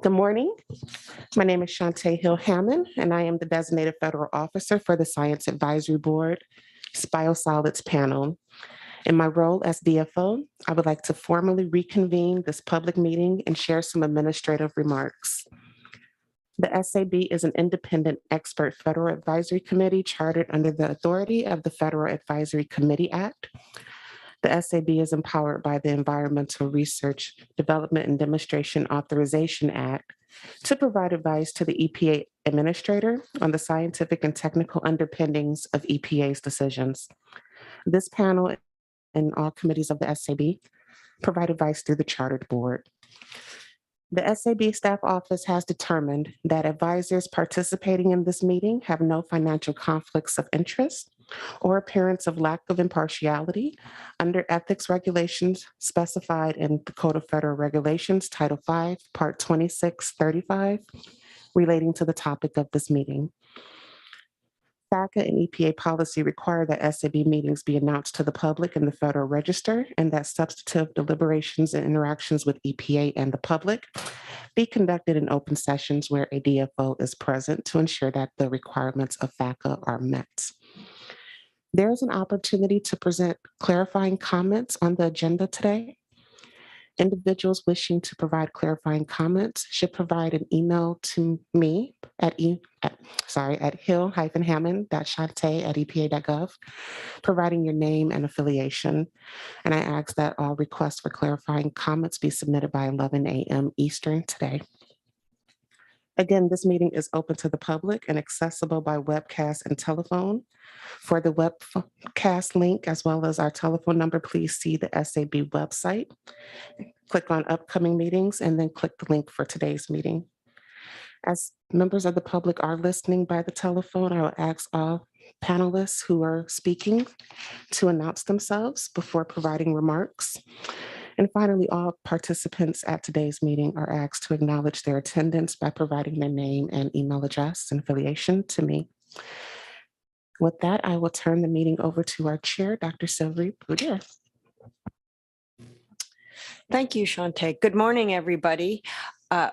Good morning. My name is Shantae Hill-Hammond, and I am the designated federal officer for the Science Advisory Board Biosolids panel. In my role as DFO, I would like to formally reconvene this public meeting and share some administrative remarks. The SAB is an independent expert federal advisory committee chartered under the authority of the Federal Advisory Committee Act. The SAB is empowered by the Environmental Research, Development, and Demonstration Authorization Act to provide advice to the EPA administrator on the scientific and technical underpinnings of EPA's decisions. This panel and all committees of the SAB provide advice through the chartered board. The SAB staff office has determined that advisors participating in this meeting have no financial conflicts of interest or appearance of lack of impartiality under ethics regulations specified in the Code of Federal Regulations, Title V, Part 2635, relating to the topic of this meeting. FACA and EPA policy require that SAB meetings be announced to the public in the Federal Register and that substantive deliberations and interactions with EPA and the public be conducted in open sessions where a DFO is present to ensure that the requirements of FACA are met. There is an opportunity to present clarifying comments on the agenda today. Individuals wishing to provide clarifying comments should provide an email to me at hill-hammond.shantae@epa.gov, providing your name and affiliation. And I ask that all requests for clarifying comments be submitted by 11 a.m. Eastern today. Again, this meeting is open to the public and accessible by webcast and telephone. For the webcast link, as well as our telephone number, please see the SAB website. Click on upcoming meetings and then click the link for today's meeting. As members of the public are listening by the telephone, I will ask all panelists who are speaking to announce themselves before providing remarks. And finally, all participants at today's meeting are asked to acknowledge their attendance by providing their name and email address and affiliation to me. With that, I will turn the meeting over to our chair, Dr. Sylvie Boudier. Thank you, Shantae. Good morning, everybody.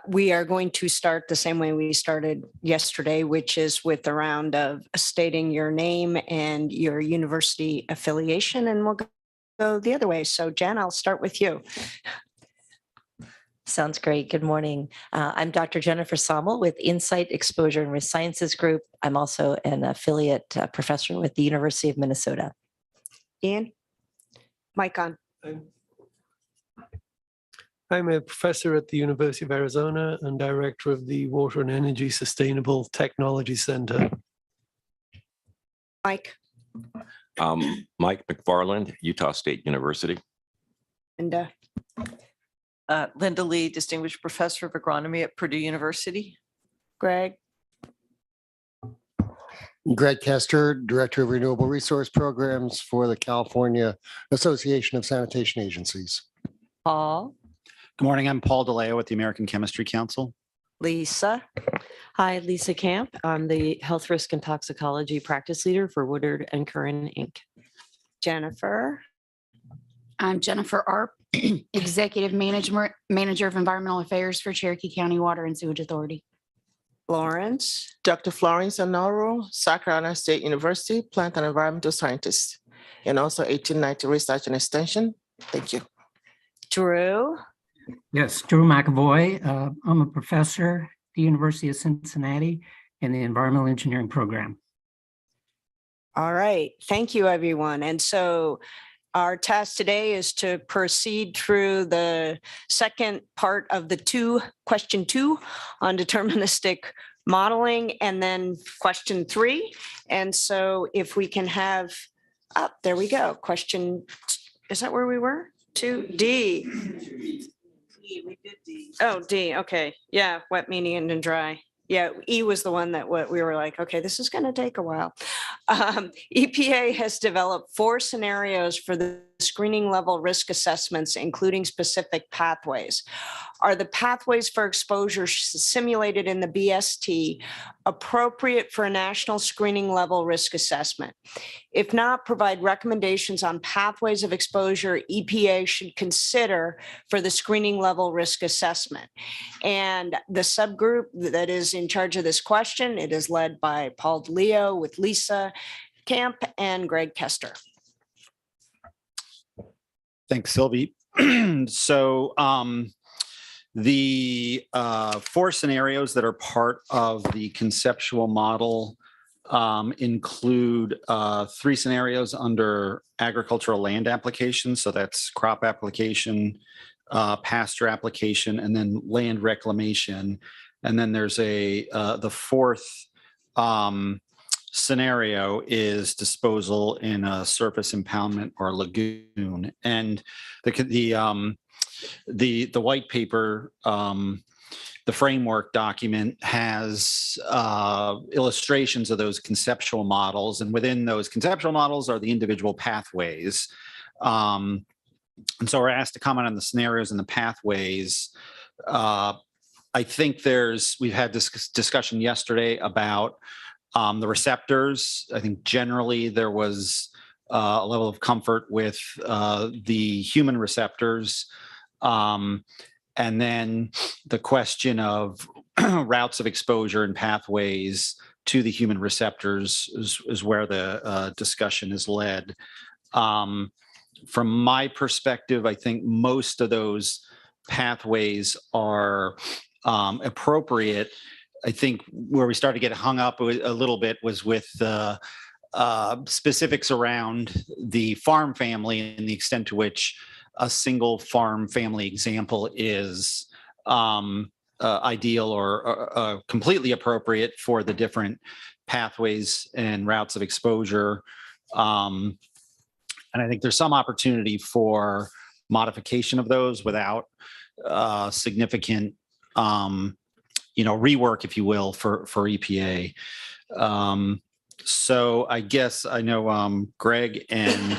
We are going to start the same way we started yesterday, which is with a round of stating your name and your university affiliation, and we'll go the other way. So Jen, I'll start with you. Sounds great. Good morning. I'm Dr. Jennifer Sommel with Insight, Exposure, and Risk Sciences Group. I'm also an affiliate professor with the University of Minnesota. Ian? Mic on. I'm a professor at the University of Arizona and director of the Water and Energy Sustainable Technology Center. Mike? Mike McFarland, Utah State University. Linda? Linda Lee, Distinguished Professor of Agronomy at Purdue University. Greg? Greg Kester, Director of Renewable Resource Programs for the California Association of Sanitation Agencies. Paul? Good morning. I'm Paul DeLeo with the American Chemistry Council. Lisa? Hi, Lisa Camp. I'm the Health Risk and Toxicology Practice Leader for Woodard and Curran, Inc. Jennifer? I'm Jennifer Arp, Executive Manager of Environmental Affairs for Cherokee County Water and Sewage Authority. Florence? Dr. Florence Honoro, South Carolina State University, Plant and Environmental Scientist, and also 1890 Research and Extension. Thank you. Drew? Yes, Drew McAvoy. I'm a professor at the University of Cincinnati in the Environmental Engineering program. All right. Thank you, everyone. And so our task today is to proceed through the second part of the question two on deterministic modeling, and then question 3. And so if we can have, there we go. Question, is that where we were? 2D. We did D. Oh, D. Okay. Yeah. Wet, medium, and dry. Yeah. E was the one that we were like, okay, this is going to take a while. EPA has developed 4 scenarios for the screening level risk assessments, including specific pathways. Are the pathways for exposure simulated in the BST appropriate for a national screening level risk assessment? If not, provide recommendations on pathways of exposure EPA should consider for the screening level risk assessment. And the subgroup that is in charge of this question, it is led by Paul DeLeo with Lisa Camp and Greg Kester. Thanks, Sylvie. So the 4 scenarios that are part of the conceptual model include 3 scenarios under agricultural land application. So that's crop application, pasture application, and then land reclamation. And then there's the 4th scenario is disposal in a surface impoundment or lagoon. And the white paper, the framework document has illustrations of those conceptual models, and within those conceptual models are the individual pathways. And so we're asked to comment on the scenarios and the pathways. I think we've had this discussion yesterday about the receptors. I think generally there was a level of comfort with the human receptors. And then the question of routes of exposure and pathways to the human receptors is where the discussion is led. From my perspective, I think most of those pathways are appropriate. I think where we started to get hung up a little bit was with the specifics around the farm family and the extent to which a single farm family example is ideal or completely appropriate for the different pathways and routes of exposure. And I think there's some opportunity for modification of those without significant rework, if you will, for EPA. So I guess I know Greg and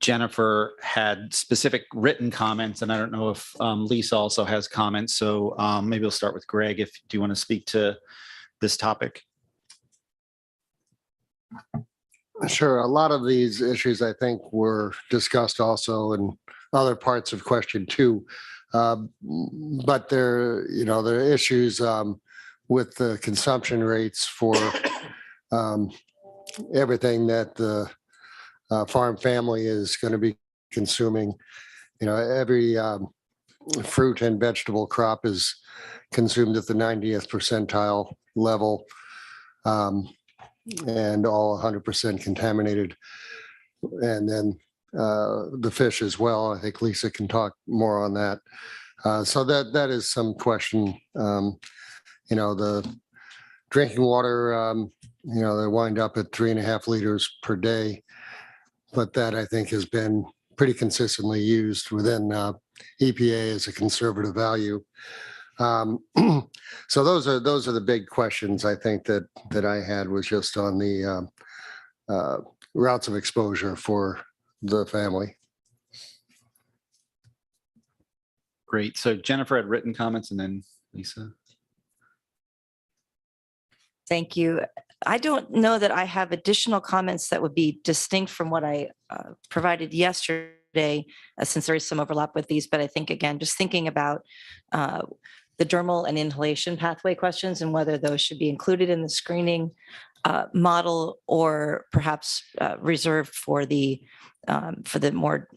Jennifer had specific written comments, and I don't know if Lisa also has comments. So maybe we'll start with Greg. Do you want to speak to this topic? Sure. A lot of these issues, I think, were discussed also in other parts of question 2. But there are issues with the consumption rates for everything that the farm family is going to be consuming. Every fruit and vegetable crop is consumed at the 90th percentile level, and all 100% contaminated. And then the fish as well. I think Lisa can talk more on that. So that is some question. The drinking water, they wind up at 3.5 liters per day, but that I think has been pretty consistently used within EPA as a conservative value. So those are the big questions I think that I had, was just on the routes of exposure for the family. Great. So Jennifer had written comments, and then Lisa. Thank you. I don't know that I have additional comments that would be distinct from what I provided yesterday, since there is some overlap with these. But I think, again, just thinking about the dermal and inhalation pathway questions and whether those should be included in the screening model, or perhaps reserved for the more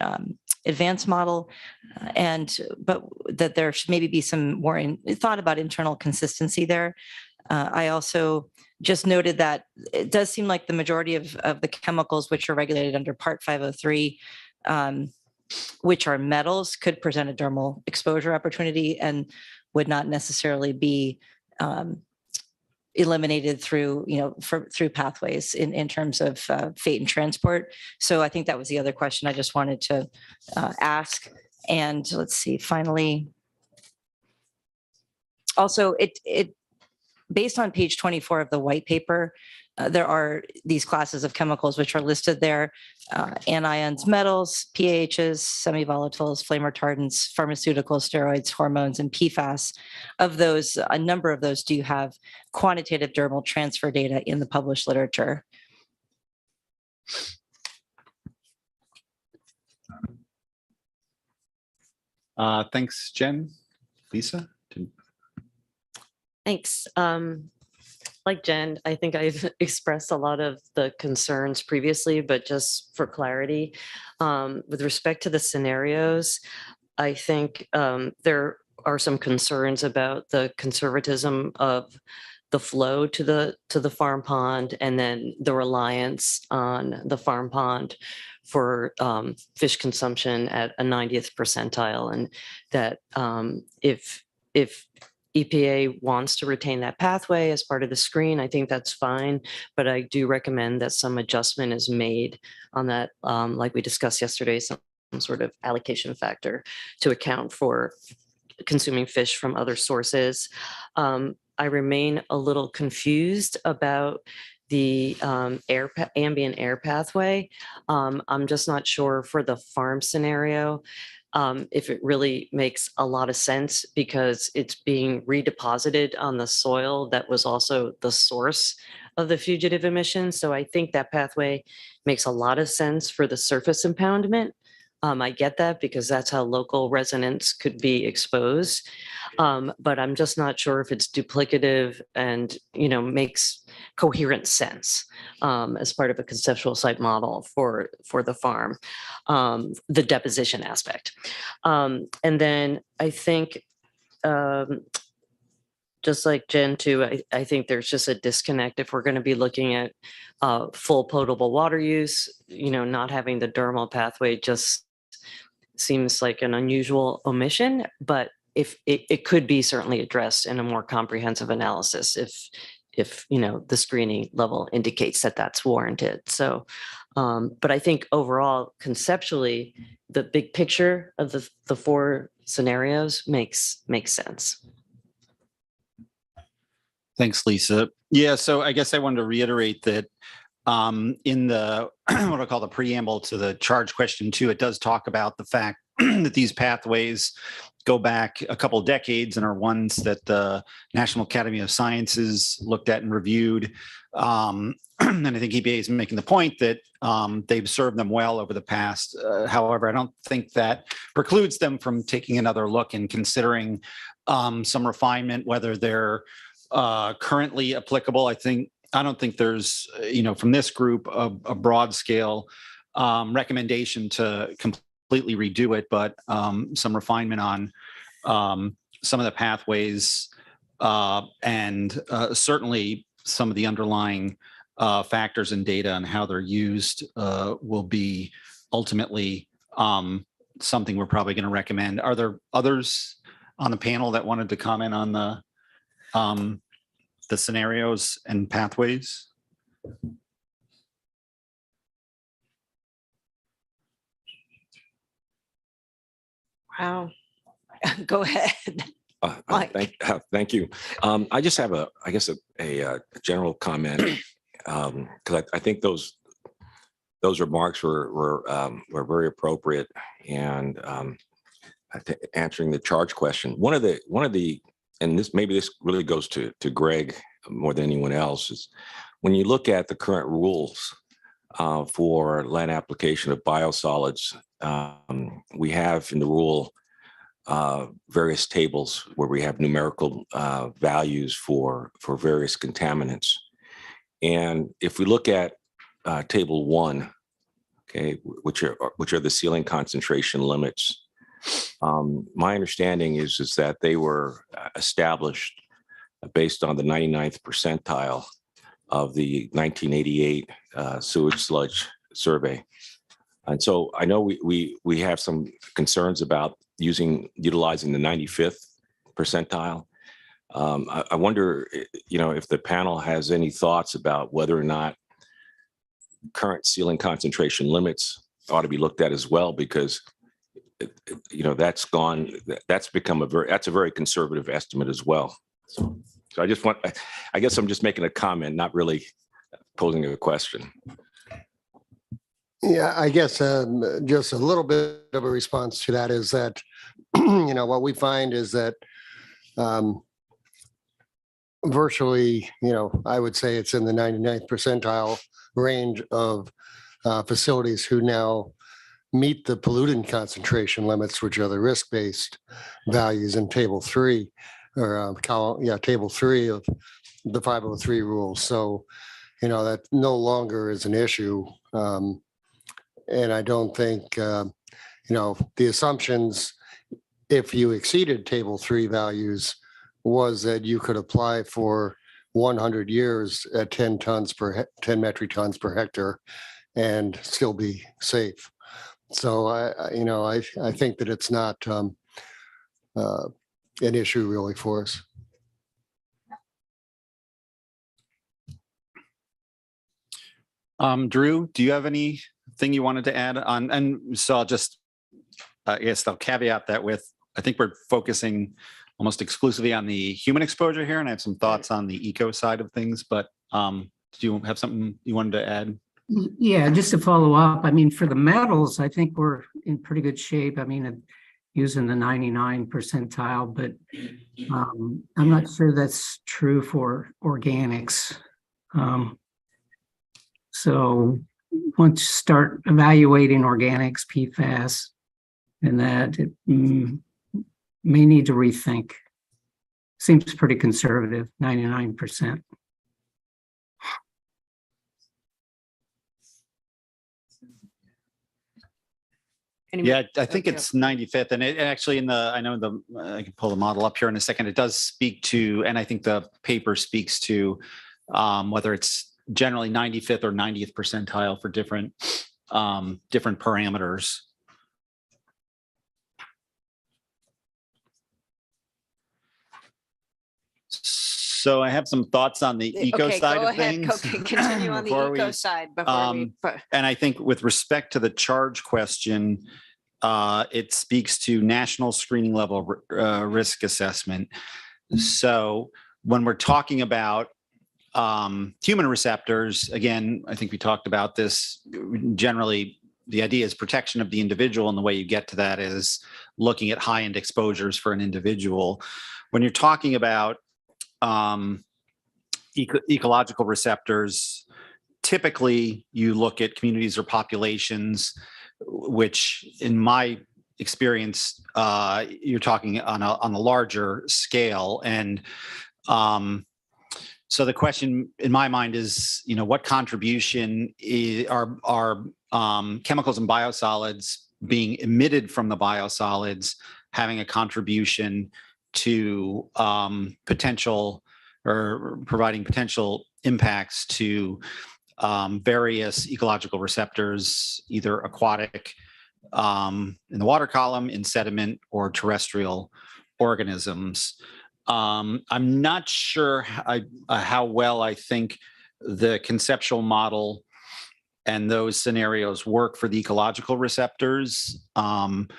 advanced model, but that there should maybe be some more thought about internal consistency there. I also just noted that it does seem like the majority of the chemicals which are regulated under Part 503, which are metals, could present a dermal exposure opportunity and would not necessarily be eliminated through pathways in terms of fate and transport. So I think that was the other question I just wanted to ask. And let's see, finally, also based on page 24 of the white paper, there are these classes of chemicals which are listed there: anions, metals, PAHs, semi-volatiles, flame retardants, pharmaceuticals, steroids, hormones, and PFAS. Of those, a number of those do have quantitative dermal transfer data in the published literature. Thanks, Jen. Lisa? Thanks. Like Jen, I think I've expressed a lot of the concerns previously, but just for clarity, with respect to the scenarios, I think there are some concerns about the conservatism of the flow to the farm pond, and then the reliance on the farm pond for fish consumption at a 90th percentile, and that if EPA wants to retain that pathway as part of the screen, I think that's fine. But I do recommend that some adjustment is made on that, like we discussed yesterday, some sort of allocation factor to account for consuming fish from other sources. I remain a little confused about the ambient air pathway. I'm just not sure for the farm scenario if it really makes a lot of sense, because it's being redeposited on the soil that was also the source of the fugitive emissions. So I think that pathway makes a lot of sense for the surface impoundment. I get that, because that's how local residents could be exposed. But I'm just not sure if it's duplicative and, makes coherent sense as part of a conceptual site model for the farm, the deposition aspect. And then I think, just like Jen too, I think there's just a disconnect if we're going to be looking at full potable water use, not having the dermal pathway just seems like an unusual omission, but if it could be certainly addressed in a more comprehensive analysis if the screening level indicates that that's warranted. So, but I think overall, conceptually, the big picture of the four scenarios makes sense. Thanks, Lisa. Yeah, so I guess I wanted to reiterate that in the what I call the preamble to the charge question 2, it does talk about the fact that these pathways go back a couple of decades and are ones that the National Academy of Sciences looked at and reviewed. And I think EPA is making the point that they've served them well over the past. However, I don't think that precludes them from taking another look and considering some refinement, whether they're currently applicable. I don't think there's, from this group, a broad scale recommendation to completely redo it, but some refinement on some of the pathways and certainly some of the underlying factors and data and how they're used will be ultimately something we're probably going to recommend. Are there others on the panel that wanted to comment on the scenarios and pathways? Wow. Go ahead. Mike. Thank you. I just have a general comment, because I think those remarks were very appropriate, and answering the charge question. One of the and this really goes to Greg more than anyone else, is when you look at the current rules for land application of biosolids, we have in the rule various tables where we have numerical values for various contaminants. And if we look at table 1, okay, which are the ceiling concentration limits, my understanding is that they were established based on the 99th percentile of the 1988 sewage sludge survey. And so I know we have some concerns about utilizing the 95th percentile. I wonder, if the panel has any thoughts about whether or not current ceiling concentration limits ought to be looked at as well, because that's a very conservative estimate as well. So I just want, I guess I'm just making a comment, not really posing a question. Yeah, I guess just a little bit of a response to that is that, what we find is that virtually, I would say it's in the 99th percentile range of facilities who now meet the pollutant concentration limits, which are the risk-based values in Table 3, or Table 3 of the 503 rules. So, that no longer is an issue. And I don't think, the assumptions, if you exceeded Table 3 values, was that you could apply for 100 years at 10 metric tons per hectare and still be safe. So I think that it's not an issue really for us. Drew, do you have anything you wanted to add on? And so I'll just, I guess I'll caveat that with, I think we're focusing almost exclusively on the human exposure here, and I have some thoughts on the eco side of things, but do you have something you wanted to add? Yeah, just to follow up, I mean, for the metals, I think we're in pretty good shape. I mean, using the 99 percentile, but I'm not sure that's true for organics. So once you start evaluating organics, PFAS, and that, it may need to rethink. Seems pretty conservative, 99%. Yeah, I think it's 95th, and it actually I know I can pull the model up here in a second. It does speak to, and I think the paper speaks to whether it's generally 95th or 90th percentile for different parameters. So I have some thoughts on the eco side of things. Okay, continue on the eco side before we. And I think with respect to the charge question, it speaks to national screening level risk assessment. So when we're talking about human receptors, again, I think we talked about this. Generally, the idea is protection of the individual, and the way you get to that is looking at high-end exposures for an individual. When you're talking about ecological receptors, typically you look at communities or populations, which in my experience, you're talking on a larger scale. And so the question in my mind is, what contribution are chemicals and biosolids being emitted from the biosolids having a contribution to potential or providing potential impacts to various ecological receptors, either aquatic in the water column, in sediment, or terrestrial organisms. I'm not sure how well I think the conceptual model and those scenarios work for the ecological receptors. And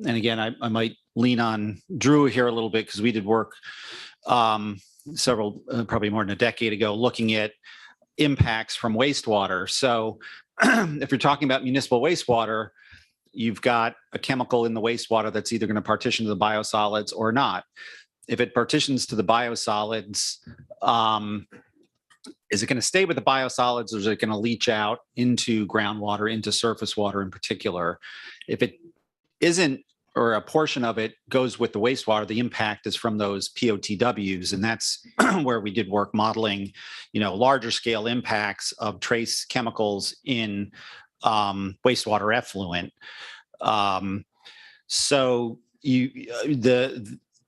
again, I might lean on Drew here a little bit, because we did work probably more than a decade ago, looking at impacts from wastewater. So if you're talking about municipal wastewater, you've got a chemical in the wastewater that's either going to partition to the biosolids or not. If it partitions to the biosolids, is it going to stay with the biosolids, or is it going to leach out into groundwater, into surface water in particular? If it isn't, or a portion of it goes with the wastewater, the impact is from those POTWs. And that's where we did work modeling, larger scale impacts of trace chemicals in wastewater effluent. So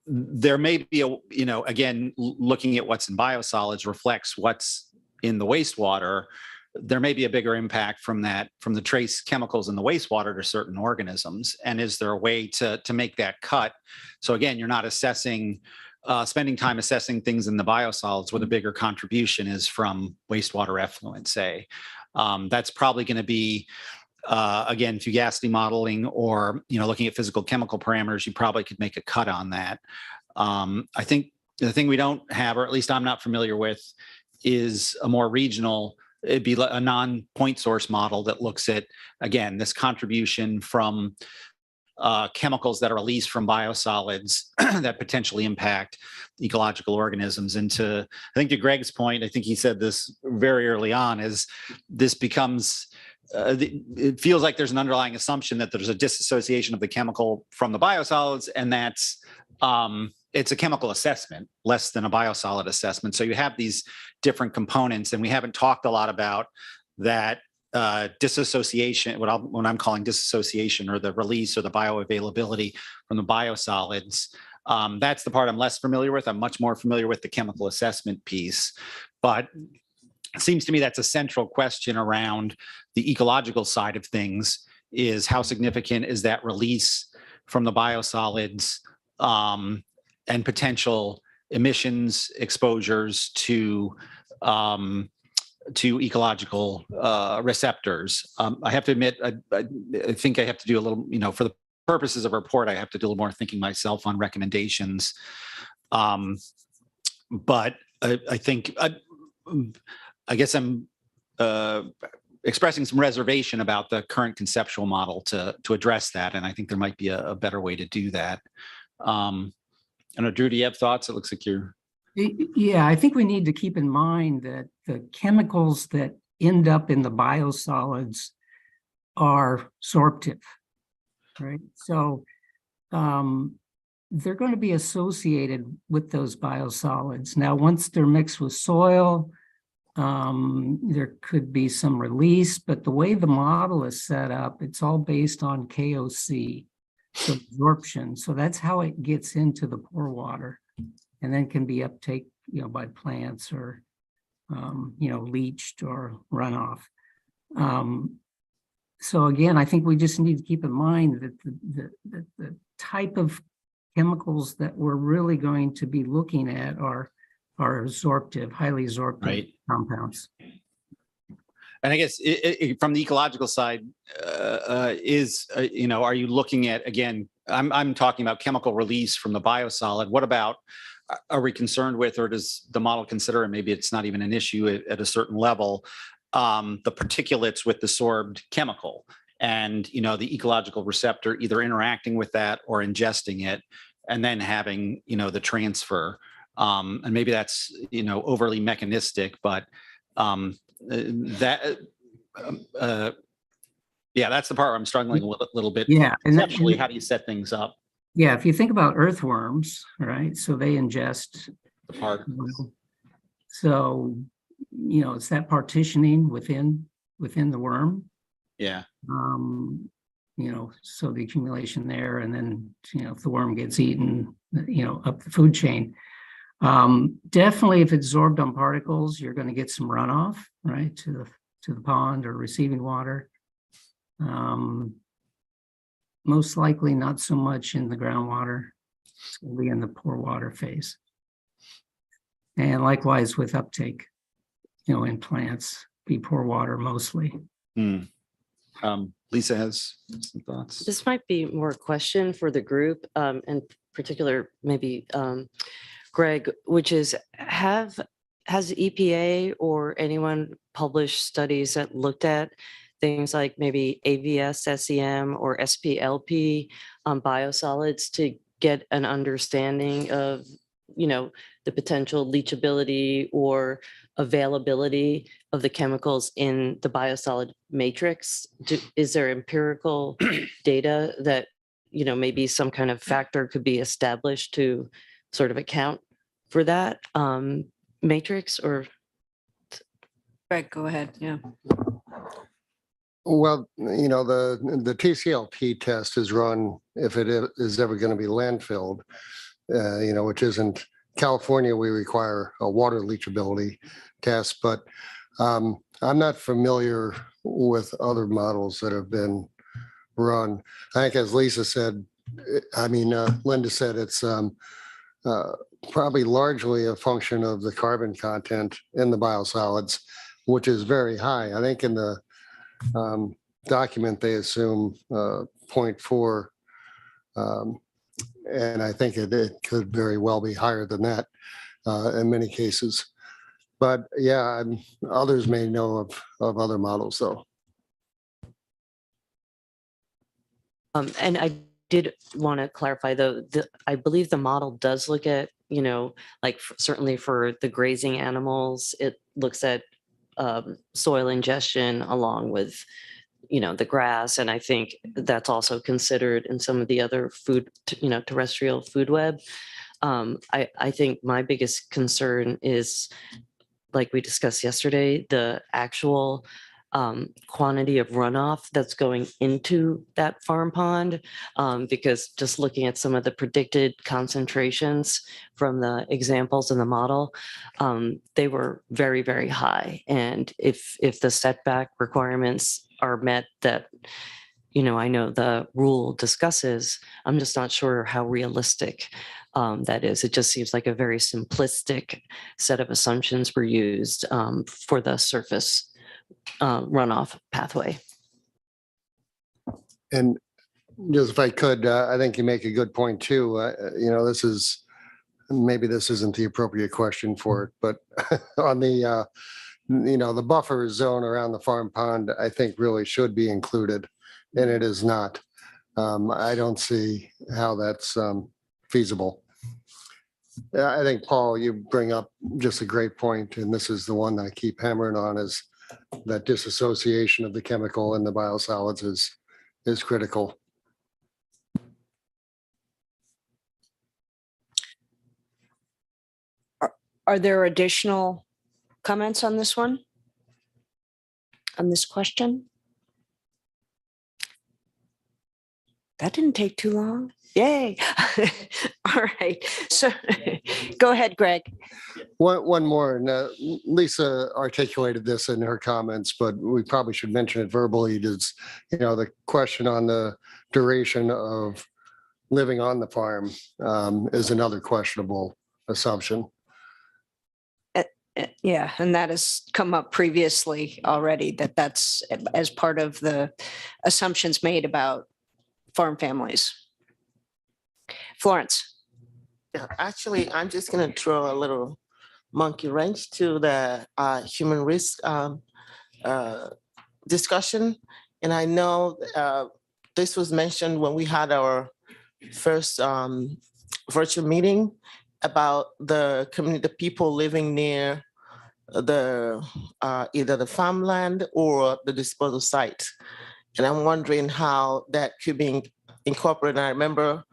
there may be again, looking at what's in biosolids reflects what's in the wastewater. There may be a bigger impact from the trace chemicals in the wastewater to certain organisms. And is there a way to make that cut? So again, you're not spending time assessing things in the biosolids where the bigger contribution is from wastewater effluent, say. That's probably going to be, again, fugacity modeling, or looking at physical chemical parameters. You probably could make a cut on that. I think the thing we don't have, or at least I'm not familiar with, is a more regional, it'd be a non-point source model that looks at, again, this contribution from chemicals that are released from biosolids that potentially impact ecological organisms. And I think to Greg's point, I think he said this very early on, is this becomes, it feels like there's an underlying assumption that there's a disassociation of the chemical from the biosolids, and that's, it's a chemical assessment less than a biosolid assessment. So you have these different components, and we haven't talked a lot about that disassociation, what I'm calling disassociation, or the release or the bioavailability from the biosolids. That's the part I'm less familiar with. I'm much more familiar with the chemical assessment piece, but it seems to me that's a central question around the ecological side of things, is how significant is that release from the biosolids, and potential emissions exposures to ecological receptors. I have to admit, I think I have to do a little, for the purposes of a report, I have to do a little more thinking myself on recommendations. But I think, I guess I'm expressing some reservation about the current conceptual model to address that. And I think there might be a better way to do that. I know, Drew, do you have thoughts? It looks like you're. Yeah, I think we need to keep in mind that the chemicals that end up in the biosolids are sorptive, right? So they're going to be associated with those biosolids. Now, once they're mixed with soil, there could be some release, but the way the model is set up, it's all based on KOC, so absorption. So that's how it gets into the pore water, and then can be uptake, by plants, or, leached or runoff. So again, I think we just need to keep in mind that the type of chemicals that we're really going to be looking at are absorptive, highly absorptive compounds. And I guess from the ecological side, are you looking at, again, I'm talking about chemical release from the biosolid. What about, are we concerned with, or does the model consider, and maybe it's not even an issue at a certain level, the particulates with the sorbed chemical, and, the ecological receptor either interacting with that or ingesting it, and then having, the transfer. And maybe that's, overly mechanistic, but that's the part where I'm struggling a little bit. Yeah, conceptually, how do you set things up? Yeah, if you think about earthworms, right? So they ingest the particles. So, it's that partitioning within the worm. Yeah. So the accumulation there, and then, if the worm gets eaten, up the food chain. Definitely, if it's absorbed on particles, you're going to get some runoff, right, to the pond or receiving water. Most likely not so much in the groundwater. It's going to be in the pore water phase. And likewise with uptake, in plants, be pore water mostly. Lisa has some thoughts. This might be more a question for the group, in particular, maybe Greg, which is, has EPA or anyone published studies that looked at things like maybe AVS, SEM, or SPLP on biosolids to get an understanding of, the potential leachability or availability of the chemicals in the biosolid matrix? Is there empirical data that, maybe some kind of factor could be established to sort of account for that matrix? Or Greg, go ahead. Yeah. Well, the TCLP test is run if it is ever going to be landfilled, which isn't California. We require a water leachability test, but I'm not familiar with other models that have been run. I think, as Lisa said, Linda said, it's probably largely a function of the carbon content in the biosolids, which is very high. I think in the document they assume 0.4 And I think it could very well be higher than that in many cases. But yeah, others may know of other models though. And I did want to clarify though, I believe the model does look at, like certainly for the grazing animals, it looks at soil ingestion along with, the grass. And I think that's also considered in some of the other food, terrestrial food web. I think my biggest concern is, like we discussed yesterday, the actual quantity of runoff that's going into that farm pond, because just looking at some of the predicted concentrations from the examples in the model, they were very, very high. And if the setback requirements are met that, I know the rule discusses, I'm just not sure how realistic that is. It just seems like a very simplistic set of assumptions were used for the surface runoff pathway. And just if I could, I think you make a good point too. Maybe this isn't the appropriate question for it, but on the, the buffer zone around the farm pond, I think really should be included, and it is not. I don't see how that's feasible. I think, Paul, you bring up just a great point, and this is the one that I keep hammering on, is that disassociation of the chemical and the biosolids is critical. Are there additional comments on this one? On this question? That didn't take too long. Yay. All right. So go ahead, Greg. One more, and Lisa articulated this in her comments, but we probably should mention it verbally. Is, the question on the duration of living on the farm is another questionable assumption. Yeah, and that has come up previously already, that's as part of the assumptions made about farm families. Florence. Yeah, actually, I'm just going to throw a little monkey wrench to the human risk discussion. And I know this was mentioned when we had our first virtual meeting about the community, the people living near the either the farmland or the disposal site. And I'm wondering how that could be incorporated. And I remember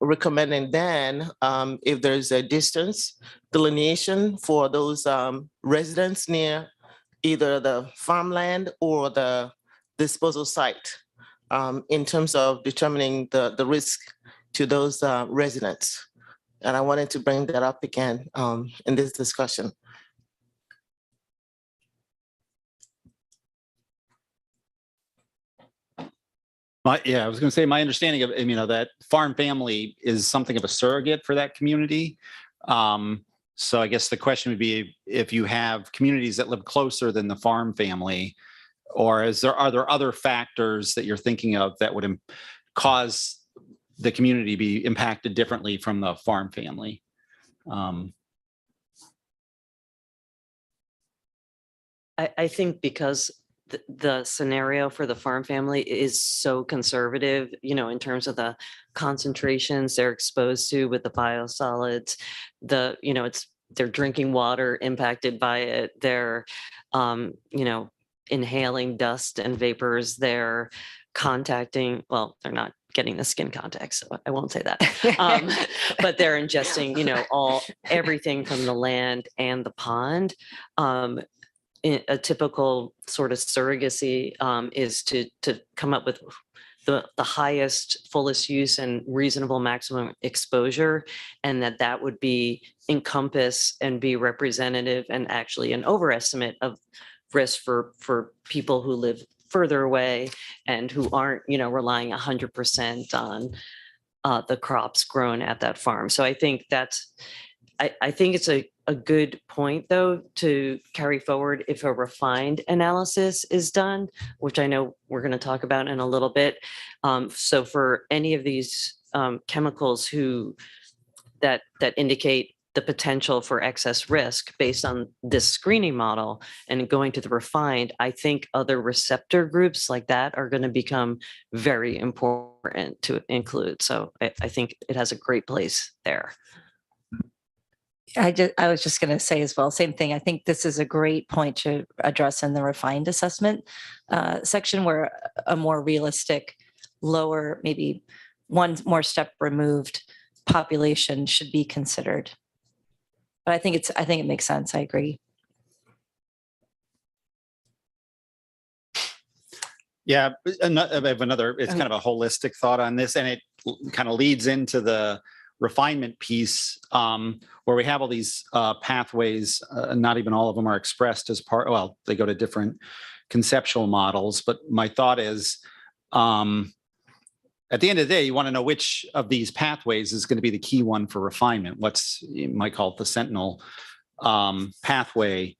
recommending then if there's a distance delineation for those residents near either the farmland or the disposal site in terms of determining the risk to those residents. And I wanted to bring that up again in this discussion. I was going to say my understanding of, that farm family is something of a surrogate for that community. So I guess the question would be if you have communities that live closer than the farm family, or are there other factors that you're thinking of that would cause the community to be impacted differently from the farm family? I think because the scenario for the farm family is so conservative, in terms of the concentrations they're exposed to with the biosolids, it's their drinking water impacted by it. They're, inhaling dust and vapors. They're contacting, well, they're not getting the skin contact, so I won't say that. But they're ingesting, everything from the land and the pond. A typical sort of surrogacy is to come up with the highest, fullest use and reasonable maximum exposure, and that would be encompass and be representative and actually an overestimate of risk for people who live further away and who aren't, relying 100% on the crops grown at that farm. So I think I think it's a good point, though, to carry forward if a refined analysis is done, which I know we're going to talk about in a little bit. So for any of these chemicals that indicate the potential for excess risk based on this screening model and going to the refined, I think other receptor groups like that are going to become very important to include. So I think it has a great place there. I was just going to say as well, same thing. I think this is a great point to address in the refined assessment section, where a more realistic, lower, maybe one more step removed population should be considered. But I think it makes sense. I agree. Yeah, I have another, it's kind of a holistic thought on this, and it kind of leads into the refinement piece, where we have all these pathways. Not even all of them are expressed as part, well, they go to different conceptual models. But my thought is, at the end of the day, you want to know which of these pathways is going to be the key one for refinement. What's, you might call it the sentinel pathway.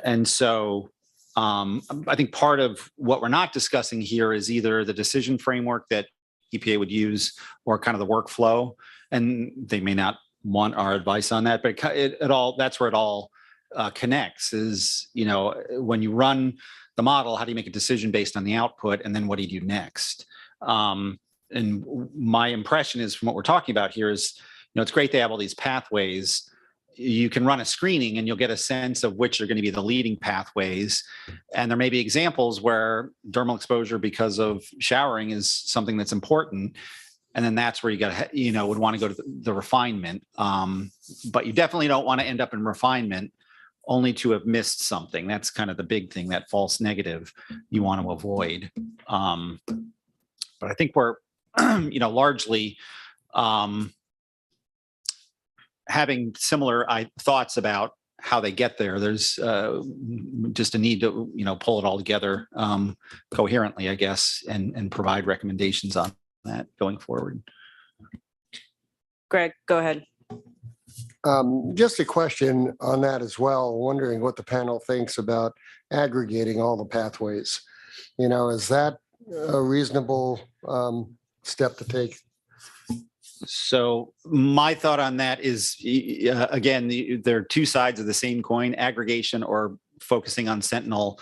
And so I think part of what we're not discussing here is either the decision framework that EPA would use or kind of the workflow. And they may not want our advice on that, but that's where it all connects is, you know, when you run the model, how do you make a decision based on the output? And then what do you do next? And my impression is from what we're talking about here is, you know, it's great to have all these pathways. You can run a screening and you'll get a sense of which are going to be the leading pathways. And there may be examples where dermal exposure because of showering is something that's important. And then that's where you got to, you know, would want to go to the refinement. But you definitely don't want to end up in refinement only to have missed something. That's kind of the big thing, that false negative you want to avoid. But I think we're, you know, largely having similar thoughts about how they get there. There's just a need to, you know, pull it all together coherently, I guess, and provide recommendations on that going forward. Greg, go ahead. Just a question on that as well, wondering what the panel thinks about aggregating all the pathways. You know, is that a reasonable step to take? So my thought on that is, again, there are two sides of the same coin, aggregation or focusing on sentinel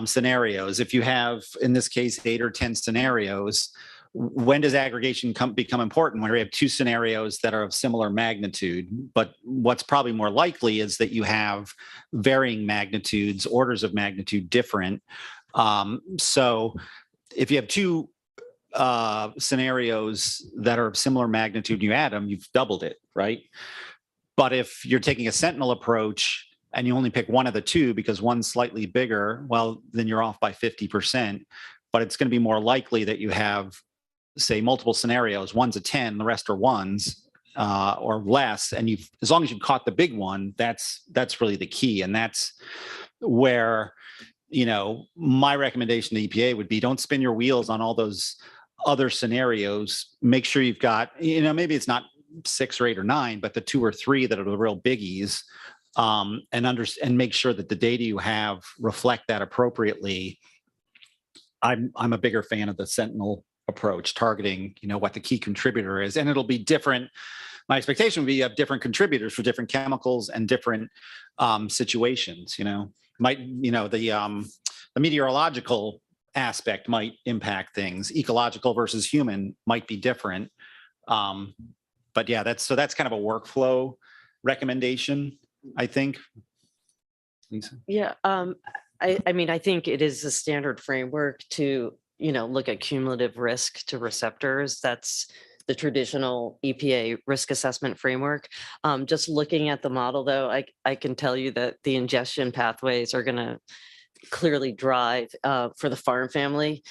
scenarios. If you have, in this case, 8 or 10 scenarios, when does aggregation become important? When we have 2 scenarios that are of similar magnitude. But what's probably more likely is that you have varying magnitudes, orders of magnitude different. So if you have 2 scenarios that are of similar magnitude, you add them, you've doubled it, right? But if you're taking a sentinel approach and you only pick one of the 2 because one's slightly bigger, well, then you're off by 50%. But it's going to be more likely that you have, say, multiple scenarios. One's a 10, the rest are 1s or less. And as long as you've caught the big one, that's really the key. And that's where, you know, my recommendation to EPA would be, don't spin your wheels on all those other scenarios. Make sure you've got, you know, maybe it's not 6 or 8 or 9, but the 2 or 3 that are the real biggies, and make sure that the data you have reflect that appropriately. I'm a bigger fan of the sentinel approach, targeting, you know, what the key contributor is, and it'll be different. My expectation would be you have different contributors for different chemicals and different situations. You know, the meteorological aspect might impact things. Ecological versus human might be different. But yeah, that's kind of a workflow recommendation, I think. Lisa? Yeah, I mean, I think it is a standard framework to, you know, look at cumulative risk to receptors. That's the traditional EPA risk assessment framework. Just looking at the model, though, I can tell you that the ingestion pathways are going to clearly drive for the farm family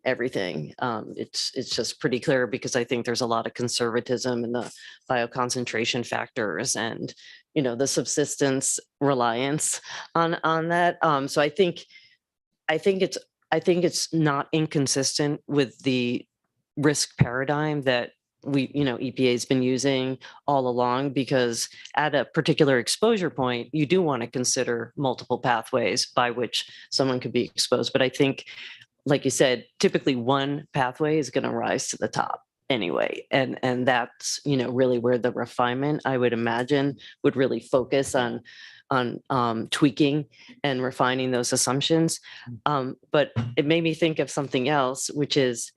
everything. It's just pretty clear, because I think there's a lot of conservatism in the bioconcentration factors and, you know, the subsistence reliance on that. So I think it's not inconsistent with the risk paradigm that EPA has been using all along, because at a particular exposure point, you do want to consider multiple pathways by which someone could be exposed. But I think, like you said, typically one pathway is going to rise to the top anyway. And that's, really where the refinement, I would imagine, would really focus on tweaking and refining those assumptions. But it made me think of something else, which is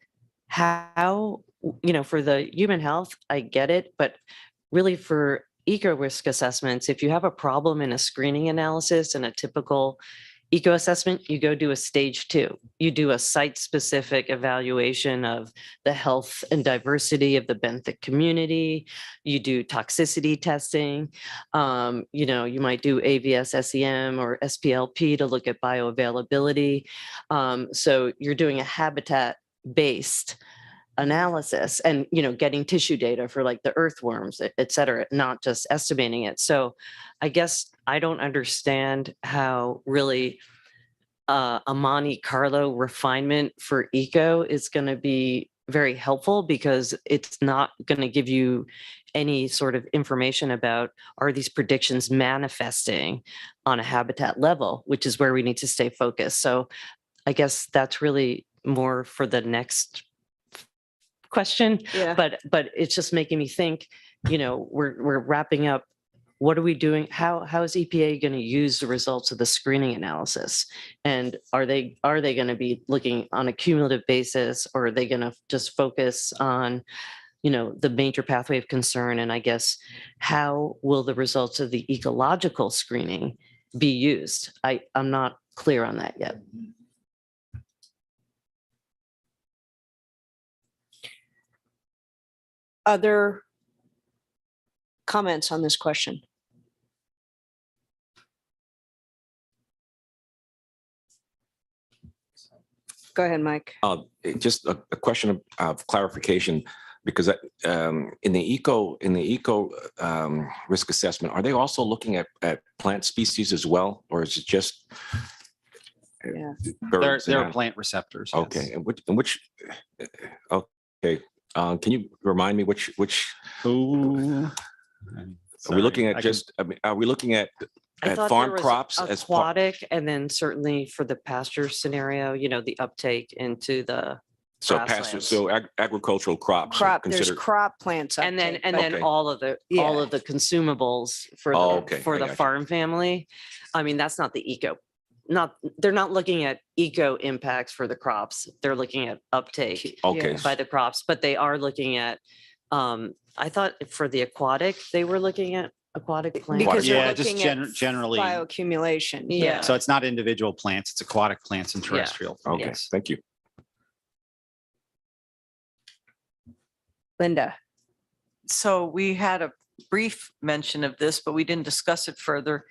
how, for the human health, I get it, but really for eco risk assessments, if you have a problem in a screening analysis and a typical eco assessment, you go do a stage 2. You do a site-specific evaluation of the health and diversity of the benthic community. You do toxicity testing. You might do AVS-SEM or SPLP to look at bioavailability. So you're doing a habitat-based analysis and, getting tissue data for like the earthworms, et cetera, not just estimating it. So I guess I don't understand how really a Monte Carlo refinement for eco is going to be very helpful, because it's not going to give you any sort of information about, are these predictions manifesting on a habitat level, which is where we need to stay focused. So I guess that's really more for the next question. Yeah. But it's just making me think, we're wrapping up. What are we doing? How is EPA going to use the results of the screening analysis? And are they going to be looking on a cumulative basis, or are they going to just focus on, the major pathway of concern? And I guess, how will the results of the ecological screening be used? I'm not clear on that yet. Other comments on this question? Go ahead, Mike. Just a question of clarification, because in the eco risk assessment, are they also looking at plant species as well, or is it just Yeah. birds? There are plant receptors. yes. Okay, and which okay. Can you remind me which Ooh. are we looking at? I can- Just are we looking at I thought farm there was crops as part? aquatic, and then certainly for the pasture scenario, the uptake into the So grasslands. agricultural crops are Crop, there's considered. crop plants. And then uptake, but- Okay. all of the consumables for Oh, the okay, for I the got you. farm family. I mean, that's not the they're not looking at eco impacts for the crops. They're looking at uptake Okay, Yeah. by the crops, but they are looking at, I thought for the aquatic, they were looking at aquatic plants. Because they're Yeah, just looking at generally. bioaccumulation. Yeah. So it's not individual plants, it's aquatic plants and terrestrial. okay, Yes. thank you. Linda. So we had a brief mention of this, but we didn't discuss it further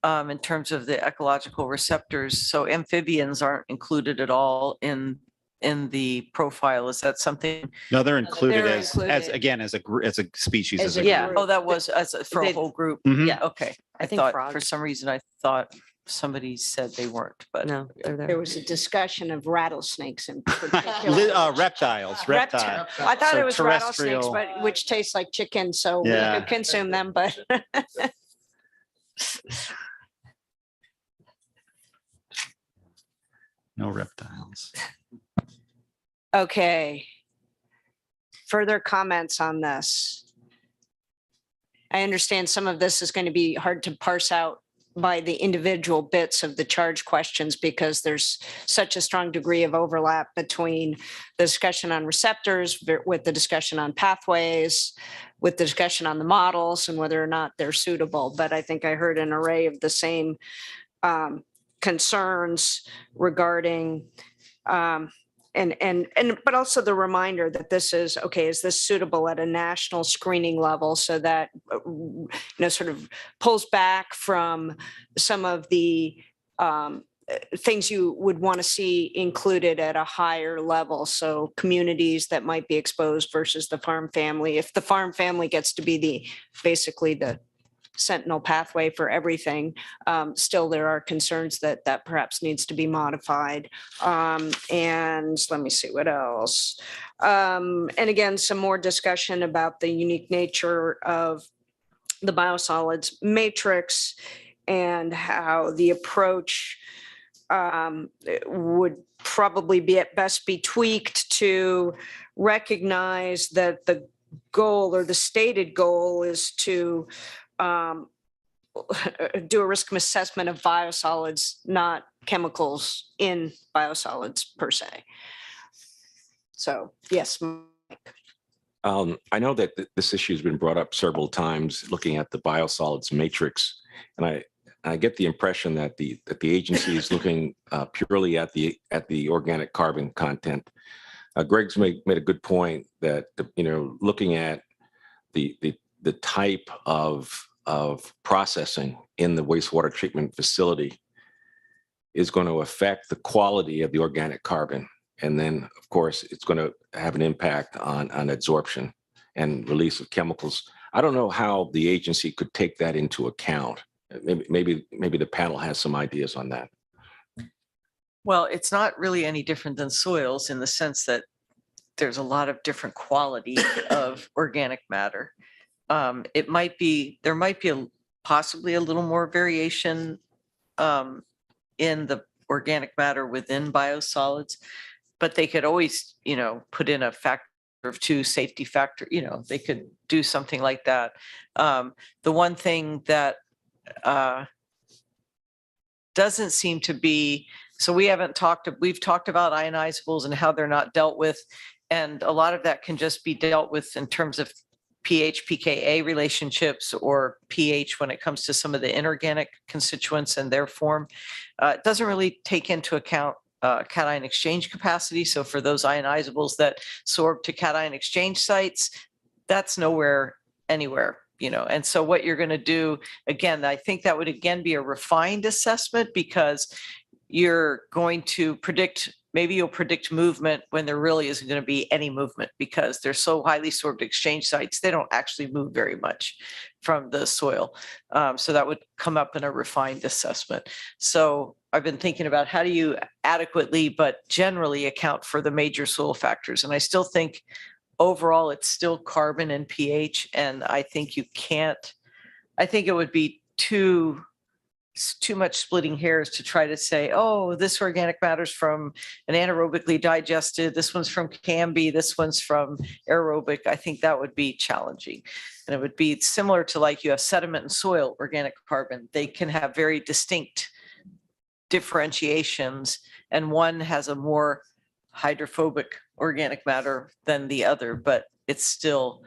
in terms of the ecological receptors. So amphibians aren't included at all in the profile. Is that something? No, they're included They're as included. again, as a species. As As a a Yeah. group. Oh, that was for a They- whole group. Mhm. Yeah. Okay. I think thought for frogs- some reason, I thought somebody said they weren't, but. No, they're There there. was a discussion of rattlesnakes in particular. Reptiles, Reptile. I thought So it was rattlesnakes, terrestrial- but which taste like chicken, so we Yeah. could consume them, but No reptiles. okay. Further comments on this? I understand some of this is going to be hard to parse out by the individual bits of the charge questions, because there's such a strong degree of overlap between the discussion on receptors with the discussion on pathways, with the discussion on the models and whether or not they're suitable. But I think I heard an array of the same concerns regarding but also the reminder that this is, okay, is this suitable at a national screening level, so that, sort of pulls back from some of the things you would want to see included at a higher level. So communities that might be exposed versus the farm family. If the farm family gets to be basically the sentinel pathway for everything. Still, there are concerns that that perhaps needs to be modified. And let me see what else. And again, some more discussion about the unique nature of the biosolids matrix and how the approach would probably be at best be tweaked to recognize that the goal or the stated goal is to do a risk assessment of biosolids, not chemicals in biosolids per se. So yes. I know that this issue has been brought up several times, looking at the biosolids matrix, and I get the impression that the agency is looking purely at the organic carbon content. Greg's made a good point that looking at the type of processing in the wastewater treatment facility is going to affect the quality of the organic carbon. And then, of course, it's going to have an impact on absorption and release of chemicals. I don't know how the agency could take that into account. Maybe the panel has some ideas on that. Well, it's not really any different than soils in the sense that there's a lot of different quality of organic matter. There might be possibly a little more variation in the organic matter within biosolids, but they could always, put in a factor of 2 safety factor, they could do something like that. The one thing that doesn't seem to be, so we've talked about ionizables and how they're not dealt with. And a lot of that can just be dealt with in terms of pH, pKa relationships or pH when it comes to some of the inorganic constituents and their form. It doesn't really take into account cation exchange capacity. So for those ionizables that sorb to cation exchange sites, that's nowhere, anywhere. And so what you're going to do, again, I think that would again be a refined assessment, because you're going to maybe you'll predict movement when there really isn't going to be any movement, because they're so highly sorbed exchange sites, they don't actually move very much from the soil. So that would come up in a refined assessment. So I've been thinking about how do you adequately, but generally account for the major soil factors. And I still think overall, it's still carbon and pH. And I think it would be too much splitting hairs to try to say, oh, this organic matter's from an anaerobically digested, this one's from Canby, this one's from aerobic. I think that would be challenging. And it would be similar to like you have sediment and soil organic carbon. They can have very distinct differentiations, and one has a more hydrophobic organic matter than the other, but it's still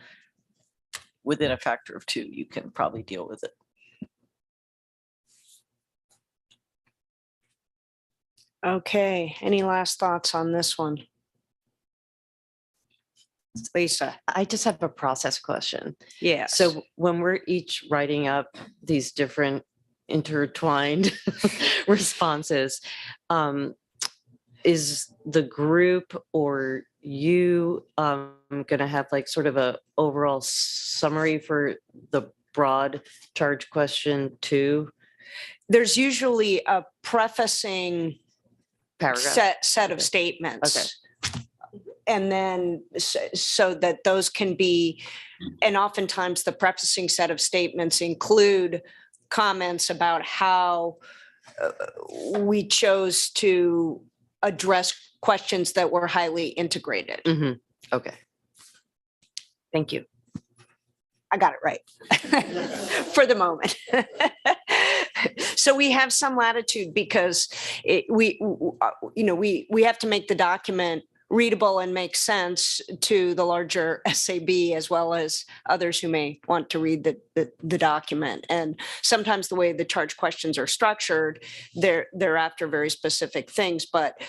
within a factor of 2. You can probably deal with it. Okay, any last thoughts on this one? Lisa? I just have a process question. Yes. So when we're each writing up these different intertwined responses, is the group or you going to have like sort of a overall summary for the broad charge question 2? There's usually a prefacing Paragraph. set of statements. Okay. And then so that those can be, and oftentimes the prefacing set of statements include comments about how we chose to address questions that were highly integrated. Mm-hmm. Okay. Thank you. I got it right for the moment. So we have some latitude because we have to make the document readable and make sense to the larger SAB as well as others who may want to read the document. And sometimes the way the charge questions are structured, they're after very specific things, but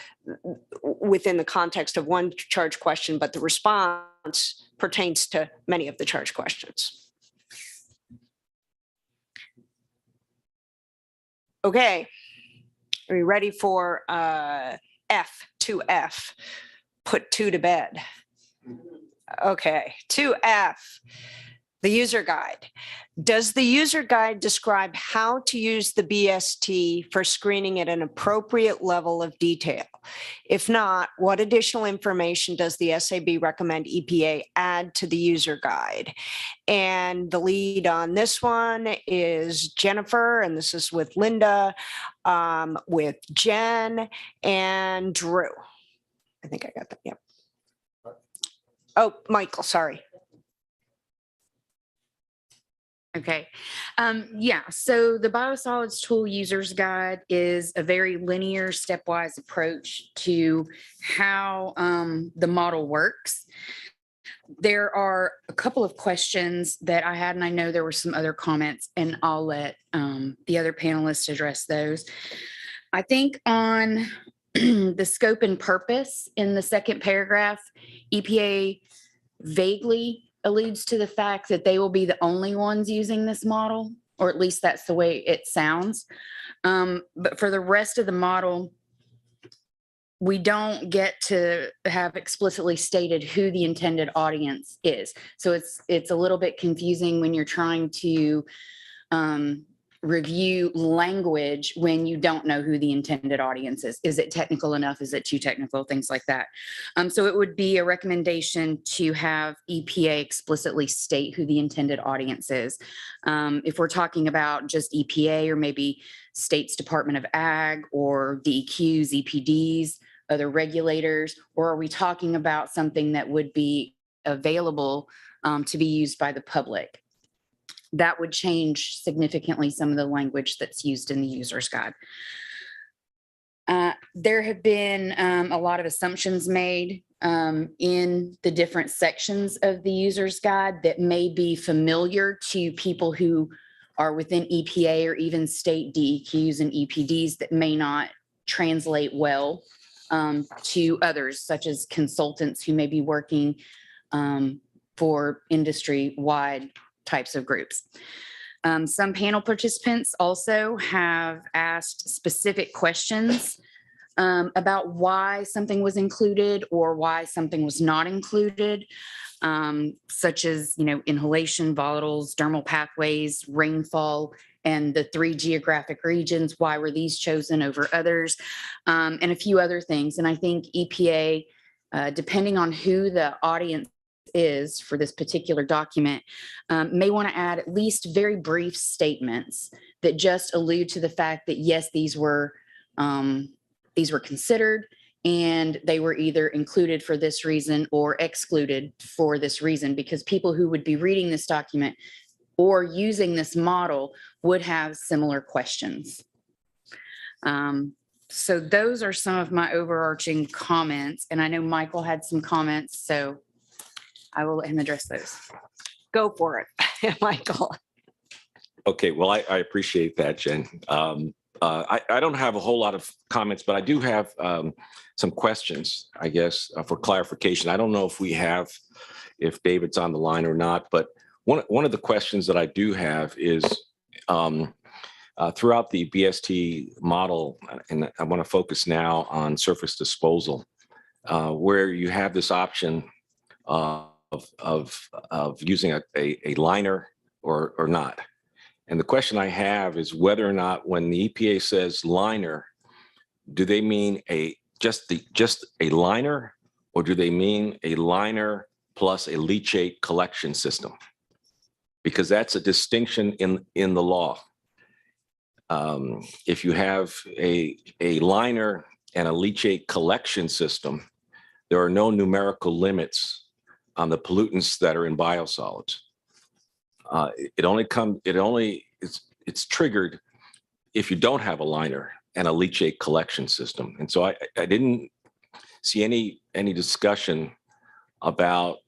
within the context of one charge question, but the response pertains to many of the charge questions. Okay, are you ready for F, 2F? Put 2 to bed. Okay, 2F. The user guide. Does the user guide describe how to use the BST for screening at an appropriate level of detail? If not, what additional information does the SAB recommend EPA add to the user guide? And the lead on this one is Jennifer, and this is with Linda, with Jen and Drew. I think I got that. Yep. Oh, Michael, sorry. Okay. Yeah, so the Biosolids Tool User's Guide is a very linear, stepwise approach to how the model works. There are a couple of questions that I had, and I know there were some other comments, and I'll let the other panelists address those. I think on the scope and purpose in the second paragraph, EPA vaguely alludes to the fact that they will be the only ones using this model, or at least that's the way it sounds. But for the rest of the model, we don't get to have explicitly stated who the intended audience is. So it's a little bit confusing when you're trying to review language when you don't know who the intended audience is. Is it technical enough? Is it too technical? Things like that. So it would be a recommendation to have EPA explicitly state who the intended audience is. If we're talking about just EPA or maybe State's Department of Ag or DEQs, EPDs, other regulators, or are we talking about something that would be available to be used by the public? That would change significantly some of the language that's used in the user's guide. There have been a lot of assumptions made in the different sections of the user's guide that may be familiar to people who are within EPA or even state DEQs and EPDs that may not translate well to others, such as consultants who may be working for industry-wide types of groups. Some panel participants also have asked specific questions about why something was included or why something was not included, such as, inhalation, volatiles, dermal pathways, rainfall, and the 3 geographic regions. Why were these chosen over others? And a few other things. And I think EPA, depending on who the audience is for this particular document, may want to add at least very brief statements that just allude to the fact that yes, these were considered and they were either included for this reason or excluded for this reason, because people who would be reading this document or using this model would have similar questions. So those are some of my overarching comments, and I know Michael had some comments, so I will let him address those. Go for it, Michael. Okay, well, I appreciate that, Jen. I don't have a whole lot of comments, but I do have some questions, I guess, for clarification. I don't know if David's on the line or not, but one of the questions that I do have is throughout the BST model, and I want to focus now on surface disposal, where you have this option of using a liner or not. And the question I have is whether or not when the EPA says liner, do they mean just a liner, or do they mean a liner plus a leachate collection system? Because that's a distinction in the law. If you have a liner and a leachate collection system, there are no numerical limits on the pollutants that are in biosolids. It's triggered if you don't have a liner and a leachate collection system. And so I didn't see any discussion about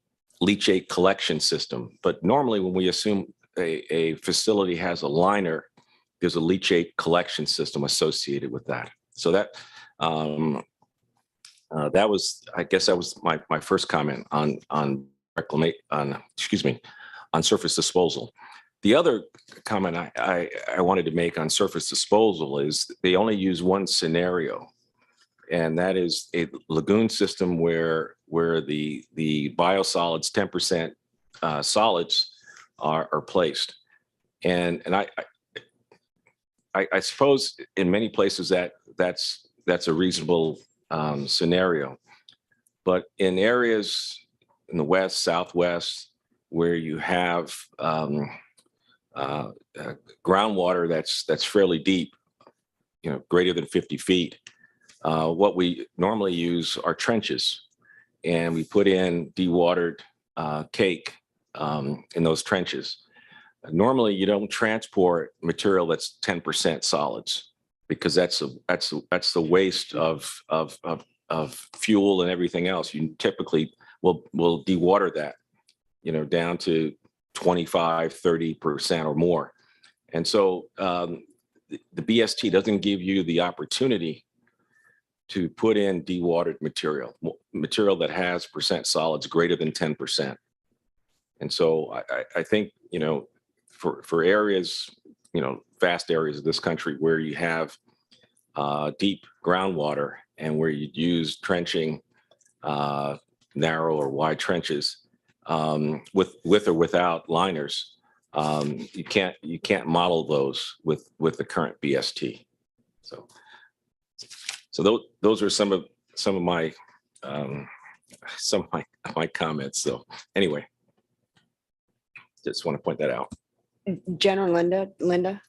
leachate collection system. But normally when we assume a facility has a liner, there's a leachate collection system associated with that. So that was, I guess that was my first comment on surface disposal. The other comment I wanted to make on surface disposal is they only use one scenario, and that is a lagoon system where the biosolids, 10% solids, are placed. And I suppose in many places that's a reasonable scenario. But in areas in the west, southwest, where you have groundwater that's fairly deep, greater than 50 feet, what we normally use are trenches, and we put in dewatered cake in those trenches. Normally, you don't transport material that's 10% solids, because that's the waste of fuel and everything else. You typically will dewater that, down to 25, 30% or more. And so the BST doesn't give you the opportunity to put in dewatered material that has percent solids greater than 10%. And so I think, for areas, vast areas of this country where you have deep groundwater and where you use trenching, narrow or wide trenches, with or without liners, you can't model those with the current BST. So those are some of my my comments. So anyway, just want to point that out. Jen or Linda?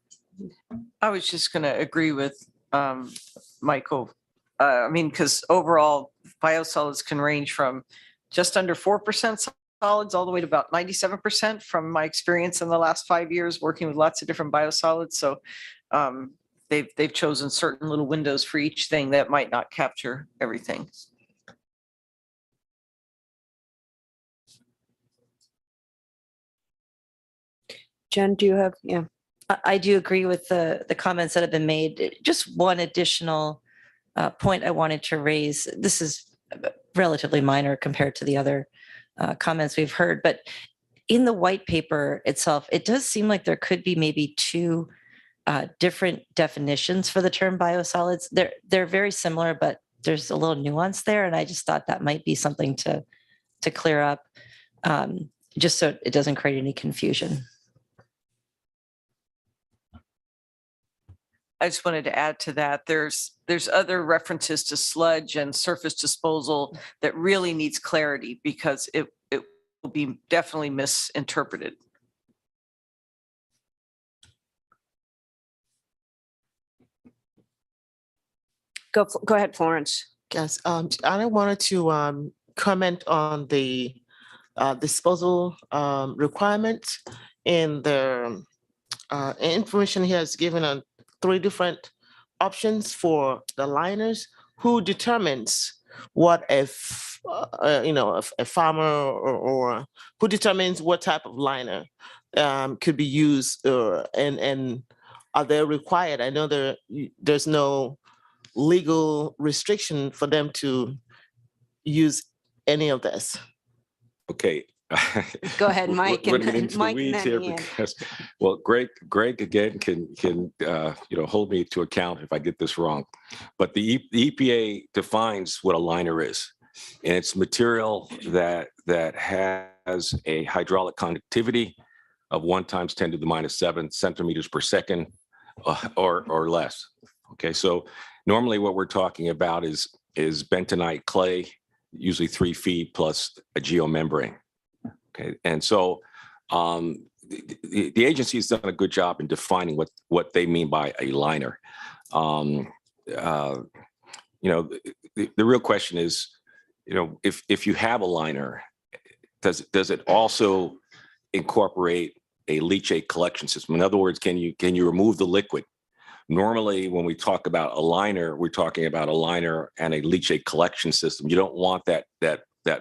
I was just going to agree with Michael. I mean, because overall biosolids can range from just under 4% solids all the way to about 97% from my experience in the last 5 years working with lots of different biosolids. So they've chosen certain little windows for each thing that might not capture everything. Jen, do you have, yeah. I do agree with the comments that have been made. Just one additional point I wanted to raise. This is relatively minor compared to the other comments we've heard, but in the white paper itself, it does seem like there could be maybe two different definitions for the term biosolids. They're very similar, but there's a little nuance there, and I just thought that might be something to clear up, just so it doesn't create any confusion. I just wanted to add to that. There's other references to sludge and surface disposal that really needs clarity, because it will be definitely misinterpreted. Go ahead, Florence. Yes, I wanted to comment on the disposal requirements. In the information here is given on 3 different options for the liners. Who determines what if a farmer or who determines what type of liner could be used, and are they required? I know there's no legal restriction for them to use any of this. Okay. Go ahead, Mike. We're and getting then into the Mike and weeds then here Ian. because, well, Greg again can hold me to account if I get this wrong. But the EPA defines what a liner is, and it's material that has a hydraulic conductivity of 1 × 10⁻⁷ centimeters per second, or less. Okay, so normally what we're talking about is bentonite clay, usually 3 feet plus a geomembrane. Okay, and so the agency has done a good job in defining what they mean by a liner. The real question is, if you have a liner, does it also incorporate a leachate collection system? In other words, can you remove the liquid? Normally, when we talk about a liner, we're talking about a liner and a leachate collection system. You don't want that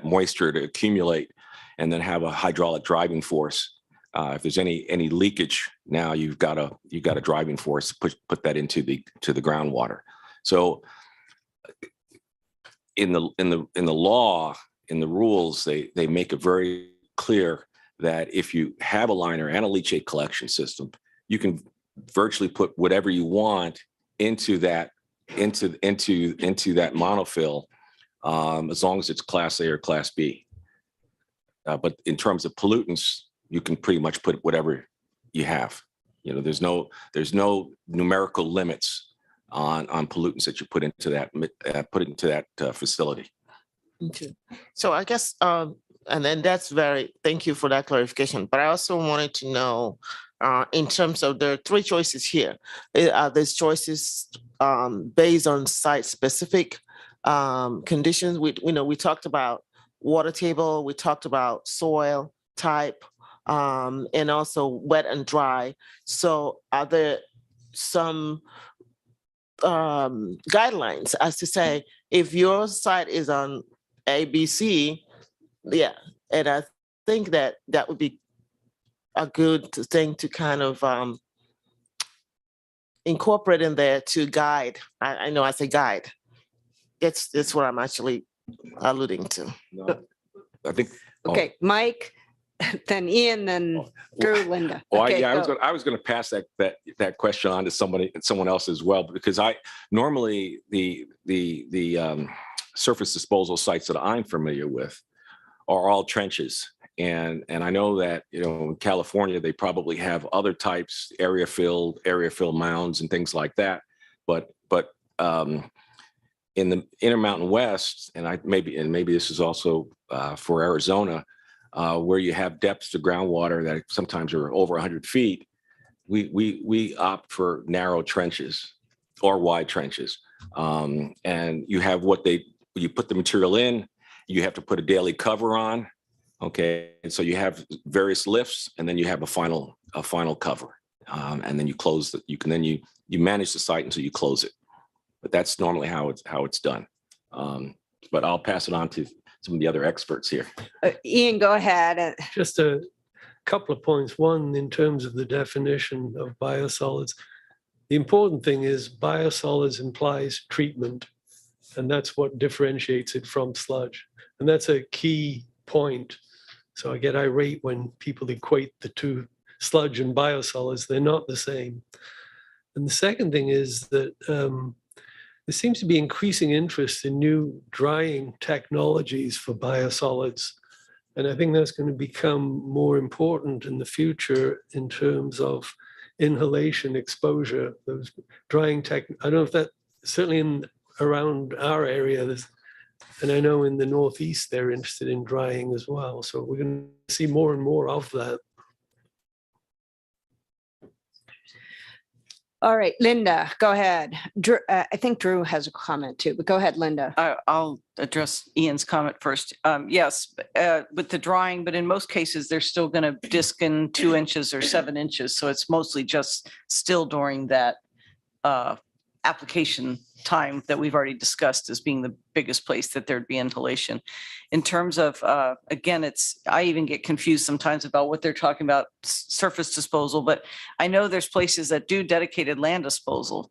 moisture to accumulate and then have a hydraulic driving force. If there's any leakage, now you've got a driving force to put that into the groundwater. So in the law, in the rules, they make it very clear that if you have a liner and a leachate collection system, you can virtually put whatever you want into that monofill, as long as it's Class A or Class B. But in terms of pollutants, you can pretty much put whatever you have. You know, there's no numerical limits on pollutants that you put into that facility. Okay. So I guess, and then thank you for that clarification. But I also wanted to know, in terms of the three choices here, are these choices based on site-specific conditions? We talked about water table, we talked about soil type, and also wet and dry. So are there some guidelines as to say, if your site is on ABC, yeah, and I think that would be a good thing to kind of incorporate in there to guide. I know I say guide. That's what I'm actually alluding to. No, I think. Okay, Mike, then Ian, then Drew, Linda. Well, Okay, yeah, go. I was going to pass that question on to someone else as well, because I normally the surface disposal sites that I'm familiar with are all trenches, and I know that, you know, in California they probably have other types, area fill mounds and things like that, but in the Intermountain West, and maybe this is also for Arizona, where you have depths to groundwater that sometimes are over 100 feet, we opt for narrow trenches or wide trenches. And you have you put the material in, you have to put a daily cover on, okay? And so you have various lifts, and then you have a final cover. And then you close you manage the site until you close it. But that's normally how it's done. But I'll pass it on to some of the other experts here. Ian, go ahead. Just a couple of points. One, in terms of the definition of biosolids, the important thing is biosolids implies treatment, and that's what differentiates it from sludge. And that's a key point. So I get irate when people equate the two, sludge and biosolids. They're not the same. And the second thing is that there seems to be increasing interest in new drying technologies for biosolids. And I think that's going to become more important in the future in terms of inhalation exposure. Those drying tech, I don't know if that, certainly around our area, and I know in the Northeast, they're interested in drying as well. So we're going to see more and more of that. All right, Linda, go ahead. Drew, I think Drew has a comment too, but go ahead, Linda. I'll address Ian's comment first. Yes, with the drying, but in most cases, they're still going to disc in 2 inches or 7 inches. So it's mostly just still during that application time that we've already discussed as being the biggest place that there'd be inhalation. In terms of, again, I even get confused sometimes about what they're talking about surface disposal, but I know there's places that do dedicated land disposal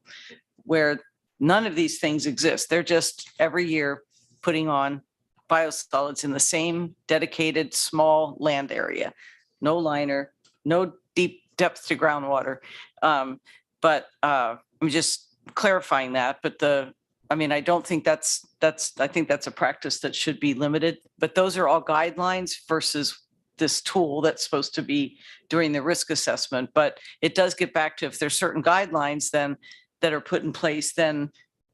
where none of these things exist. They're just every year putting on biosolids in the same dedicated small land area, no liner, no deep depth to groundwater. But I'm just clarifying that, but I don't think I think that's a practice that should be limited, but those are all guidelines versus this tool that's supposed to be doing the risk assessment. But it does get back to, if there's certain guidelines then that are put in place, then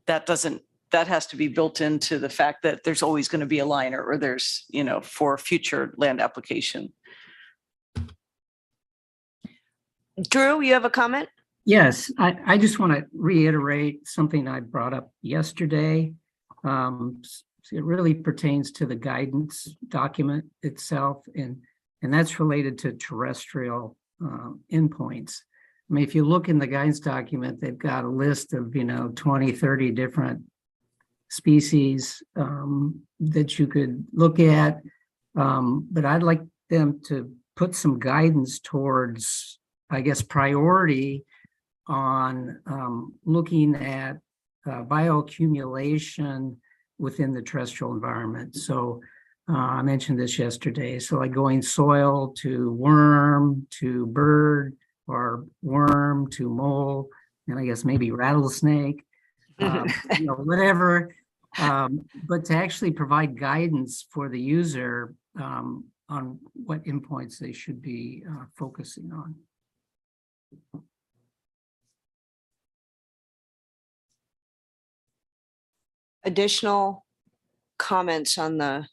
that has to be built into the fact that there's always going to be a liner, or there's, for future land application. Drew, you have a comment? Yes, I just want to reiterate something I brought up yesterday. It really pertains to the guidance document itself, and that's related to terrestrial endpoints. I mean, if you look in the guidance document, they've got a list of, 20, 30 different species that you could look at. But I'd like them to put some guidance towards, I guess, priority on looking at bioaccumulation within the terrestrial environment. So I mentioned this yesterday. So like going soil to worm to bird, or worm to mole, and I guess maybe rattlesnake, whatever. But to actually provide guidance for the user on what endpoints they should be focusing on. Additional comments on the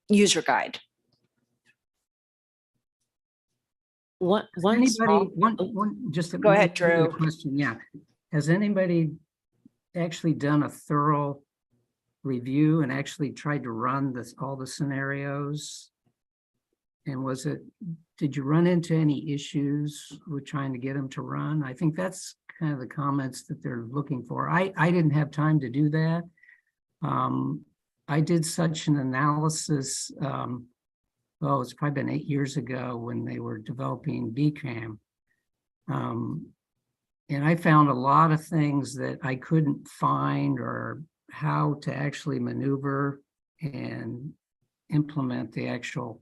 user guide? One Anybody, small, just Go ahead, maybe a Drew. question, yeah. Has anybody actually done a thorough review and actually tried to run all the scenarios? And did you run into any issues with trying to get them to run? I think that's kind of the comments that they're looking for. I didn't have time to do that. I did such an analysis, it's probably been 8 years ago when they were developing BCAM. And I found a lot of things that I couldn't find or how to actually maneuver and implement the actual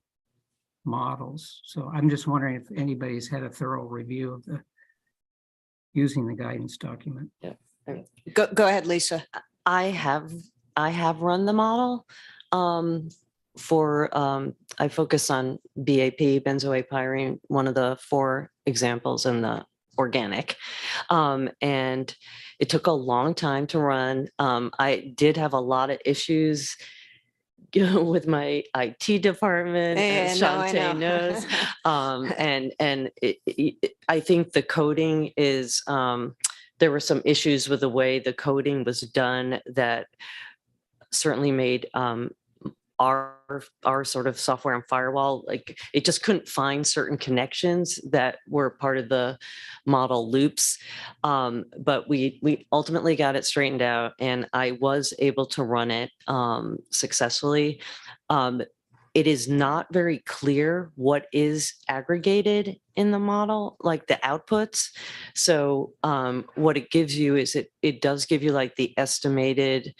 models. So I'm just wondering if anybody's had a thorough review of using the guidance document. Go ahead, Lisa. I have run the model I focus on BAP, benzoate, one of the 4 examples in the organic. And it took a long time to run. I did have a lot of issues with my IT department, as Shantae knows. I think the coding is, there were some issues with the way the coding was done that certainly made our sort of software and firewall, like it just couldn't find certain connections that were part of the model loops. But we ultimately got it straightened out, and I was able to run it successfully. It is not very clear what is aggregated in the model, like the outputs. So what it gives you is it does give you like the estimated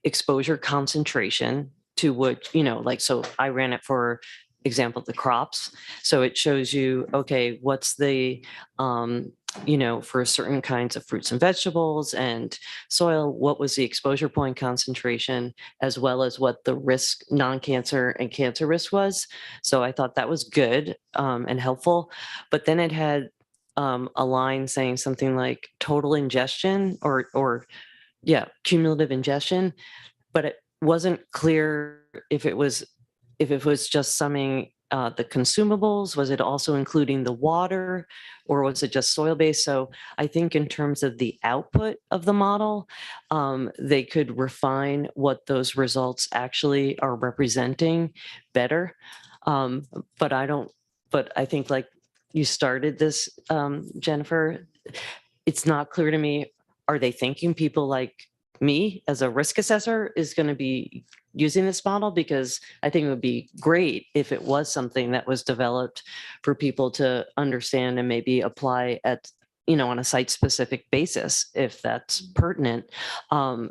exposure concentration to what, like, so I ran it for example, the crops. So it shows you, okay, what's the, for certain kinds of fruits and vegetables and soil, what was the exposure point concentration, as well as what the risk, non-cancer and cancer risk was. So I thought that was good and helpful. But then it had a line saying something like total ingestion or cumulative ingestion, but it wasn't clear if it was just summing the consumables, was it also including the water, or was it just soil based? So I think in terms of the output of the model, they could refine what those results actually are representing better. But I think like you started this, Jennifer, it's not clear to me, are they thinking people like me as a risk assessor is going to be using this model? Because I think it would be great if it was something that was developed for people to understand and maybe apply at, on a site specific basis, if that's pertinent.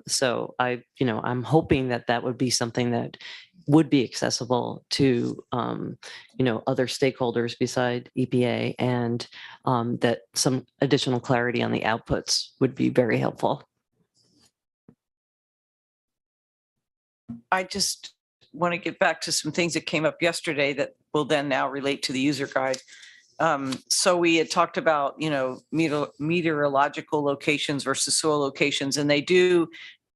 So I'm hoping that would be something that would be accessible to, other stakeholders beside EPA, and that some additional clarity on the outputs would be very helpful. I just want to get back to some things that came up yesterday that will then now relate to the user guide. So we had talked about, meteorological locations versus soil locations, and they do,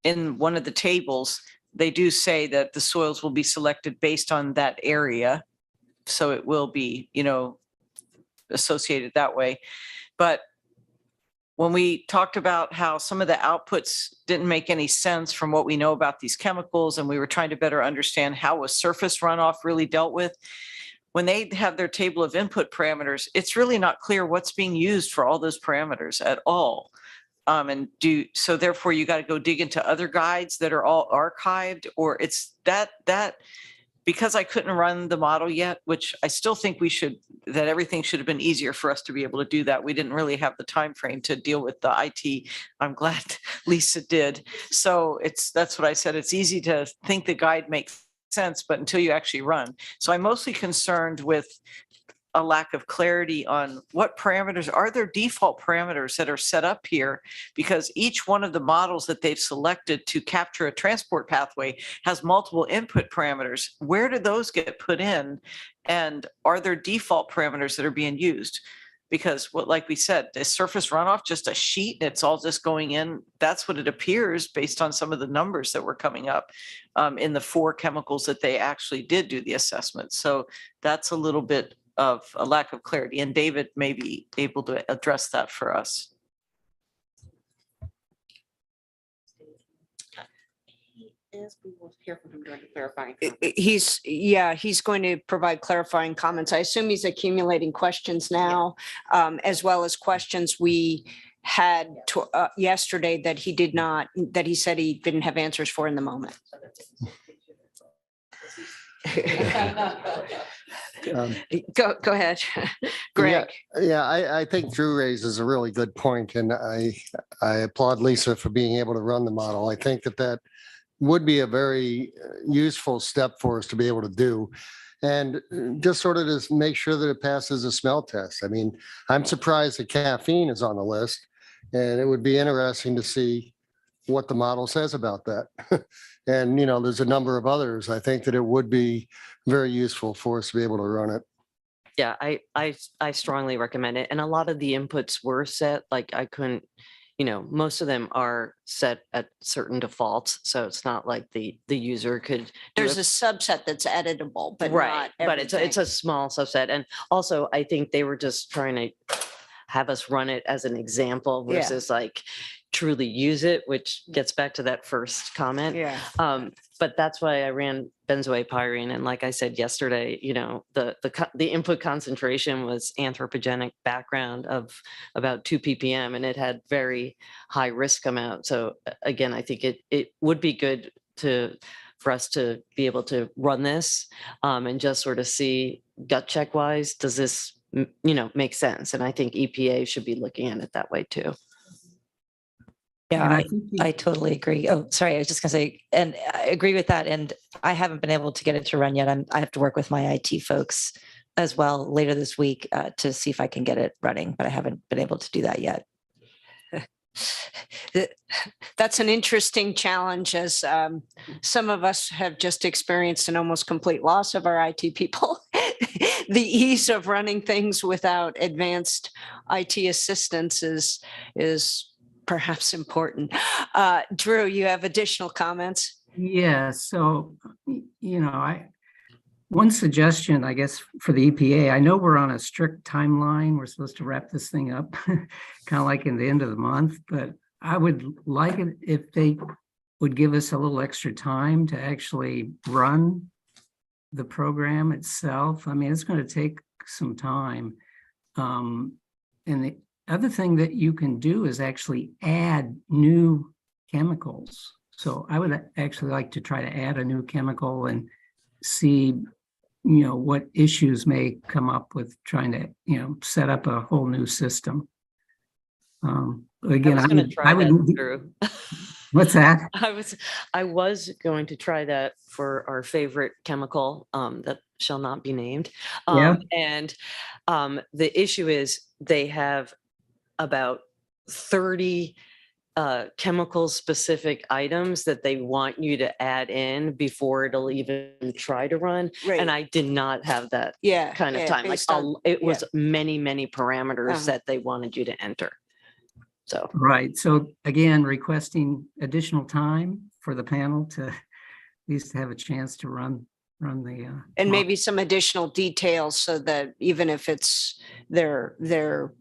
in one of the tables, they do say that the soils will be selected based on that area. So it will be, associated that way. But when we talked about how some of the outputs didn't make any sense from what we know about these chemicals, and we were trying to better understand how was surface runoff really dealt with, when they have their table of input parameters, it's really not clear what's being used for all those parameters at all. So therefore you got to go dig into other guides that are all archived, or it's that because I couldn't run the model yet, which I still think that everything should have been easier for us to be able to do that. We didn't really have the time frame to deal with the IT. I'm glad Lisa did. So that's what I said. It's easy to think the guide makes sense, but until you actually run. So I'm mostly concerned with a lack of clarity on what parameters, are there default parameters that are set up here? Because each one of the models that they've selected to capture a transport pathway has multiple input parameters. Where do those get put in? And are there default parameters that are being used? Because what, like we said, is surface runoff just a sheet? It's all just going in. That's what it appears based on some of the numbers that were coming up in the 4 chemicals that they actually did do the assessment. So that's a little bit of a lack of clarity. And David may be able to address that for us. We will hear from him during the clarifying. He's going to provide clarifying comments. I assume he's accumulating questions now, as well as questions we had yesterday that he did not, that he said he didn't have answers for in the moment. Go ahead, Greg. Yeah, I think Drew raises a really good point, and I applaud Lisa for being able to run the model. I think that would be a very useful step for us to be able to do. And just sort of just make sure that it passes a smell test. I mean, I'm surprised that caffeine is on the list, and it would be interesting to see what the model says about that. And, you know, there's a number of others. I think that it would be very useful for us to be able to run it. Yeah, I strongly recommend it. And a lot of the inputs were set, like I couldn't, you know, most of them are set at certain defaults. So it's not like the user could. There's a subset that's editable, but right, not but it's a small subset. And also I think they were just trying to have us run it as an example versus like truly use it, which gets back to that first comment. Yeah. But that's why I ran benzoate and like I said yesterday, you know, the input concentration was anthropogenic background of about 2 ppm, and it had very high risk amount. So again, I think it would be good for us to be able to run this and just sort of see gut check wise, does this, you know, make sense? And I think EPA should be looking at it that way too. Yeah, And I think I totally agree. Oh, sorry. I was just gonna say, and I agree with that. And I haven't been able to get it to run yet. I have to work with my IT folks as well later this week to see if I can get it running, but I haven't been able to do that yet. That's an interesting challenge, as some of us have just experienced an almost complete loss of our IT people. The ease of running things without advanced IT assistance is perhaps important. Drew, you have additional comments? Yeah, so, you know, one suggestion, I guess, for the EPA, I know we're on a strict timeline. We're supposed to wrap this thing up kind of like in the end of the month, but I would like it if they would give us a little extra time to actually run the program itself. I mean, it's going to take some time. And the other thing that you can do is actually add new chemicals. So I would actually like to try to add a new chemical and see, you know, what issues may come up with trying to, you know, set up a whole new system. Again, I would. Drew. What's that? I was going to try that for our favorite chemical that shall not be named. And the issue is they have about 30 chemical specific items that they want you to add in before it'll even try to run. Right. And I did not have that kind of time. Like it was many parameters that they wanted you to enter. So right. So again, requesting additional time for the panel to at least have a chance to run the and maybe some additional details so that even if it's their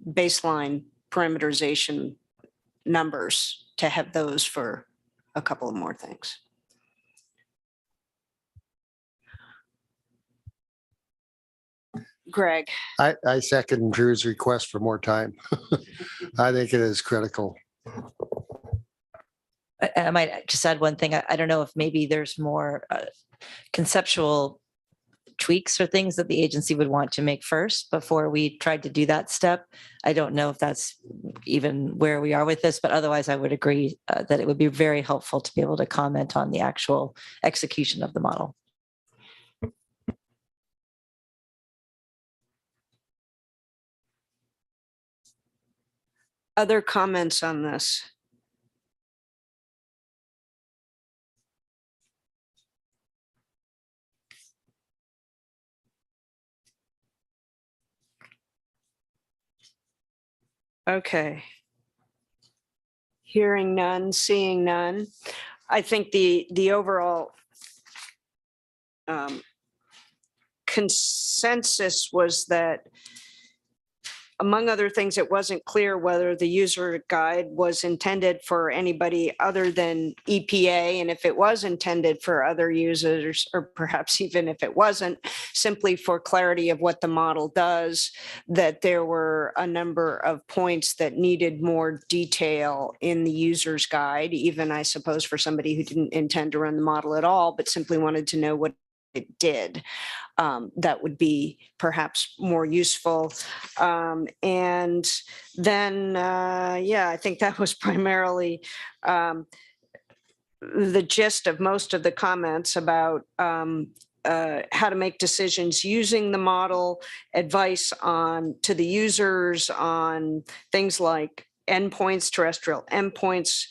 baseline parameterization numbers, to have those for a couple of more things. Greg. I second Drew's request for more time. I think it is critical. I might just add one thing. I don't know if maybe there's more conceptual tweaks or things that the agency would want to make first before we tried to do that step. I don't know if that's even where we are with this, but otherwise I would agree that it would be very helpful to be able to comment on the actual execution of the model. Other comments on this? Okay. Hearing none, seeing none. I think the overall consensus was that, among other things, it wasn't clear whether the user guide was intended for anybody other than EPA. And if it was intended for other users, or perhaps even if it wasn't, simply for clarity of what the model does, that there were a number of points that needed more detail in the user's guide, even I suppose for somebody who didn't intend to run the model at all, but simply wanted to know what it did. That would be perhaps more useful. And then, yeah, I think that was primarily the gist of most of the comments about how to make decisions using the model, advice on to the users on things like endpoints, terrestrial endpoints,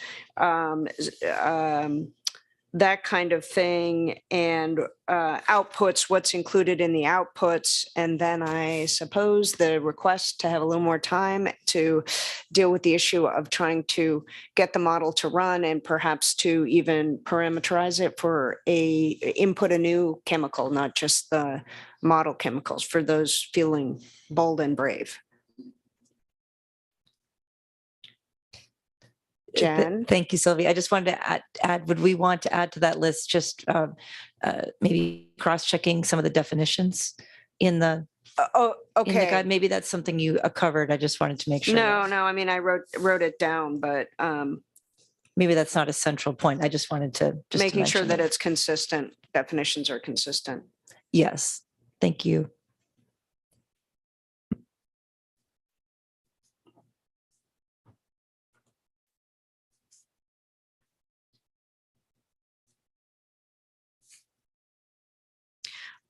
that kind of thing, and outputs, what's included in the outputs. And then I suppose the request to have a little more time to deal with the issue of trying to get the model to run and perhaps to even parameterize it for input a new chemical, not just the model chemicals, for those feeling bold and brave. Jen? Thank you, Sylvia. I just wanted to add, would we want to add to that list just maybe cross-checking some of the definitions in the Oh, in the guide? okay. Maybe that's something you covered. I just wanted to make sure. No, I mean, I wrote it down, but Maybe that's not a central point. I just wanted to making sure mention that it. it's consistent, definitions are consistent. Yes, thank you.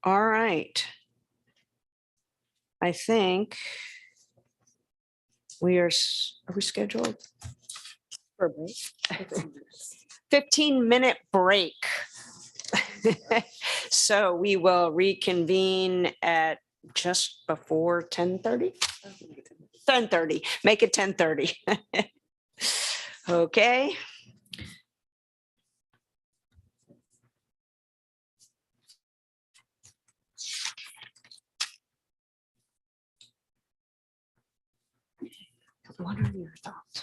All right. I think are we scheduled for a break? 15-minute break. So we will reconvene at just before 10:30. 10:30. Make it 10:30. Okay. What are your thoughts?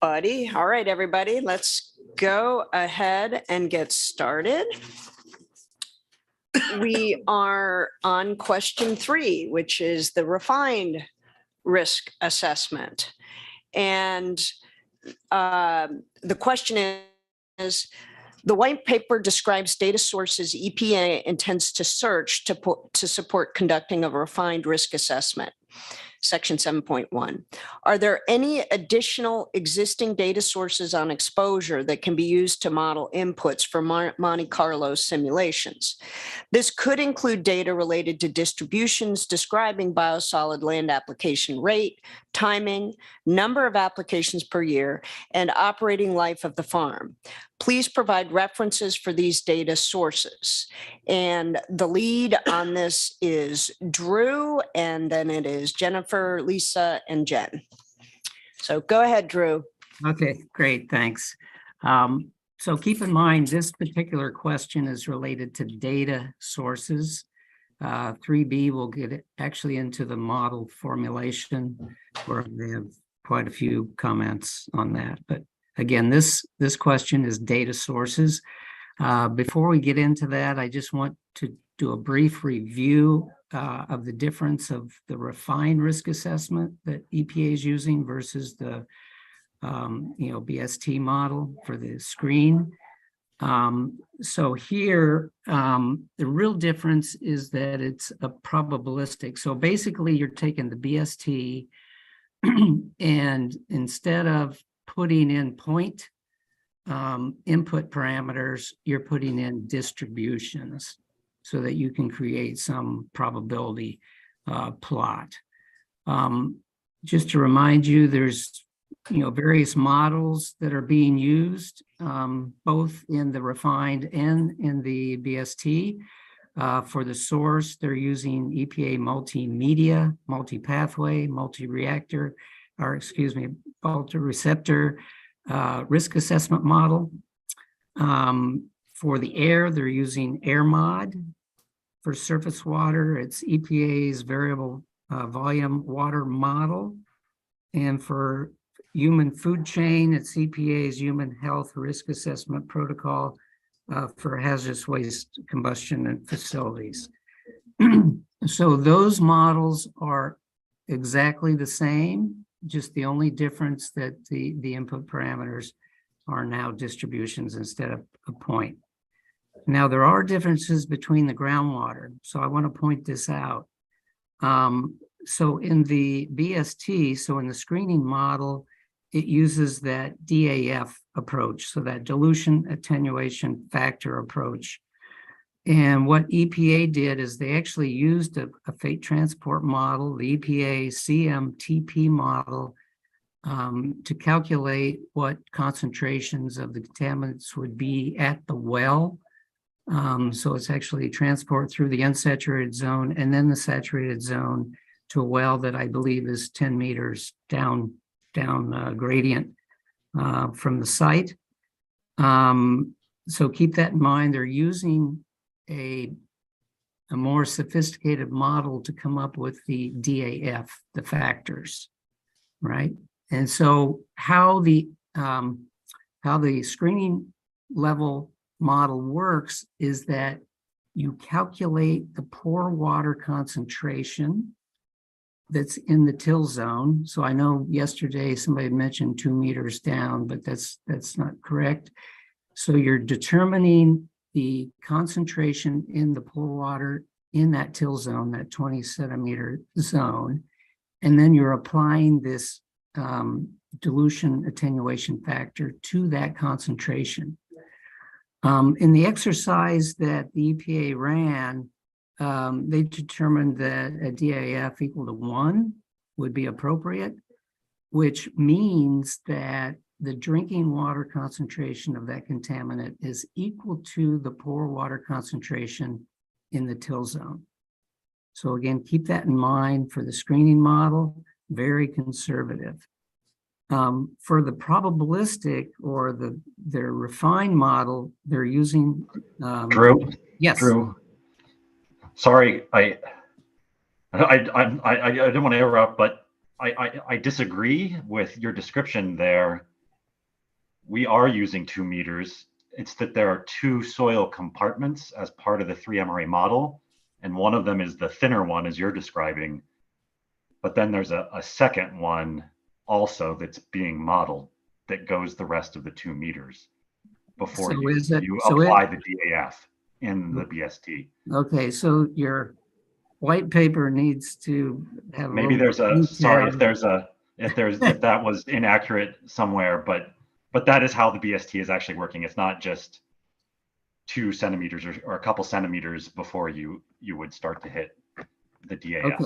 buddy. All right, everybody, let's go ahead and get started. We are on question 3, which is the refined risk assessment. And the question is, the white paper describes data sources EPA intends to search to support conducting a refined risk assessment. Section 7.1. Are there any additional existing data sources on exposure that can be used to model inputs for Monte Carlo simulations? This could include data related to distributions describing biosolid land application rate, timing, number of applications per year, and operating life of the farm. Please provide references for these data sources. And the lead on this is Drew, and then it is Jennifer, Lisa, and Jen. So go ahead, Drew. Okay, great, thanks. So keep in mind, this particular question is related to data sources. 3B will get actually into the model formulation, where they have quite a few comments on that. But again, this question is data sources. Before we get into that, I just want to do a brief review of the difference of the refined risk assessment that EPA is using versus the BST model for the screen. So here, the real difference is that it's a probabilistic. So basically, you're taking the BST and instead of putting in point input parameters, you're putting in distributions so that you can create some probability plot. Just to remind you, there's various models that are being used both in the refined and in the BST. For the source, they're using EPA multimedia, multi-pathway, multi-reactor, multi-receptor risk assessment model. For the air, they're using AirMod. For surface water, it's EPA's variable volume water model. And for human food chain, it's EPA's human health risk assessment protocol for hazardous waste combustion and facilities. So those models are exactly the same, just the only difference that the input parameters are now distributions instead of a point. Now, there are differences between the groundwater, so I want to point this out. So in the BST, so in the screening model, it uses that DAF approach, so that dilution attenuation factor approach. And what EPA did is they actually used a fate transport model, the EPA CMTP model, to calculate what concentrations of the contaminants would be at the well. So it's actually transport through the unsaturated zone and then the saturated zone to a well that I believe is 10 meters down gradient from the site. So keep that in mind. They're using a more sophisticated model to come up with the DAF, the factors, right? And so how the screening level model works is that you calculate the pore water concentration that's in the till zone. So I know yesterday somebody mentioned 2 meters down, but that's not correct. So you're determining the concentration in the pore water in that till zone, that 20 centimeter zone, and then you're applying this dilution attenuation factor to that concentration. In the exercise that the EPA ran, they determined that a DAF equal to 1 would be appropriate, which means that the drinking water concentration of that contaminant is equal to the pore water concentration in the till zone. So again, keep that in mind for the screening model, very conservative. For the probabilistic or their refined model, they're using Drew. Yes. Drew. Sorry, I didn't want to interrupt, but I disagree with your description there. we are using 2 meters. It's that there are 2 soil compartments as part of the 3MRA model. And one of them is the thinner one, as you're describing. But then there's a second one also that's being modeled that goes the rest of the 2 meters before So is it- you so it- apply the DAF in the BST. Okay, so your white paper needs to have. Maybe there's a, sorry if that was inaccurate somewhere, but that is how the BST is actually working. It's not just 2 centimeters or a couple centimeters before you would start to hit the DAF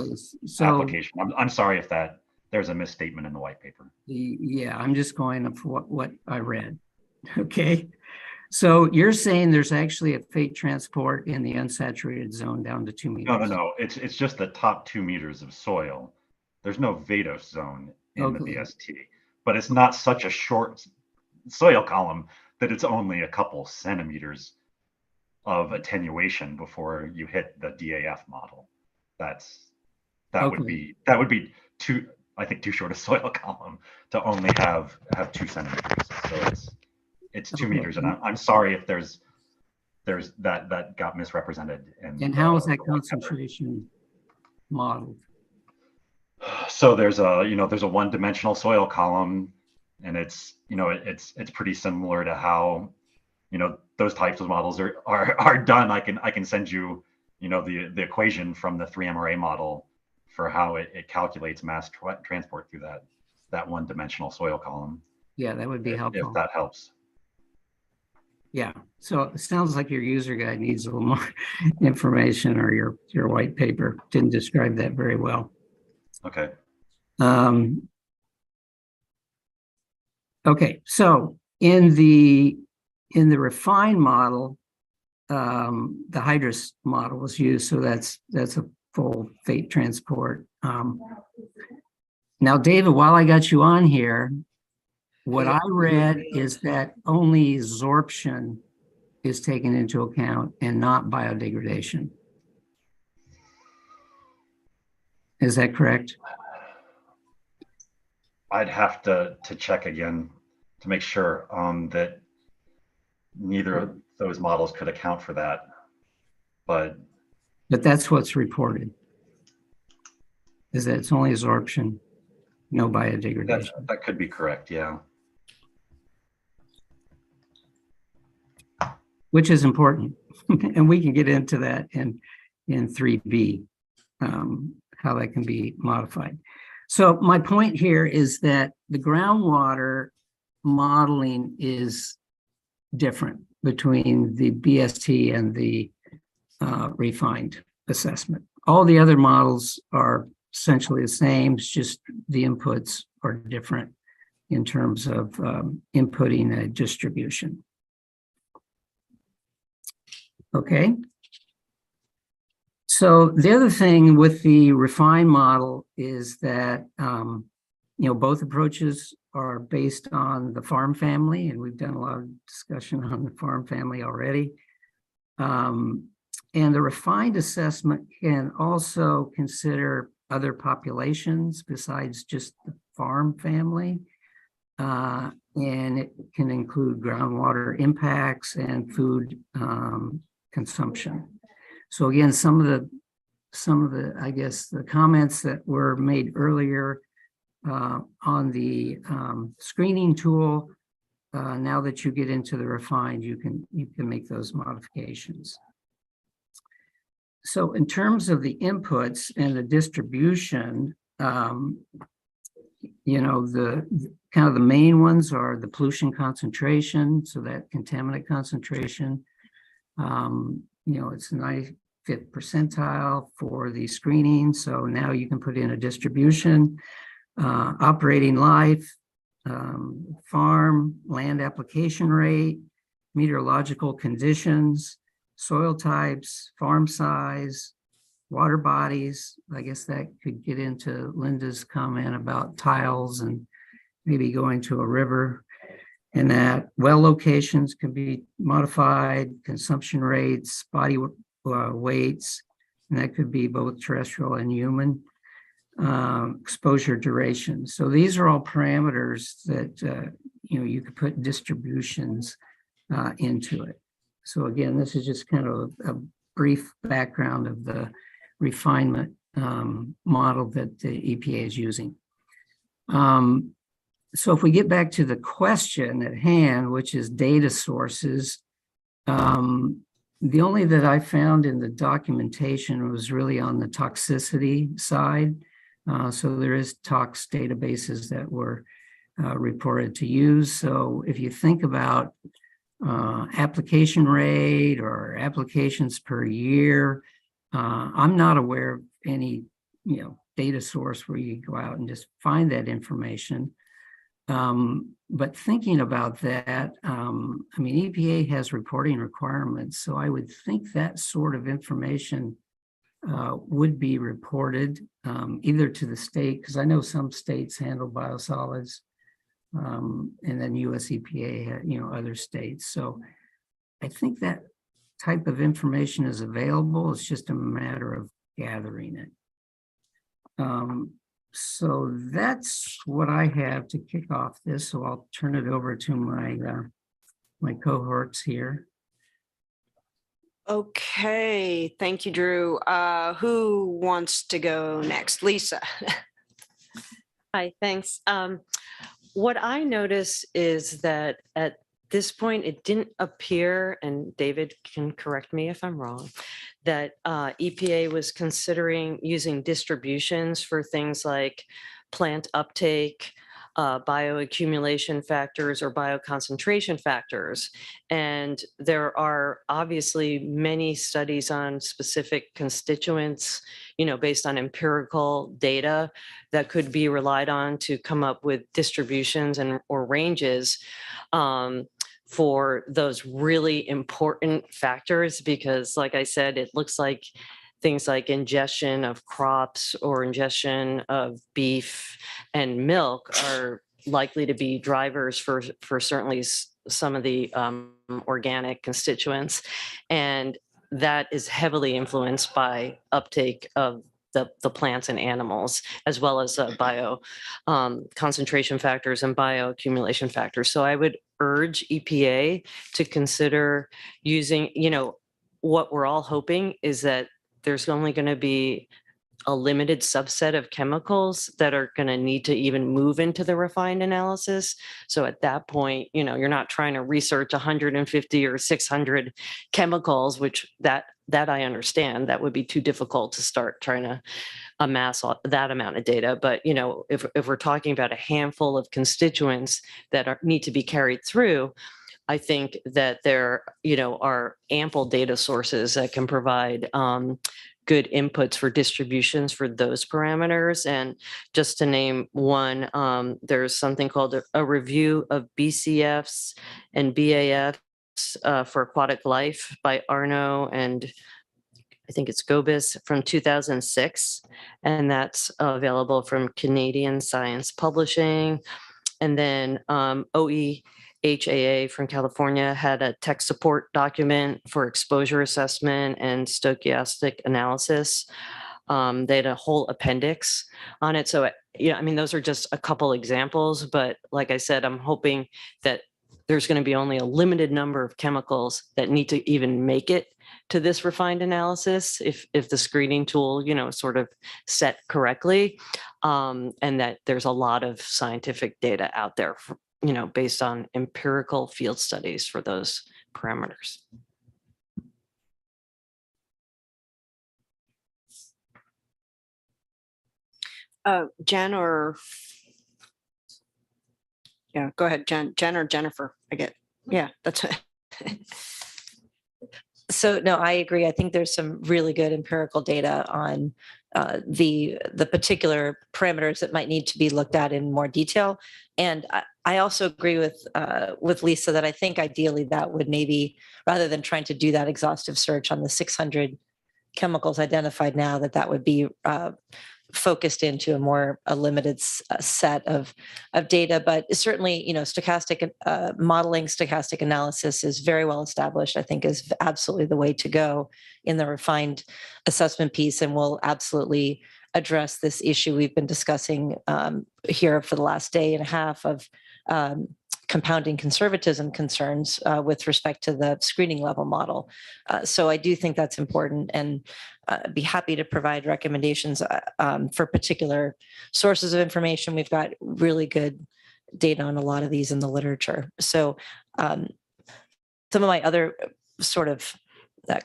application. I'm sorry if there's a misstatement in the white paper. Yeah, I'm just going up for what I read. Okay. So you're saying there's actually a fate transport in the unsaturated zone down to 2 meters? No. It's just the top 2 meters of soil. There's no Vados zone in the BST, but it's not such a short soil column that it's only a couple centimeters of attenuation before you hit the DAF model. That would be too short a soil column to only have 2 centimeters. So it's 2 meters, and I'm sorry if there's that got misrepresented. And how is that concentration modeled? So there's a one-dimensional soil column, and it's pretty similar to how those types of models are done. I can send you the equation from the 3MRA model for how it calculates mass transport through that one-dimensional soil column. Yeah, that would be helpful. If that helps. Yeah, so it sounds like your user guide needs a little more information, or your white paper didn't describe that very well. Okay. Okay, so in the refined model, the hydrous model was used, so that's a full fate transport. Now, David, while I got you on here, what I read is that only absorption is taken into account and not biodegradation. Is that correct? I'd have to check again to make sure that neither of those models could account for that. But that's what's reported, is that it's only absorption, no biodegradation. That could be correct, yeah. Which is important. And we can get into that in 3B, how that can be modified. So my point here is that the groundwater modeling is different between the BST and the refined assessment. All the other models are essentially the same, it's just the inputs are different in terms of inputting a distribution. Okay. So the other thing with the refined model is that, both approaches are based on the farm family, and we've done a lot of discussion on the farm family already. And the refined assessment can also consider other populations besides just the farm family. And it can include groundwater impacts and food consumption. So again, some of the, I guess, the comments that were made earlier on the screening tool, now that you get into the refined, you can make those modifications. So in terms of the inputs and the distribution, the kind of the main ones are the pollution concentration, so that contaminant concentration. It's 95th percentile for the screening. So now you can put in a distribution, operating life, farm, land application rate, meteorological conditions, soil types, farm size, water bodies. I guess that could get into Linda's comment about tiles and maybe going to a river. And that well locations can be modified, consumption rates, body weights, and that could be both terrestrial and human, exposure duration. So these are all parameters that you could put distributions into it. So again, this is just kind of a brief background of the refinement model that the EPA is using. So if we get back to the question at hand, which is data sources, the only that I found in the documentation was really on the toxicity side. So there is tox databases that were reported to use. So if you think about application rate or applications per year, I'm not aware of any data source where you go out and just find that information. But thinking about that, I mean, EPA has reporting requirements, so I would think that sort of information would be reported either to the state, because I know some states handle biosolids, and then US EPA, other states. So I think that type of information is available. It's just a matter of gathering it. So that's what I have to kick off this. So I'll turn it over to my cohorts here. Okay, thank you, Drew. Who wants to go next? Lisa. Hi, thanks. What I notice is that at this point, it didn't appear, and David can correct me if I'm wrong, that EPA was considering using distributions for things like plant uptake, bioaccumulation factors, or bioconcentration factors. And there are obviously many studies on specific constituents, based on empirical data that could be relied on to come up with distributions or ranges for those really important factors, because like I said, it looks like things like ingestion of crops or ingestion of beef and milk are likely to be drivers for certainly some of the organic constituents. And that is heavily influenced by uptake of the plants and animals, as well as bio concentration factors and bioaccumulation factors. So I would urge EPA to consider using, what we're all hoping is that there's only going to be a limited subset of chemicals that are going to need to even move into the refined analysis. So at that point, you're not trying to research 150 or 600 chemicals, which that I understand that would be too difficult to start trying to amass that amount of data. But, if we're talking about a handful of constituents that need to be carried through, I think that there, are ample data sources that can provide good inputs for distributions for those parameters. And just to name one, there's something called a review of BCFs and BAFs for aquatic life by Arno and I think it's Gobis from 2006. And that's available from Canadian Science Publishing. And then OEHAA from California had a tech support document for exposure assessment and stochastic analysis. They had a whole appendix on it. So, those are just a couple examples. But like I said, I'm hoping that there's going to be only a limited number of chemicals that need to even make it to this refined analysis if the screening tool, sort of set correctly, and that there's a lot of scientific data out there, based on empirical field studies for those parameters. Jen or yeah, go ahead, Jen or Jennifer. That's it. So no, I agree. I think there's some really good empirical data on the particular parameters that might need to be looked at in more detail. And I also agree with Lisa that I think ideally that would maybe, rather than trying to do that exhaustive search on the 600 chemicals identified now, that would be focused into a limited set of data. But certainly, stochastic modeling, stochastic analysis is very well established, I think is absolutely the way to go in the refined assessment piece, and will absolutely address this issue we've been discussing here for the last day and a half of compounding conservatism concerns with respect to the screening level model. So I do think that's important, and be happy to provide recommendations for particular sources of information. We've got really good data on a lot of these in the literature. So some of my other sort of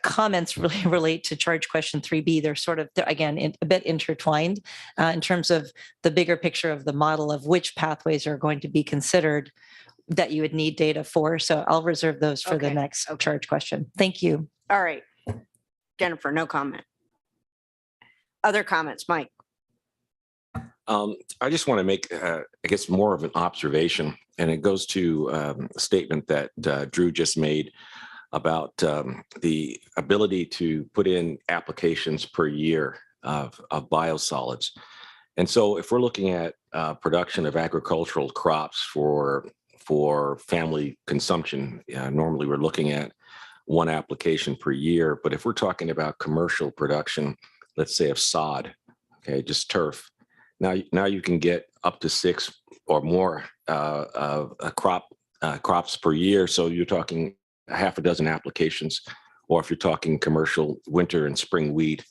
comments really relate to charge question 3B. They're sort of, again, a bit intertwined in terms of the bigger picture of the model of which pathways are going to be considered that you would need data for. So I'll reserve those for the next charge question. Thank you. All right. Jennifer, no comment. Other comments, Mike? I just want to make, I guess, more of an observation, and it goes to a statement that Drew just made about the ability to put in applications per year of biosolids. And so if we're looking at production of agricultural crops for family consumption, normally we're looking at one application per year. But if we're talking about commercial production, let's say of sod, okay, just turf, now you can get up to 6 or more crops per year. So you're talking a half a dozen applications, or if you're talking commercial winter and spring wheat,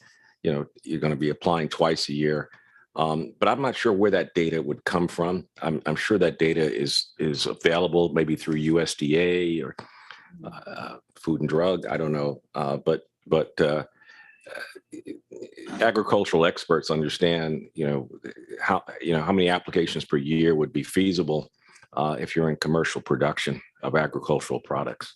you're going to be applying twice a year. But I'm not sure where that data would come from. I'm sure that data is available maybe through USDA or Food and Drug. I don't know, but agricultural experts understand, how many applications per year would be feasible if you're in commercial production of agricultural products.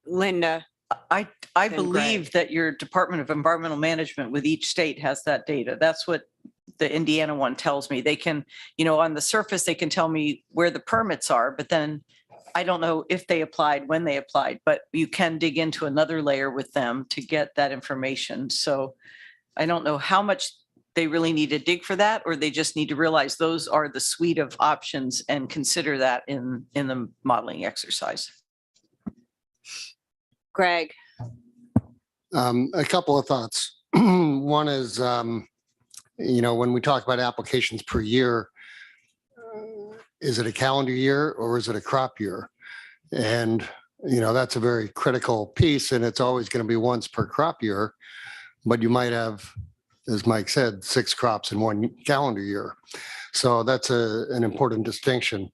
Linda. I believe that your Department of Environmental Management with each state has that data. That's what the Indiana one tells me. They can, on the surface, they can tell me where the permits are, but then I don't know if they applied, when they applied, but you can dig into another layer with them to get that information. So I don't know how much they really need to dig for that, or they just need to realize those are the suite of options and consider that in the modeling exercise. Greg. A couple of thoughts. One is, when we talk about applications per year, is it a calendar year or is it a crop year? And, that's a very critical piece, and it's always going to be once per crop year, but you might have, as Mike said, 6 crops in one calendar year. So that's an important distinction.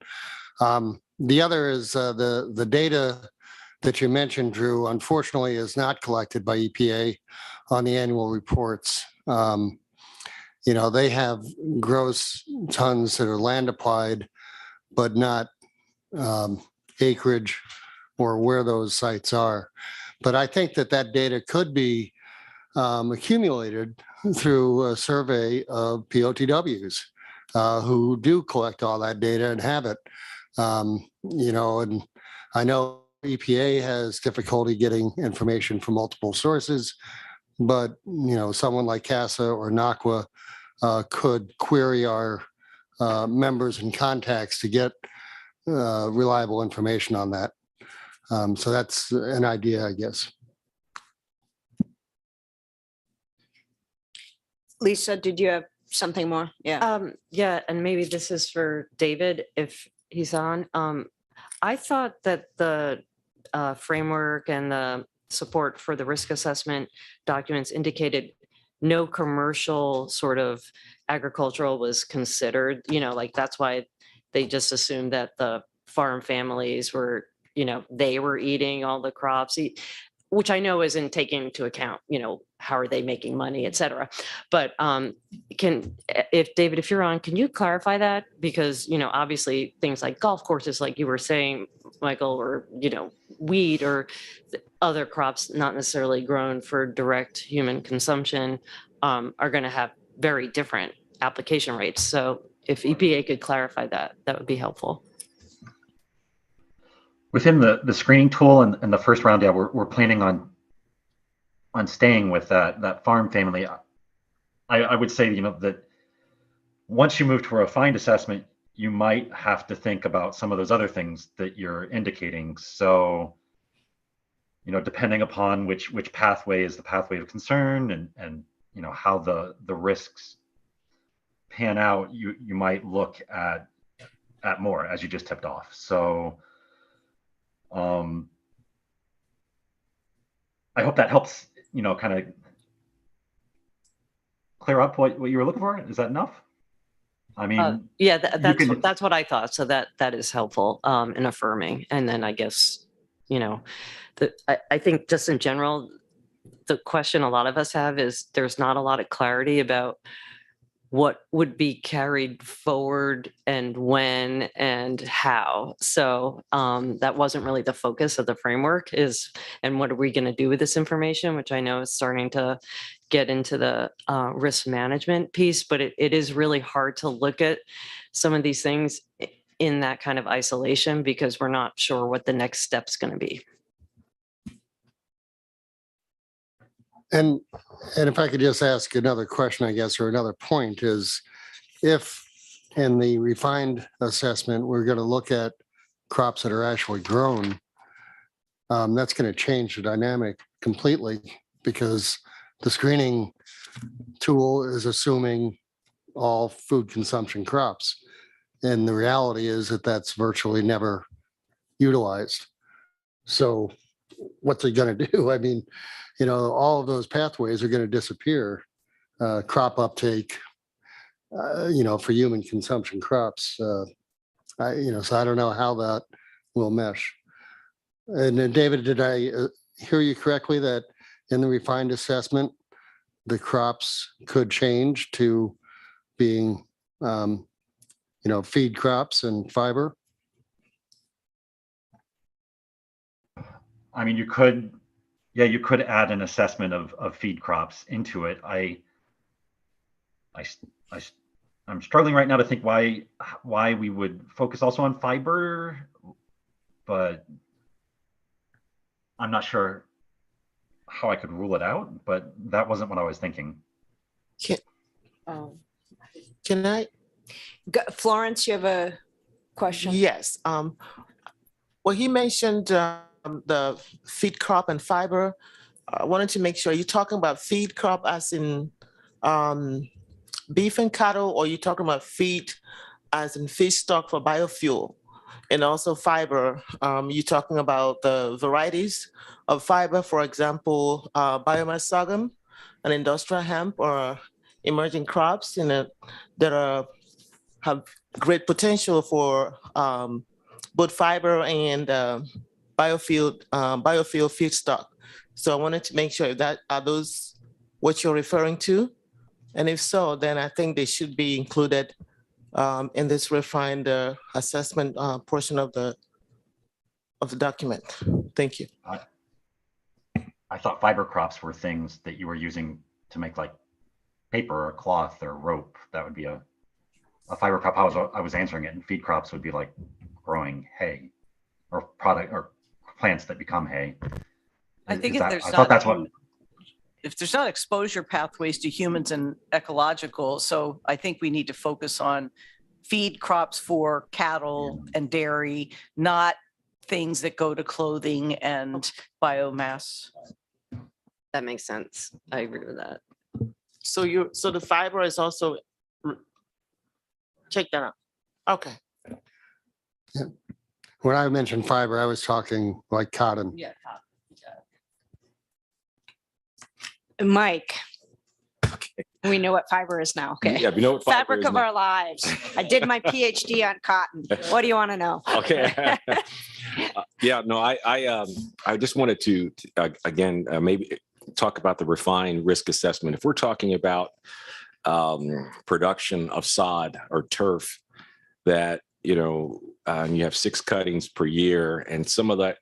The other is the data that you mentioned, Drew, unfortunately is not collected by EPA on the annual reports. They have gross tons that are land applied, but not acreage or where those sites are. But I think that data could be accumulated through a survey of POTWs who do collect all that data and have it. And I know EPA has difficulty getting information from multiple sources, but someone like CASA or NACWA could query our members and contacts to get reliable information on that. So that's an idea, I guess. Lisa, did you have something more? Yeah. Yeah, and maybe this is for David, if he's on. I thought that the framework and the support for the risk assessment documents indicated no commercial sort of agricultural was considered, that's why they just assumed that the farm families were, they were eating all the crops, which I know isn't taking into account, how are they making money, et cetera. But if David, if you're on, can you clarify that? Because, obviously things like golf courses, like you were saying, Michael, or, wheat or other crops not necessarily grown for direct human consumption are going to have very different application rates. So if EPA could clarify that, that would be helpful. Within the screening tool and the first round, yeah, we're planning on staying with that farm family. I would say, that once you move to a refined assessment, you might have to think about some of those other things that you're indicating. So, depending upon which pathway is the pathway of concern and how the risks pan out, you might look at more. as you just tipped off. So I hope that helps, kind of clear up what you were looking for. Is that enough? I mean, Yeah, can- that's what I thought. So that is helpful in affirming. And then I guess, I think just in general, the question a lot of us have is there's not a lot of clarity about what would be carried forward and when and how. So that wasn't really the focus of the framework and what are we going to do with this information, which I know is starting to get into the risk management piece, but it is really hard to look at some of these things in that kind of isolation because we're not sure what the next step's going to be. And if I could just ask another question, I guess, or another point is, if in the refined assessment, we're going to look at crops that are actually grown, that's going to change the dynamic completely because the screening tool is assuming all food consumption crops. And the reality is that that's virtually never utilized. So what's it going to do? I mean, all of those pathways are going to disappear. Crop uptake, for human consumption crops. So I don't know how that will mesh. And then David, did I hear you correctly that in the refined assessment, the crops could change to being, feed crops and fiber? I mean, you could add an assessment of feed crops into it. I'm struggling right now to think why we would focus also on fiber, but I'm not sure how I could rule it out, but that wasn't what I was thinking. Can I? Florence, you have a question? Yes. Well, he mentioned the feed crop and fiber. I wanted to make sure, you're talking about feed crop as in beef and cattle, or you're talking about feed as in fish stock for biofuel? And also fiber, you're talking about the varieties of fiber, for example, biomass sorghum, and industrial hemp, or emerging crops that have great potential for both fiber and biofuel feedstock. So I wanted to make sure that are those what you're referring to, and if so, then I think they should be included in this refined assessment portion of the document. Thank you. I thought fiber crops were things that you were using to make like paper or cloth or rope. That would be a fiber crop. I was answering it, and feed crops would be like growing hay or product or plants that become hay. I think I thought that's what. If there's not exposure pathways to humans and ecological, so I think we need to focus on feed crops for cattle and dairy, not things that go to clothing and biomass. That makes sense. I agree with that. So the fiber is also, check that out. Okay. Yeah. When I mentioned fiber, I was talking like cotton. Yeah. Mike. We know what fiber is now. Okay. Yeah, we know what fiber Fabric is of now. our lives. I did my PhD on cotton. What do you want to know? Okay. Yeah, no, I just wanted to again, maybe talk about the refined risk assessment. If we're talking about production of sod or turf that, and you have 6 cuttings per year, and some of that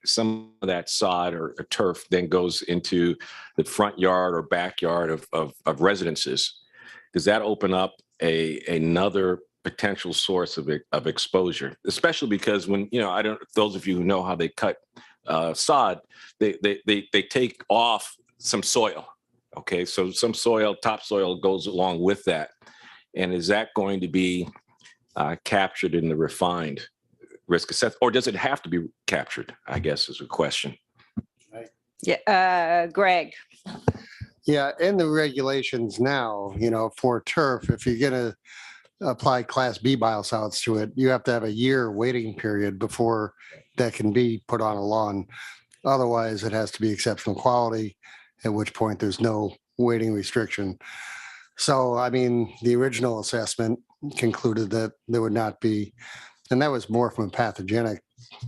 sod or turf then goes into the front yard or backyard of residences. Does that open up another potential source of exposure? Especially because when, those of you who know how they cut sod, they take off some soil. Okay, so some soil, topsoil goes along with that. And is that going to be captured in the refined risk assessment, or does it have to be captured, I guess, is a question. Yeah, Greg. Yeah, in the regulations now, for turf, if you're going apply Class B biosolids to it, you have to have a year waiting period before that can be put on a lawn. Otherwise, it has to be exceptional quality, at which point there's no waiting restriction. So, I mean, the original assessment concluded that there would not be, and that was more from a pathogenic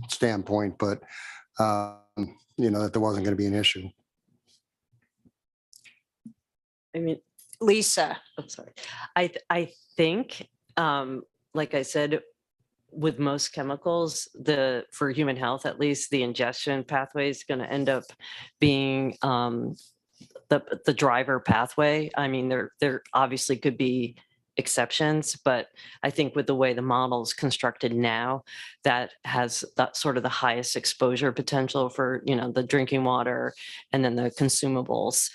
standpoint, but, that there wasn't going to be an issue. I mean, Lisa. I'm sorry. I think, like I said, with most chemicals, for human health, at least, the ingestion pathway is going to end up being the driver pathway. I mean, there obviously could be exceptions, but I think with the way the model is constructed now, that has that sort of the highest exposure potential for, the drinking water and then the consumables.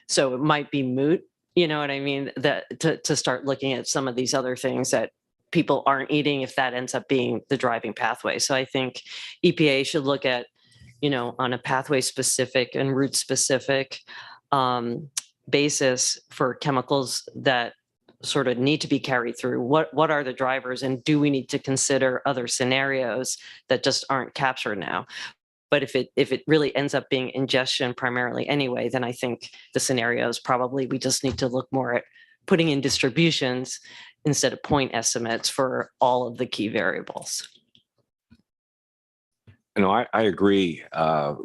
So it might be moot, you know what I mean, that to start looking at some of these other things that people aren't eating if that ends up being the driving pathway. So I think EPA should look at, on a pathway specific and route specific basis for chemicals that sort of need to be carried through. What are the drivers, and do we need to consider other scenarios that just aren't captured now? But if it really ends up being ingestion primarily anyway, then I think the scenarios probably we just need to look more at putting in distributions instead of point estimates for all of the key variables. I agree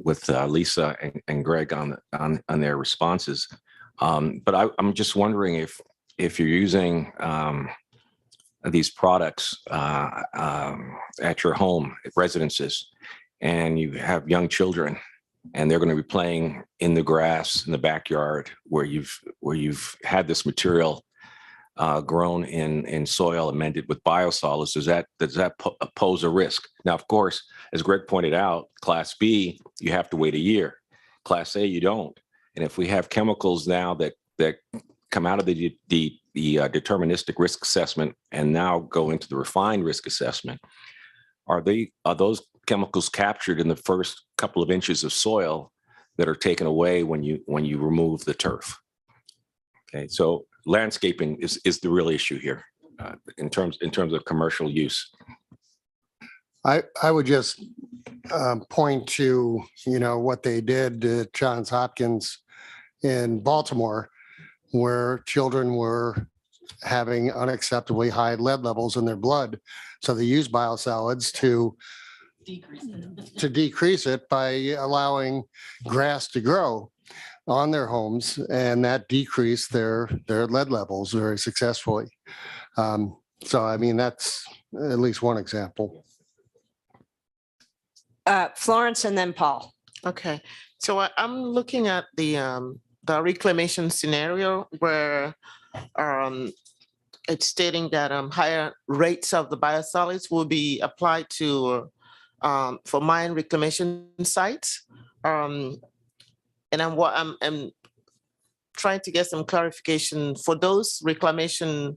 with Lisa and Greg on their responses. But I'm just wondering if you're using these products at your home residences, and you have young children, and they're going to be playing in the grass in the backyard where you've had this material grown in soil amended with biosolids, does that pose a risk? Now, of course, as Greg pointed out, Class B, you have to wait a year. Class A, you don't. And if we have chemicals now that come out of the deterministic risk assessment and now go into the refined risk assessment, are those chemicals captured in the first couple of inches of soil that are taken away when you remove the turf? Okay, so landscaping is the real issue here in terms of commercial use. I would just point to, what they did at Johns Hopkins in Baltimore, where children were having unacceptably high lead levels in their blood. So they used biosolids to decrease it by allowing grass to grow on their homes, and that decreased their lead levels very successfully. So, I mean, that's at least one example. Florence and then Paul. Okay, so I'm looking at the reclamation scenario where it's stating that higher rates of the biosolids will be applied to for mine reclamation sites. And I'm trying to get some clarification for those reclamation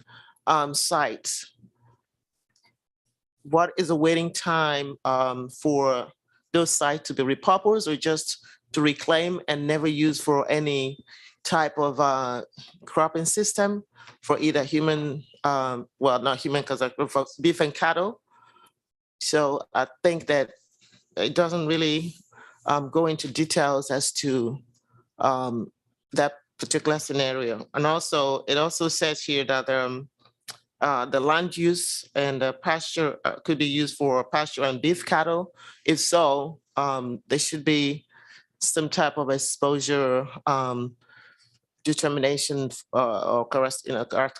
sites. What is the waiting time for those sites to be repurposed, or just to reclaim and never use for any type of cropping system for either human, well, not human, because for beef and cattle? So I think that it doesn't really go into details as to that particular scenario. And also, it also says here that the land use and the pasture could be used for pasture and beef cattle. If so, there should be some type of exposure determination or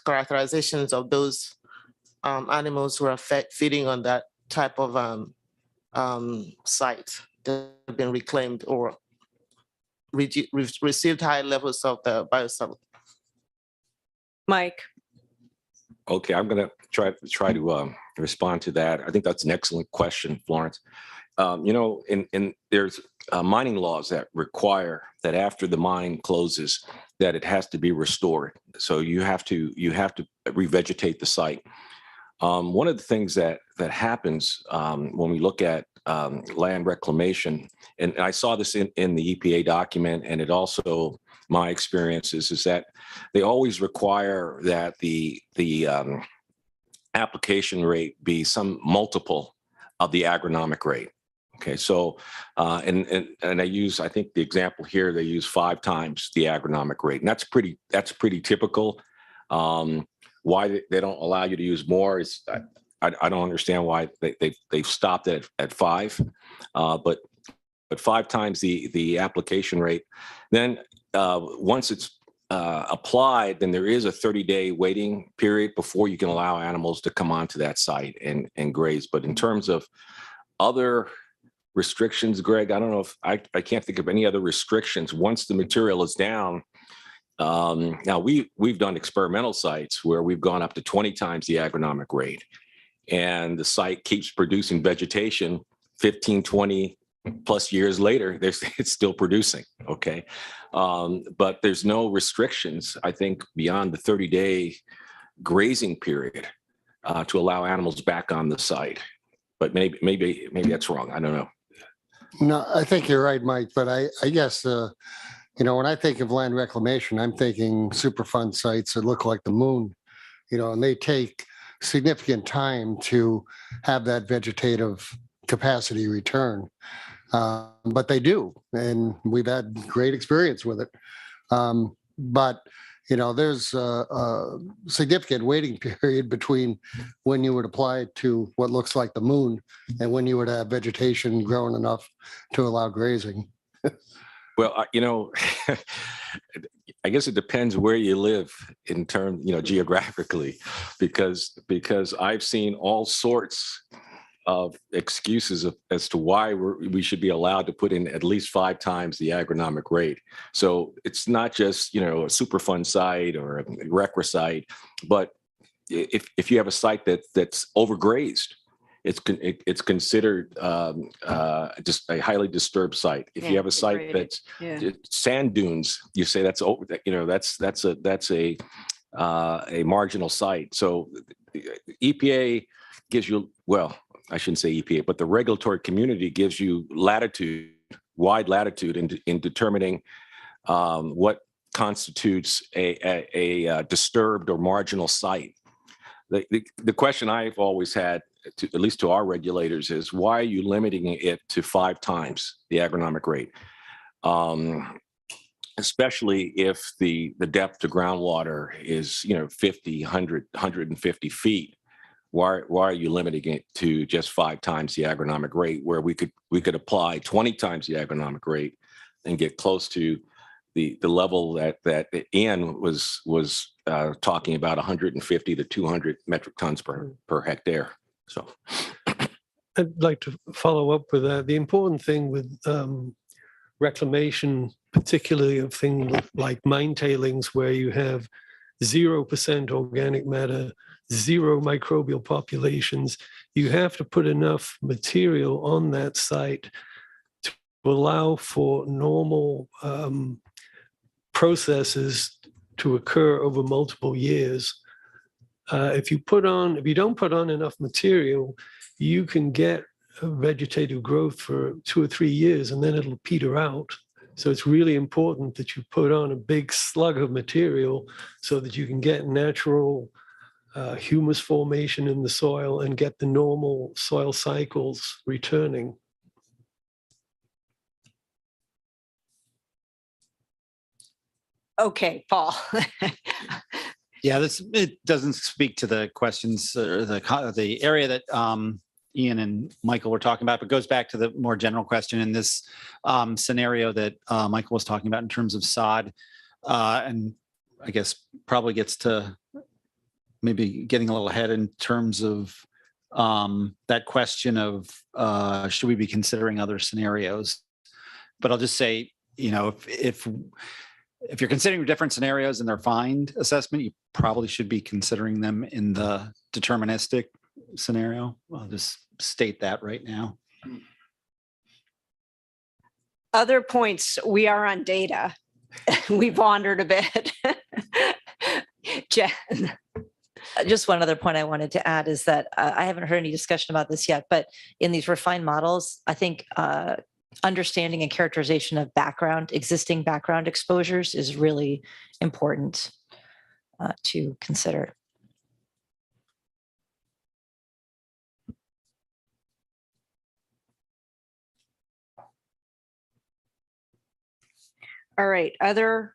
characterizations of those animals who are feeding on that type of site that have been reclaimed or received high levels of the biosolid. Mike. Okay, I'm going to try to respond to that. I think that's an excellent question, Florence. There's mining laws that require that after the mine closes, that it has to be restored. So you have to revegetate the site. One of the things that happens when we look at land reclamation, and I saw this in the EPA document, and it also my experiences is that they always require that the application rate be some multiple of the agronomic rate. Okay, so and I use, I think the example here, they use 5 times the agronomic rate, and that's pretty typical. Why they don't allow you to use more is I don't understand why they've stopped it at 5, but 5 times the application rate. Then once it's applied, then there is a 30-day waiting period before you can allow animals to come onto that site and graze. But in terms of other restrictions, Greg, I don't know if I can't think of any other restrictions once the material is down. Now we've done experimental sites where we've gone up to 20 times the agronomic rate, and the site keeps producing vegetation 15, 20 plus years later, it's still producing. Okay. But there's no restrictions, I think, beyond the 30-day grazing period to allow animals back on the site. But maybe that's wrong. I don't know. No, I think you're right, Mike, but I guess, when I think of land reclamation, I'm thinking Superfund sites that look like the moon, and they take significant time to have that vegetative capacity return. But they do, and we've had great experience with it. But there's a significant waiting period between when you would apply it to what looks like the moon and when you would have vegetation grown enough to allow grazing. Well, I guess it depends where you live in terms, geographically, because I've seen all sorts of excuses as to why we should be allowed to put in at least 5 times the agronomic rate. So it's not just, a Superfund site or a RECRA site, but if you have a site that's overgrazed, it's considered just a highly disturbed site. If you have a site that's sand dunes, you say that's over. That's a marginal site. So EPA gives you, well, I shouldn't say EPA, but the regulatory community gives you wide latitude in determining what constitutes a disturbed or marginal site. The question I've always had, at least to our regulators, is why are you limiting it to 5 times the agronomic rate? Especially if the depth to groundwater is 50, 100, 150 feet. Why are you limiting it to just 5 times the agronomic rate, where we could apply 20 times the agronomic rate and get close to the level that Ian was talking about, 150 to 200 metric tons per hectare. So I'd like to follow up with that. The important thing with reclamation, particularly of things like mine tailings, where you have 0% organic matter, 0 microbial populations, you have to put enough material on that site to allow for normal processes to occur over multiple years. If you don't put on enough material, you can get vegetative growth for 2 or 3 years, and then it'll peter out. So it's really important that you put on a big slug of material so that you can get natural humus formation in the soil and get the normal soil cycles returning. Okay, Paul. Yeah, it doesn't speak to the questions or the area that Ian and Michael were talking about, but goes back to the more general question in this scenario that Michael was talking about in terms of sod, and I guess probably gets to maybe getting a little ahead in terms of that question of should we be considering other scenarios? But I'll just say, if you're considering different scenarios and they're find assessment, you probably should be considering them in the deterministic scenario. I'll just state that right now. Other points, we are on data. We've wandered a bit. Jen. Just one other point I wanted to add is that I haven't heard any discussion about this yet, but in these refined models, I think understanding and characterization of existing background exposures is really important to consider. All right, other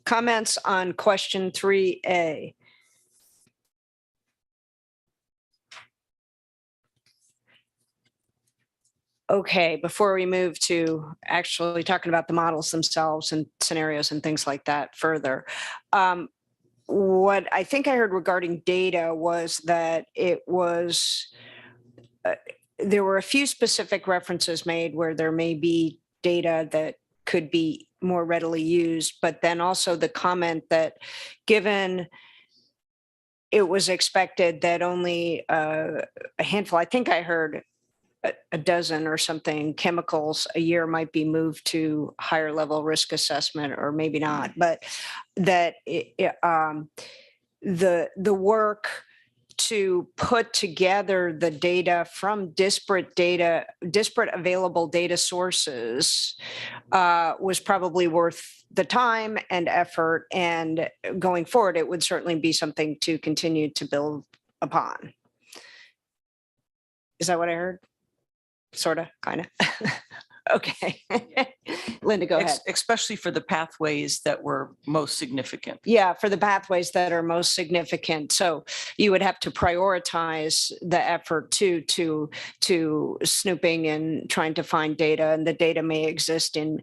comments on question 3A? Okay, before we move to actually talking about the models themselves and scenarios and things like that further, what I think I heard regarding data was that it was, there were a few specific references made where there may be data that could be more readily used, but then also the comment that given it was expected that only a handful, I think I heard a dozen or something chemicals a year might be moved to higher level risk assessment, or maybe not, but that the work to put together the data from disparate available data sources was probably worth the time and effort, and going forward it would certainly be something to continue to build upon. Is that what I heard? Sort of, kind of. Okay. Linda, go ahead. Especially for the pathways that were most significant. Yeah, for the pathways that are most significant. So you would have to prioritize the effort to snooping and trying to find data, and the data may exist in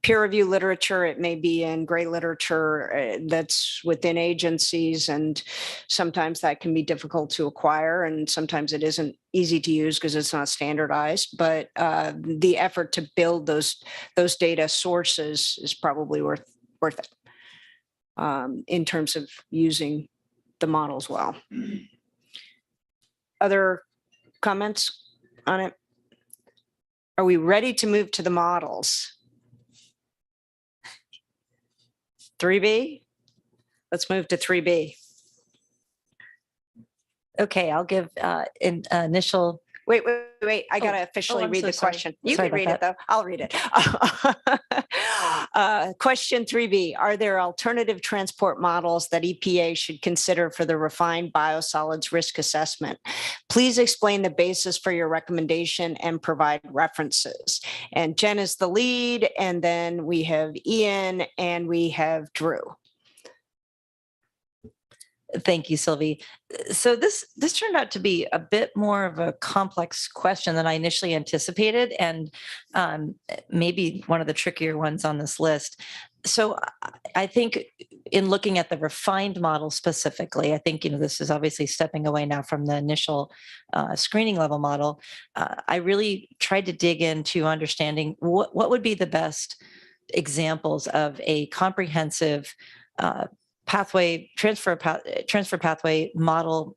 peer review literature. It may be in gray literature that's within agencies, and sometimes that can be difficult to acquire, and sometimes it isn't easy to use because it's not standardized. But the effort to build those data sources is probably worth it in terms of using the models well. Other comments on it? Are we ready to move to the models? 3B? Let's move to 3B. Okay, I'll give an initial. Wait. I got to officially read so the sorry. question. You Sorry can read about it though. I'll read it. Question 3B, are there alternative transport models that EPA should consider for the refined biosolids risk assessment? Please explain the basis for your recommendation and provide references. And Jen is the lead, and then we have Ian and we have Drew. Thank you, Sylvie. So this turned out to be a bit more of a complex question than I initially anticipated, and maybe one of the trickier ones on this list. So I think in looking at the refined model specifically, I think, this is obviously stepping away now from the initial screening level model. I really tried to dig into understanding what would be the best examples of a comprehensive transfer pathway model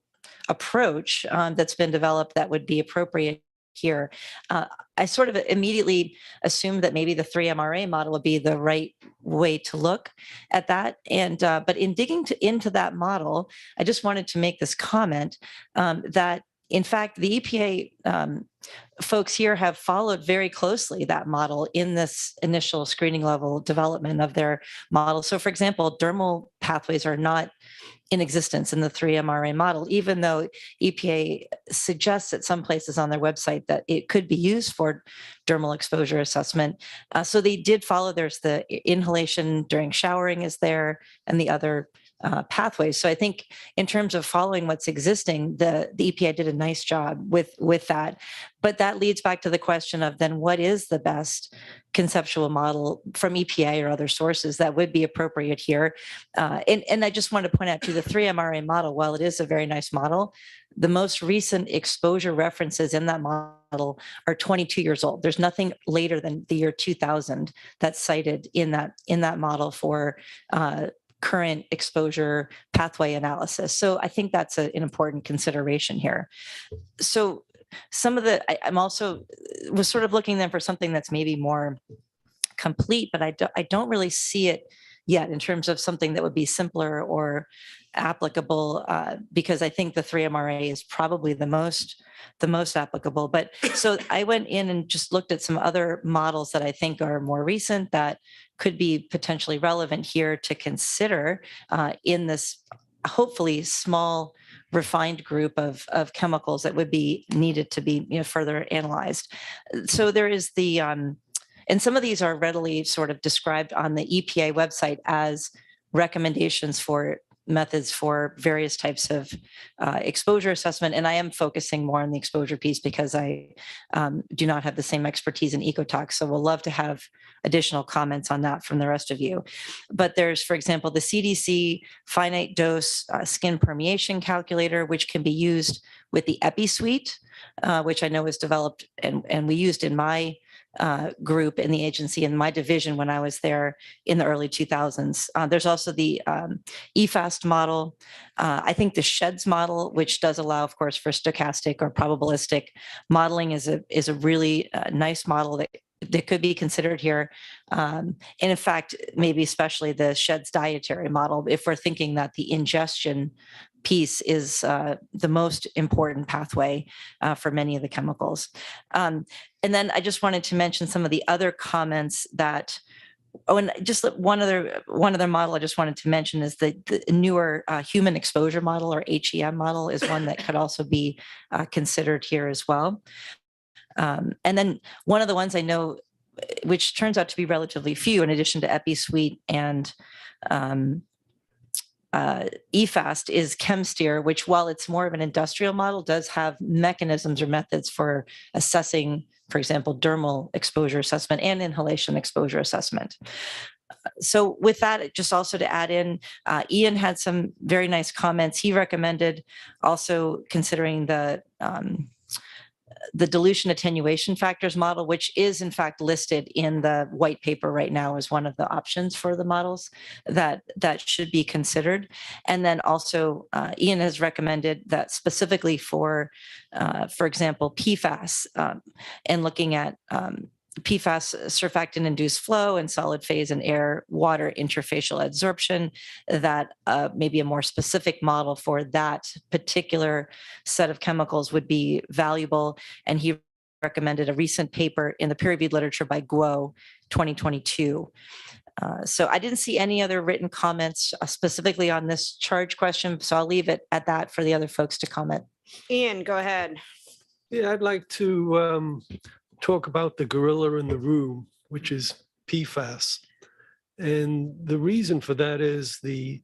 approach that's been developed that would be appropriate here. I sort of immediately assumed that maybe the 3MRA model would be the right way to look at that. And but in digging into that model, I just wanted to make this comment that in fact, the EPA folks here have followed very closely that model in this initial screening level development of their model. So for example, dermal pathways are not in existence in the 3MRA model, even though EPA suggests at some places on their website that it could be used for dermal exposure assessment. So they did follow, there's the inhalation during showering is there, and the other pathways. So I think in terms of following what's existing, the EPA did a nice job with that. But that leads back to the question of then what is the best conceptual model from EPA or other sources that would be appropriate here? And I just want to point out to the 3MRA model, while it is a very nice model, the most recent exposure references in that model are 22 years old. There's nothing later than the year 2000 that's cited in that model for current exposure pathway analysis. So I think that's an important consideration here. So some of I'm also was sort of looking then for something that's maybe more complete, but I don't really see it yet in terms of something that would be simpler or applicable, because I think the 3-MRA is probably the most applicable. But so I went in and just looked at some other models that I think are more recent that could be potentially relevant here to consider in this hopefully small refined group of chemicals that would be needed to be further analyzed. So there is the and some of these are readily sort of described on the EPA website as recommendations for methods for various types of exposure assessment. And I am focusing more on the exposure piece because I do not have the same expertise in ecotox. So we'll love to have additional comments on that from the rest of you. But there's, for example, the CDC finite dose skin permeation calculator, which can be used with the EPI suite, which I know was developed and we used in my group in the agency in my division when I was there in the early 2000s. There's also the EFAST model. I think the SHEDS model, which does allow, of course, for stochastic or probabilistic modeling, is a really nice model that could be considered here. And in fact, maybe especially the SHEDS dietary model, if we're thinking that the ingestion piece is the most important pathway for many of the chemicals. And then I just wanted to mention some of the other comments that, and just one other model I just wanted to mention is the newer human exposure model, or HEM model, is one that could also be considered here as well. And then one of the ones I know, which turns out to be relatively few, in addition to EpiSuite and EFAST, is ChemSteer, which, while it's more of an industrial model, does have mechanisms or methods for assessing, for example, dermal exposure assessment and inhalation exposure assessment. So with that, just also to add in, Ian had some very nice comments. He recommended also considering the dilution attenuation factors model, which is in fact listed in the white paper right now as one of the options for the models that should be considered. And then also Ian has recommended that specifically for example, PFAS, and looking at PFAS surfactant-induced flow and solid phase and air-water interfacial adsorption, that maybe a more specific model for that particular set of chemicals would be valuable. And he recommended a recent paper in the peer-reviewed literature by Guo 2022. So I didn't see any other written comments specifically on this charge question, so I'll leave it at that for the other folks to comment. Ian, go ahead. Yeah, I'd like to talk about the gorilla in the room, which is PFAS. And the reason for that is the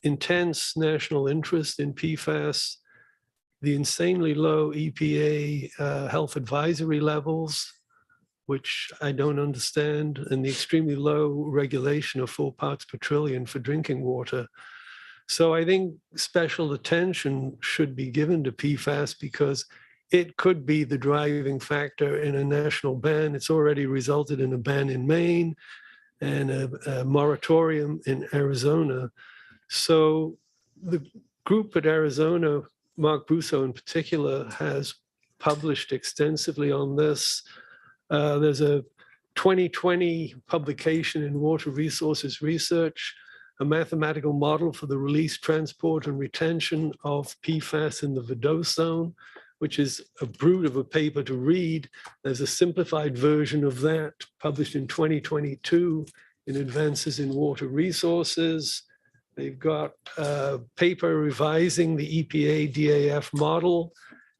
intense national interest in PFAS, the insanely low EPA health advisory levels, which I don't understand, and the extremely low regulation of 4 parts per trillion for drinking water. So I think special attention should be given to PFAS because it could be the driving factor in a national ban. It's already resulted in a ban in Maine and a moratorium in Arizona. So the group at Arizona, Mark Busso in particular, has published extensively on this. There's a 2020 publication in Water Resources Research, a mathematical model for the release, transport, and retention of PFAS in the Verdose zone, which is a brute of a paper to read. There's a simplified version of that published in 2022 in Advances in Water Resources. They've got a paper revising the EPA DAF model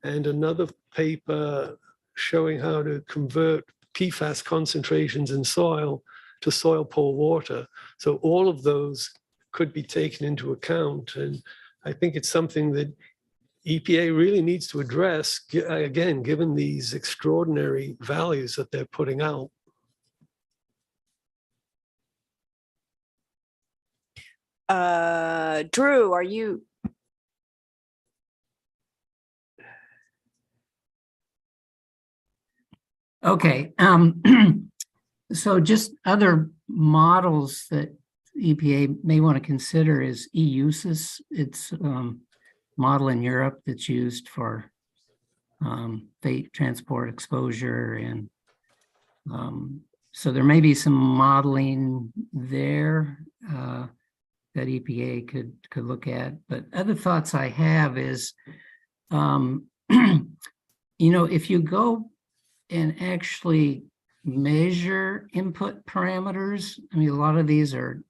and another paper showing how to convert PFAS concentrations in soil to soil poor water. So all of those could be taken into account. And I think it's something that EPA really needs to address, again, given these extraordinary values that they're putting out. Drew, are you? Okay. So just other models that EPA may want to consider is EUSIS. It's model in Europe that's used for freight transport exposure and So there may be some modeling there that EPA could look at. But other thoughts I have is, if you go and actually measure input parameters, I mean, a lot of these are,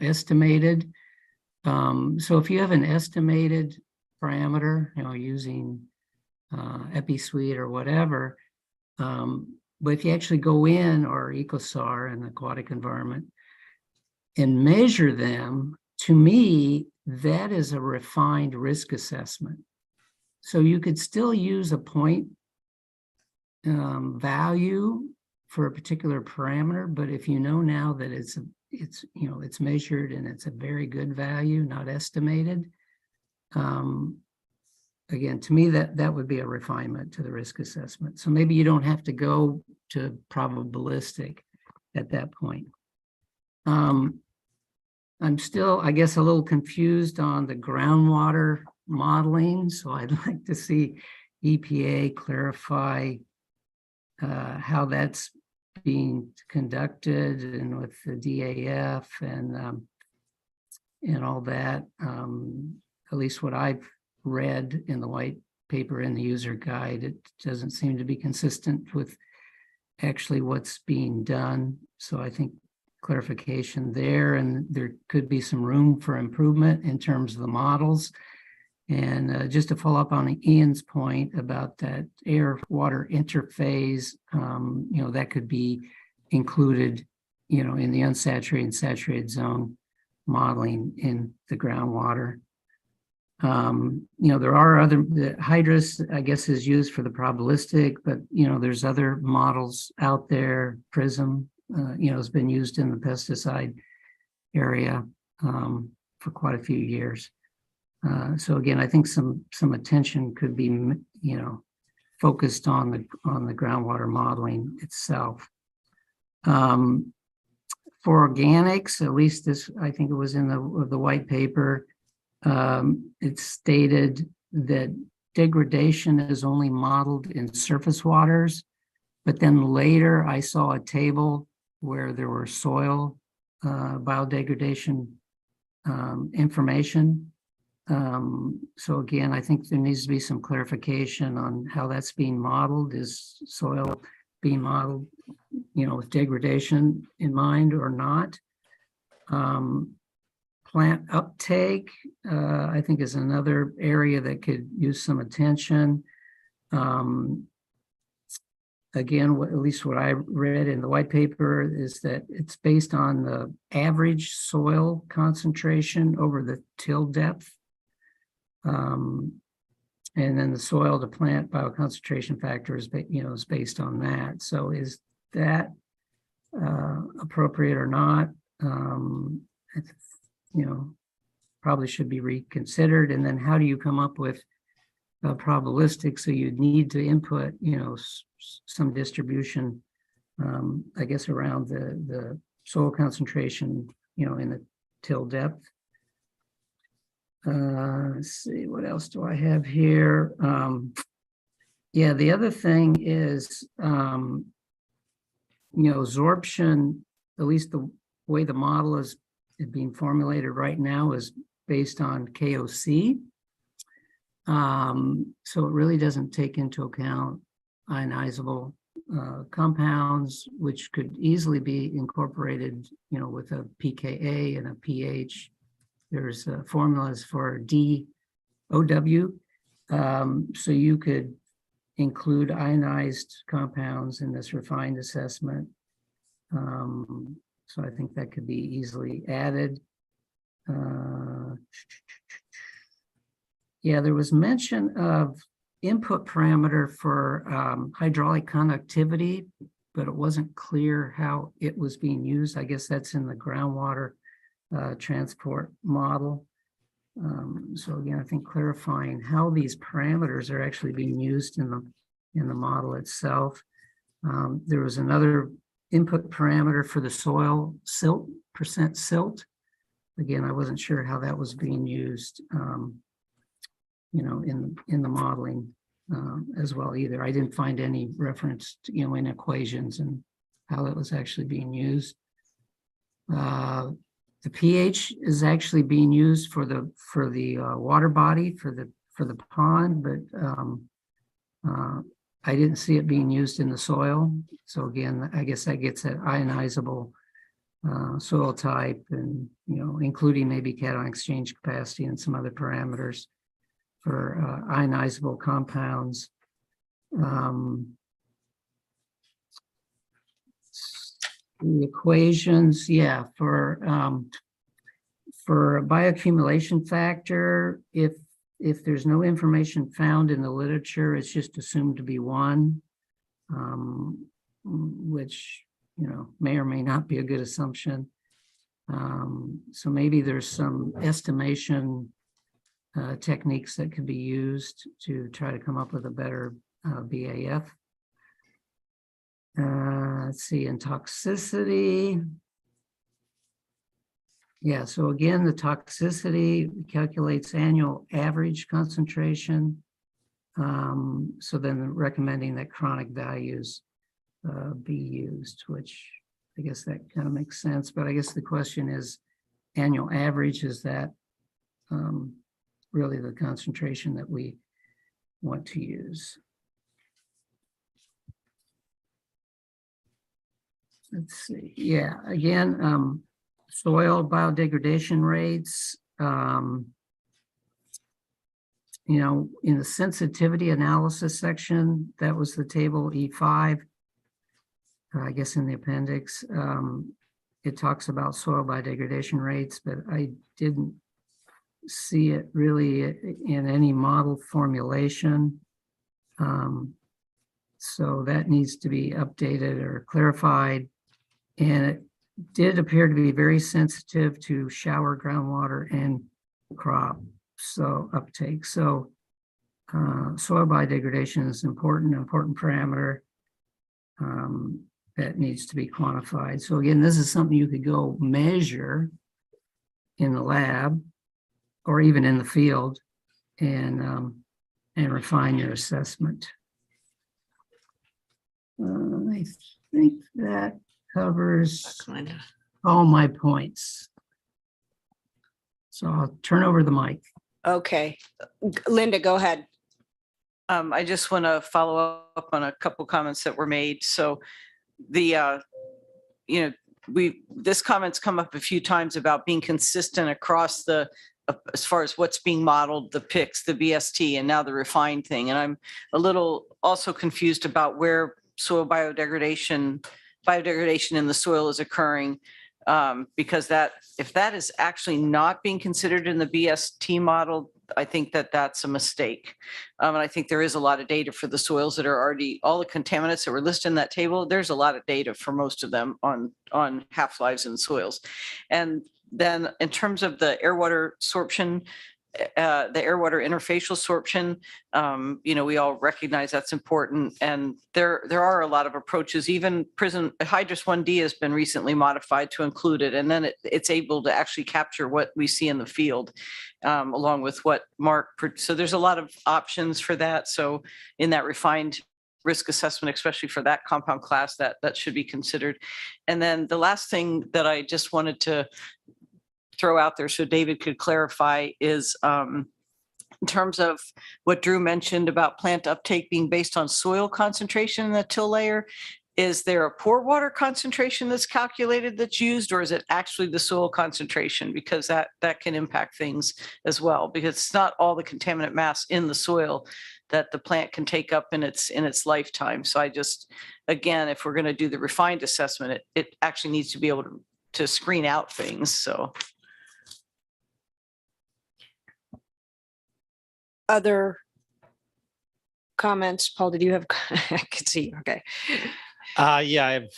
estimated. So if you have an estimated parameter, using EPA suite or whatever, but if you actually go in, or EcoSAR, an aquatic environment, and measure them, to me, that is a refined risk assessment. So you could still use a point value for a particular parameter, but if you know now that it's measured and it's a very good value, not estimated, again, to me, that would be a refinement to the risk assessment. So maybe you don't have to go to probabilistic at that point. I'm still, I guess, a little confused on the groundwater modeling. So I'd like to see EPA clarify how that's being conducted, and with the DAF and all that. At least what I've read in the white paper and the user guide, it doesn't seem to be consistent with actually what's being done. So I think clarification there, and there could be some room for improvement in terms of the models. And just to follow up on Ian's point about that air-water interface, that could be included, in the unsaturated and saturated zone modeling in the groundwater. There are other, the hydrous, I guess, is used for the probabilistic, but, there's other models out there. PRISM, has been used in the pesticide area for quite a few years. So again, I think some attention could be, focused on the groundwater modeling itself. For organics, at least this, I think it was in the white paper, it stated that degradation is only modeled in surface waters, but then later I saw a table where there were soil biodegradation information. So again, I think there needs to be some clarification on how that's being modeled. Is soil being modeled, with degradation in mind or not? Plant uptake, I think, is another area that could use some attention. Again, at least what I read in the white paper is that it's based on the average soil concentration over the till depth. And then the soil to plant bioconcentration factor is, is based on that. So is that appropriate or not? Probably should be reconsidered. And then how do you come up with a probabilistic? So you'd need to input, some distribution, I guess, around the soil concentration, in the till depth. Let's see, what else do I have here? Yeah, the other thing is, absorption, at least the way the model is being formulated right now, is based on KOC. So it really doesn't take into account ionizable compounds, which could easily be incorporated, with a pKa and a pH. There's formulas for DOW. So you could include ionized compounds in this refined assessment. So I think that could be easily added. Yeah, there was mention of input parameter for hydraulic conductivity, but it wasn't clear how it was being used. I guess that's in the groundwater transport model. So again, I think clarifying how these parameters are actually being used in the model itself. There was another input parameter for the soil silt, percent silt. Again, I wasn't sure how that was being used, in the modeling as well either. I didn't find any reference, in equations and how that was actually being used. The pH is actually being used for the water body for the pond, but I didn't see it being used in the soil. So again, I guess that gets at ionizable soil type, and including maybe cation exchange capacity and some other parameters for ionizable compounds. The equations, yeah, for bioaccumulation factor, if there's no information found in the literature, it's just assumed to be 1, which may or may not be a good assumption. So maybe there's some estimation techniques that could be used to try to come up with a better BAF. Let's see, in toxicity. Yeah, so again, the toxicity calculates annual average concentration. So then recommending that chronic values be used, which I guess that kind of makes sense. But I guess the question is, annual average, is that really the concentration that we want to use? Let's see. Yeah, again, soil biodegradation rates. In the sensitivity analysis section, that was the table E5. I guess in the appendix, it talks about soil biodegradation rates, but I didn't see it really in any model formulation. So that needs to be updated or clarified. And it did appear to be very sensitive to shower groundwater and crop uptake. So soil biodegradation is important parameter that needs to be quantified. So again, this is something you could go measure in the lab or even in the field and refine your assessment. I think that covers all my points. So I'll turn over the mic. Okay, Linda, go ahead. I just want to follow up on a couple comments that were made. So the, this comment's come up a few times about being consistent across the, as far as what's being modeled, the PICS, the BST, and now the refined thing. And I'm a little also confused about where soil biodegradation in the soil is occurring, because if that is actually not being considered in the BST model, I think that's a mistake. And I think there is a lot of data for the soils that are already, all the contaminants that were listed in that table, there's a lot of data for most of them on half-lives in soils. And then in terms of the air water sorption, the air water interfacial sorption, we all recognize that's important. And there are a lot of approaches. Even Hydrus 1D has been recently modified to include it. And then it's able to actually capture what we see in the field, along with what Mark, so there's a lot of options for that. So in that refined risk assessment, especially for that compound class, that should be considered. And then the last thing that I just wanted to throw out there so David could clarify is in terms of what Drew mentioned about plant uptake being based on soil concentration in the till layer. Is there a pore water concentration that's calculated that's used, or is it actually the soil concentration? Because that can impact things as well, because it's not all the contaminant mass in the soil that the plant can take up in its lifetime. So I just, again, if we're going to do the refined assessment, it actually needs to be able to screen out things. So. Other comments? Paul, did you have? I could see. Okay. Yeah, I have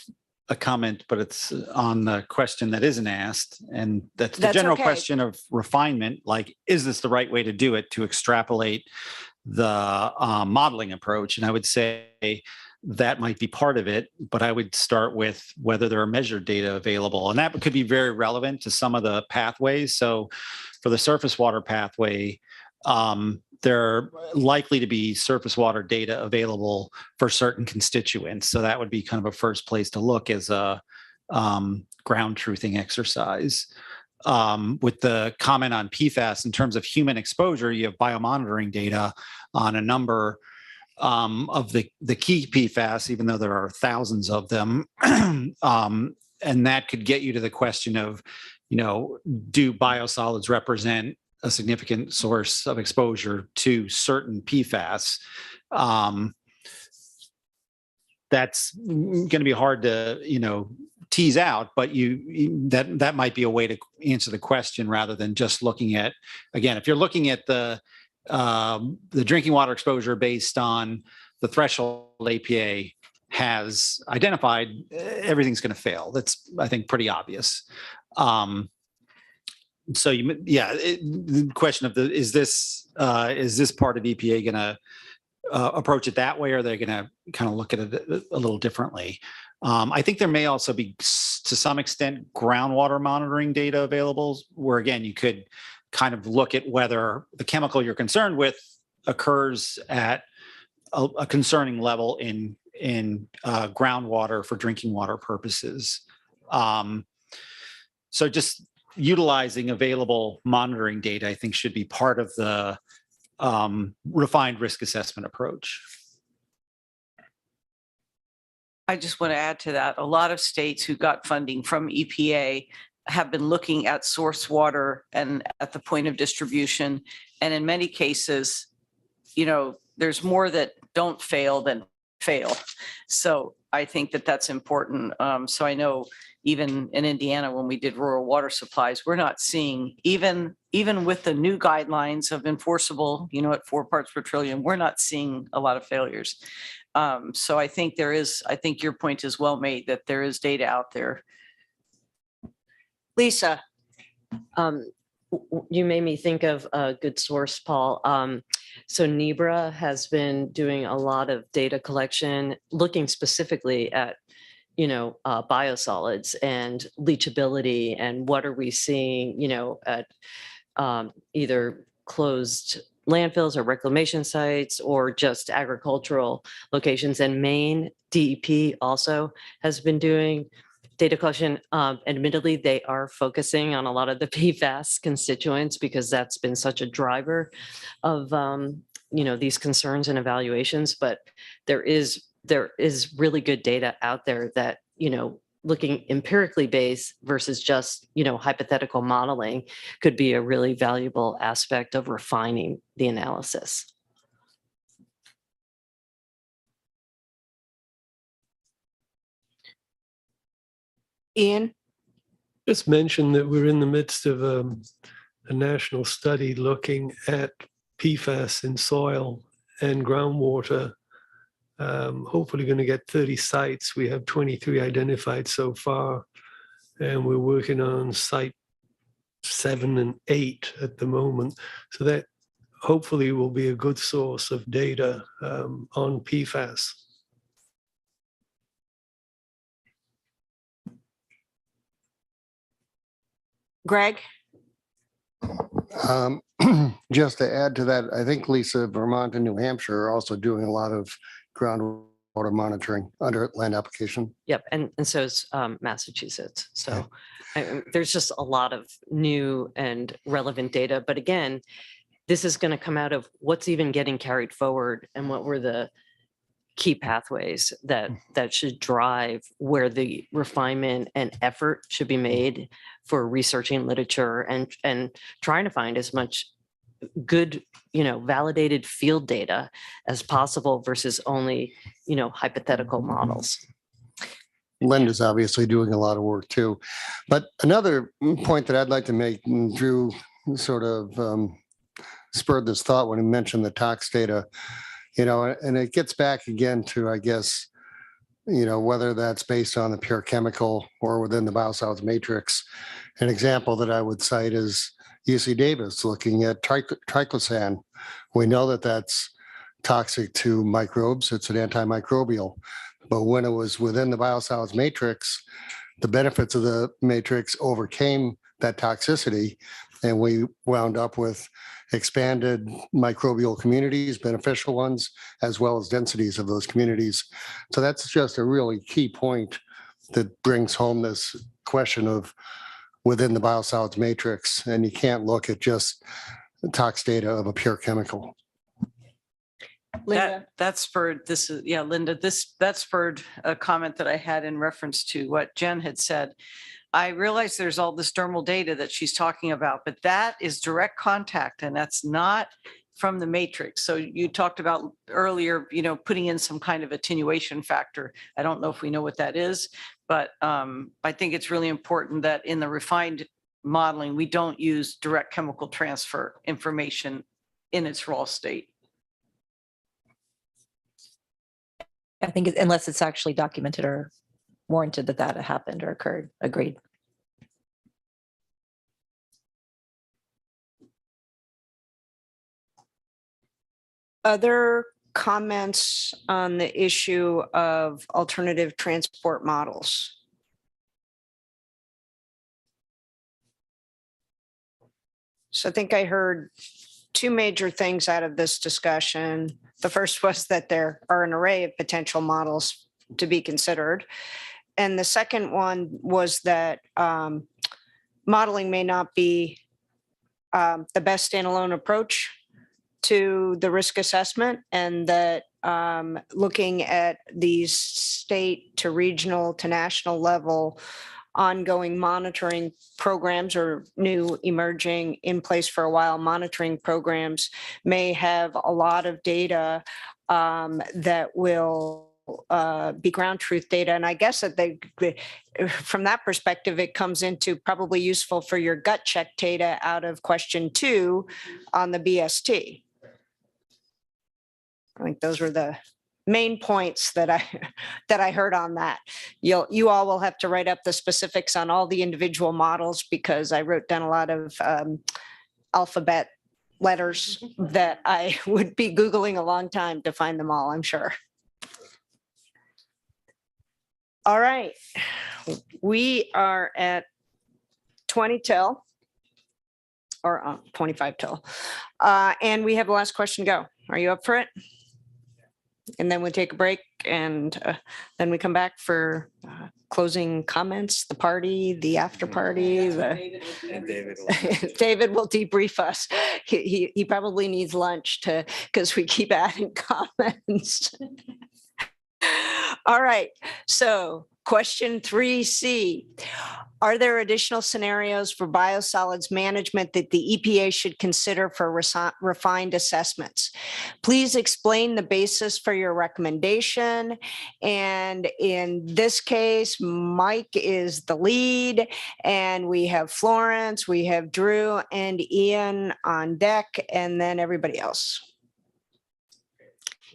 a comment, but it's on the question that isn't asked. And that's the general question of refinement. Like, is this the right way to do it, to extrapolate the modeling approach? And I would say that might be part of it, but I would start with whether there are measured data available. And that could be very relevant to some of the pathways. So for the surface water pathway, there are likely to be surface water data available for certain constituents. So that would be kind of a first place to look as a ground truthing exercise. With the comment on PFAS, in terms of human exposure, you have biomonitoring data on a number of the key PFAS, even though there are thousands of them. And that could get you to the question of, do biosolids represent a significant source of exposure to certain PFAS? That's going to be hard to, tease out, but that might be a way to answer the question rather than just looking at, again, if you're looking at the drinking water exposure based on the threshold EPA has identified, everything's going to fail. That's, I think, pretty obvious. So the question of is this part of EPA going to approach it that way, or are they going to kind of look at it a little differently? I think there may also be, to some extent, groundwater monitoring data available, where again you could kind of look at whether the chemical you're concerned with occurs at a concerning level in groundwater for drinking water purposes. So just utilizing available monitoring data, I think, should be part of the refined risk assessment approach. I just want to add to that. A lot of states who got funding from EPA have been looking at source water and at the point of distribution. And in many cases, there's more that don't fail than fail. So I think that that's important. So I know even in Indiana, when we did rural water supplies, we're not seeing, even with the new guidelines of enforceable, at 4 parts per trillion, we're not seeing a lot of failures. So I think I think your point is well made, that there is data out there. Lisa. You made me think of a good source, Paul. So NEBRA has been doing a lot of data collection, looking specifically at, biosolids and leachability, and what are we seeing, at either closed landfills or reclamation sites or just agricultural locations. And Maine DEP also has been doing data collection. Admittedly, they are focusing on a lot of the PFAS constituents because that's been such a driver of these concerns and evaluations. But there is really good data out there that looking empirically based versus just hypothetical modeling could be a really valuable aspect of refining the analysis. Ian? Just mention that we're in the midst of a national study looking at PFAS in soil and groundwater. Hopefully going to get 30 sites. We have 23 identified so far, and we're working on site 7 and 8 at the moment. So that hopefully will be a good source of data on PFAS. Greg? Just to add to that, I think, Lisa, Vermont and New Hampshire are also doing a lot of groundwater monitoring under land application. Yep, and so is Massachusetts. So there's just a lot of new and relevant data. But again, this is going to come out of what's even getting carried forward and what were the key pathways that should drive where the refinement and effort should be made for researching literature and trying to find as much good, validated field data as possible versus only, hypothetical models. Linda's obviously doing a lot of work too. But another point that I'd like to make, and Drew sort of spurred this thought when he mentioned the tox data, and it gets back again to, I guess, whether that's based on the pure chemical or within the biosolids matrix. An example that I would cite is UC Davis looking at triclosan. We know that that's toxic to microbes. It's an antimicrobial. But when it was within the biosolids matrix, the benefits of the matrix overcame that toxicity, and we wound up with expanded microbial communities, beneficial ones, as well as densities of those communities. So that's just a really key point that brings home this question of within the biosolids matrix, and you can't look at just the tox data of a pure chemical. Linda? That spurred this, yeah, Linda, that spurred a comment that I had in reference to what Jen had said. I realize there's all this dermal data that she's talking about, but that is direct contact and that's not from the matrix. So you talked about earlier, putting in some kind of attenuation factor. I don't know if we know what that is, but I think it's really important that in the refined modeling, we don't use direct chemical transfer information in its raw state. I think unless it's actually documented or warranted that that happened or occurred. Agreed. Other comments on the issue of alternative transport models? So I think I heard two major things out of this discussion. The first was that there are an array of potential models to be considered. And the second one was that modeling may not be the best standalone approach to the risk assessment, and that looking at these state to regional to national level ongoing monitoring programs or new emerging in place for a while monitoring programs may have a lot of data that will be ground truth data. And I guess that from that perspective, it comes into probably useful for your gut check data out of question 2 on the BST. I think those were the main points that I heard on that. You all will have to write up the specifics on all the individual models because I wrote down a lot of alphabet letters that I would be Googling a long time to find them all, I'm sure. All right, we are at 20 till or 25 till, and we have the last question to go. Are you up for it? And then we take a break and then we come back for closing comments, the party, the after party. David will debrief us. He probably needs lunch because we keep adding comments. All right, so question 3C. Are there additional scenarios for biosolids management that the EPA should consider for refined assessments? Please explain the basis for your recommendation. And in this case, Mike is the lead, and we have Florence, we have Drew and Ian on deck, and then everybody else.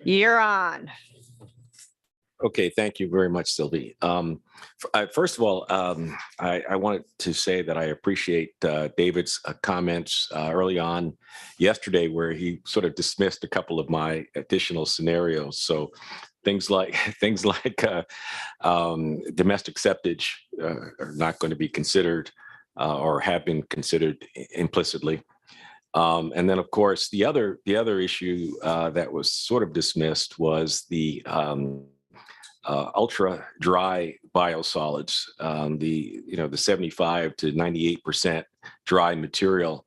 You're on. Okay, thank you very much, Sylvie. First of all, I wanted to say that I appreciate David's comments early on yesterday, where he sort of dismissed a couple of my additional scenarios. So things like domestic septage are not going to be considered or have been considered implicitly. And then, of course, the other issue that was sort of dismissed was the ultra dry biosolids, the 75 to 98% dry material,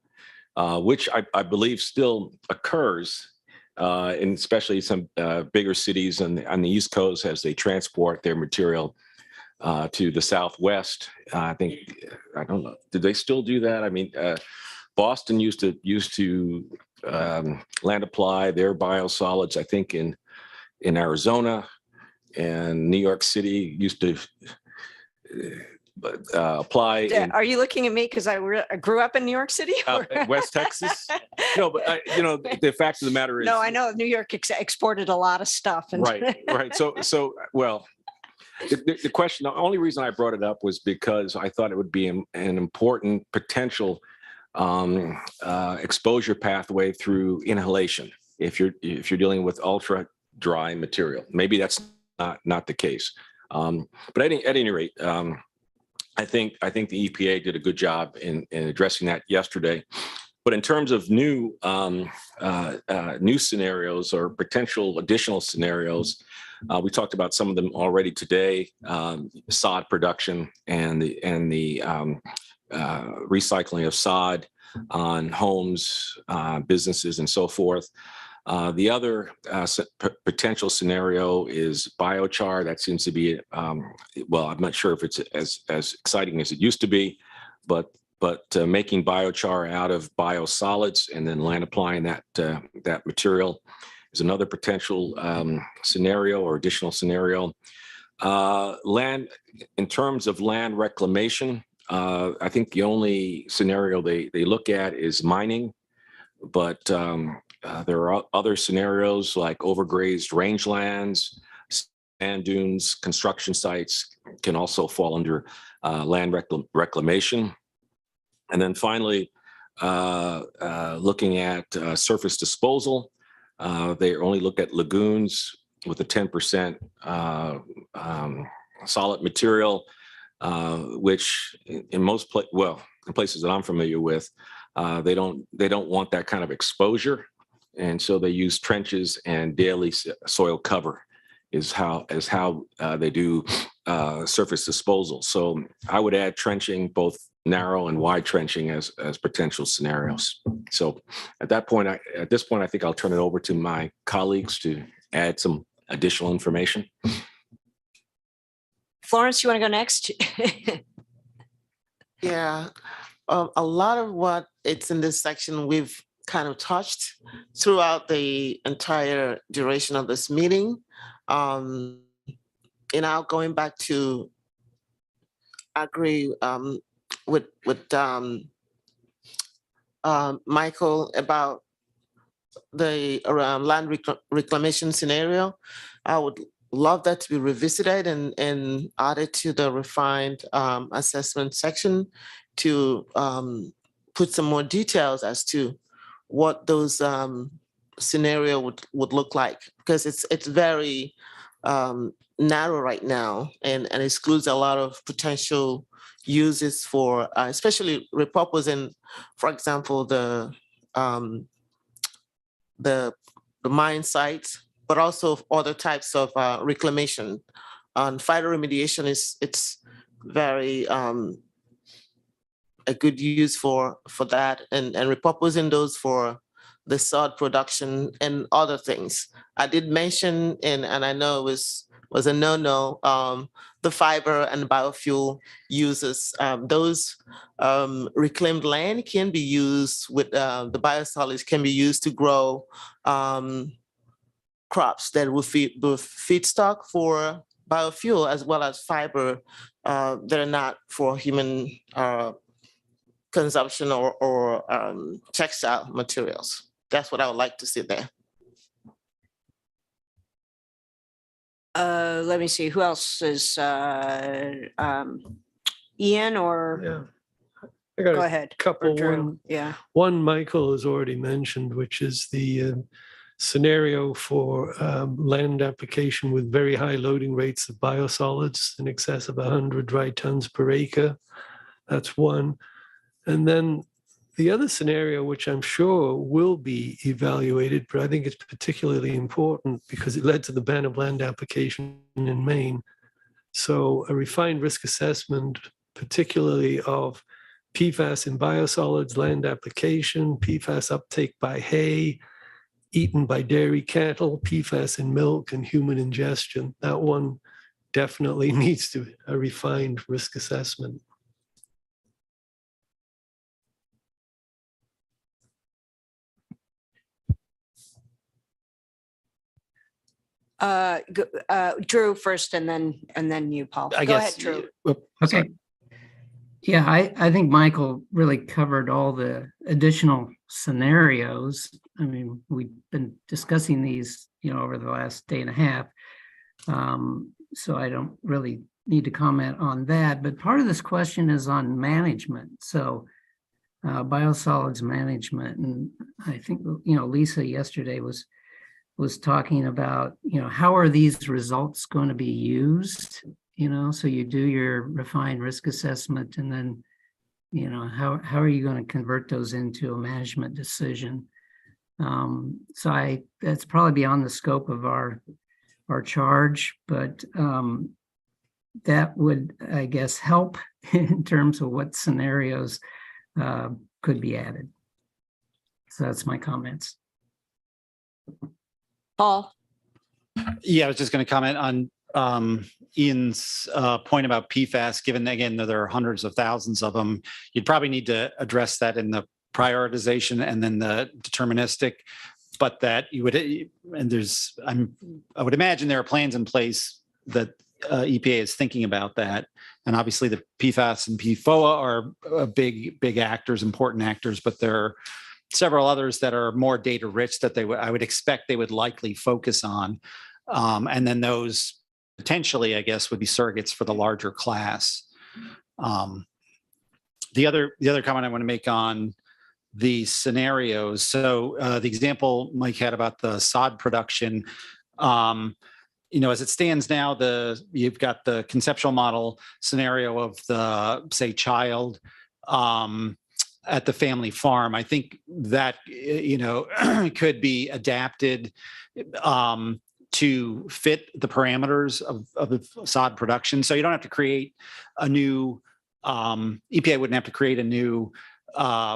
which I believe still occurs in especially some bigger cities on the East Coast as they transport their material to the Southwest. I don't know, did they still do that? I mean, Boston used to land apply their biosolids, I think in Arizona. And New York City used to apply. Are you looking at me because I grew up in New York City? West Texas? No, but the fact of the matter is. No, I know New York exported a lot of stuff. Right. So well, the question, the only reason I brought it up was because I thought it would be an important potential exposure pathway through inhalation if you're dealing with ultra dry material. Maybe that's not the case. But at any rate, I think the EPA did a good job in addressing that yesterday. But in terms of new scenarios or potential additional scenarios, we talked about some of them already today. Sod production and the recycling of sod on homes, businesses, and so forth. The other potential scenario is biochar. That seems to be, well, I'm not sure if it's as exciting as it used to be, but making biochar out of biosolids and then land applying that material is another potential scenario or additional scenario. Land, in terms of land reclamation, I think the only scenario they look at is mining, but there are other scenarios like overgrazed rangelands, sand dunes, construction sites can also fall under land reclamation. And then finally, looking at surface disposal, they only look at lagoons with a 10% solid material, which in most in places that I'm familiar with, they don't want that kind of exposure, and so they use trenches and daily soil cover is how they do surface disposal. So I would add trenching, both narrow and wide trenching, as potential scenarios. So at this point, I think I'll turn it over to my colleagues to add some additional information. Florence, you want to go next? Yeah, a lot of what it's in this section we've kind of touched throughout the entire duration of this meeting. Now going back to agree with Michael about the land reclamation scenario. I would love that to be revisited and added to the refined assessment section to put some more details as to what those scenario would look like, because it's very narrow right now and excludes a lot of potential uses for especially repurposing, for example, the mine sites, but also other types of reclamation. Phytoremediation it's very a good use for that, and repurposing those for the sod production and other things. I did mention, and I know it was a no-no, the fiber and biofuel uses. Those reclaimed land can be used with the biosolids can be used to grow crops that will feed both feedstock for biofuel as well as fiber that are not for human consumption or textile materials. That's what I would like to see there. Let me see, who else is Ian or Yeah. I got go a ahead. Or couple. Drew. Yeah. One Michael has already mentioned, which is the scenario for land application with very high loading rates of biosolids in excess of 100 dry tons per acre. That's one. And then the other scenario, which I'm sure will be evaluated, but I think it's particularly important because it led to the ban of land application in Maine. So a refined risk assessment, particularly of PFAS in biosolids, land application, PFAS uptake by hay, eaten by dairy cattle, PFAS in milk, and human ingestion. That one definitely needs a refined risk assessment. Drew first, and then you, Paul. I Go guess. ahead, Drew. Okay. Yeah, I think Michael really covered all the additional scenarios. I mean, we've been discussing these, over the last day and a half. So I don't really need to comment on that. But part of this question is on management. So biosolids management. And I think, Lisa yesterday was talking about, how are these results going to be used? So you do your refined risk assessment, and then You know, how are you going to convert those into a management decision? So that's probably beyond the scope of our charge, but that would, I guess, help in terms of what scenarios could be added. So that's my comments. Paul? Yeah, I was just going to comment on Ian's point about PFAS, given again that there are hundreds of thousands of them. You'd probably need to address that in the prioritization and then the deterministic, but that you would, and I would imagine there are plans in place that EPA is thinking about that. And obviously the PFAS and PFOA are big actors, important actors, but there are several others that are more data rich that I would expect they would likely focus on. And then those potentially, I guess, would be surrogates for the larger class. The other comment I want to make on the scenarios. So the example Mike had about the sod production, as it stands now, you've got the conceptual model scenario of the, say, child at the family farm. I think that, could be adapted to fit the parameters of the sod production. So you don't have to create a new, EPA wouldn't have to create a new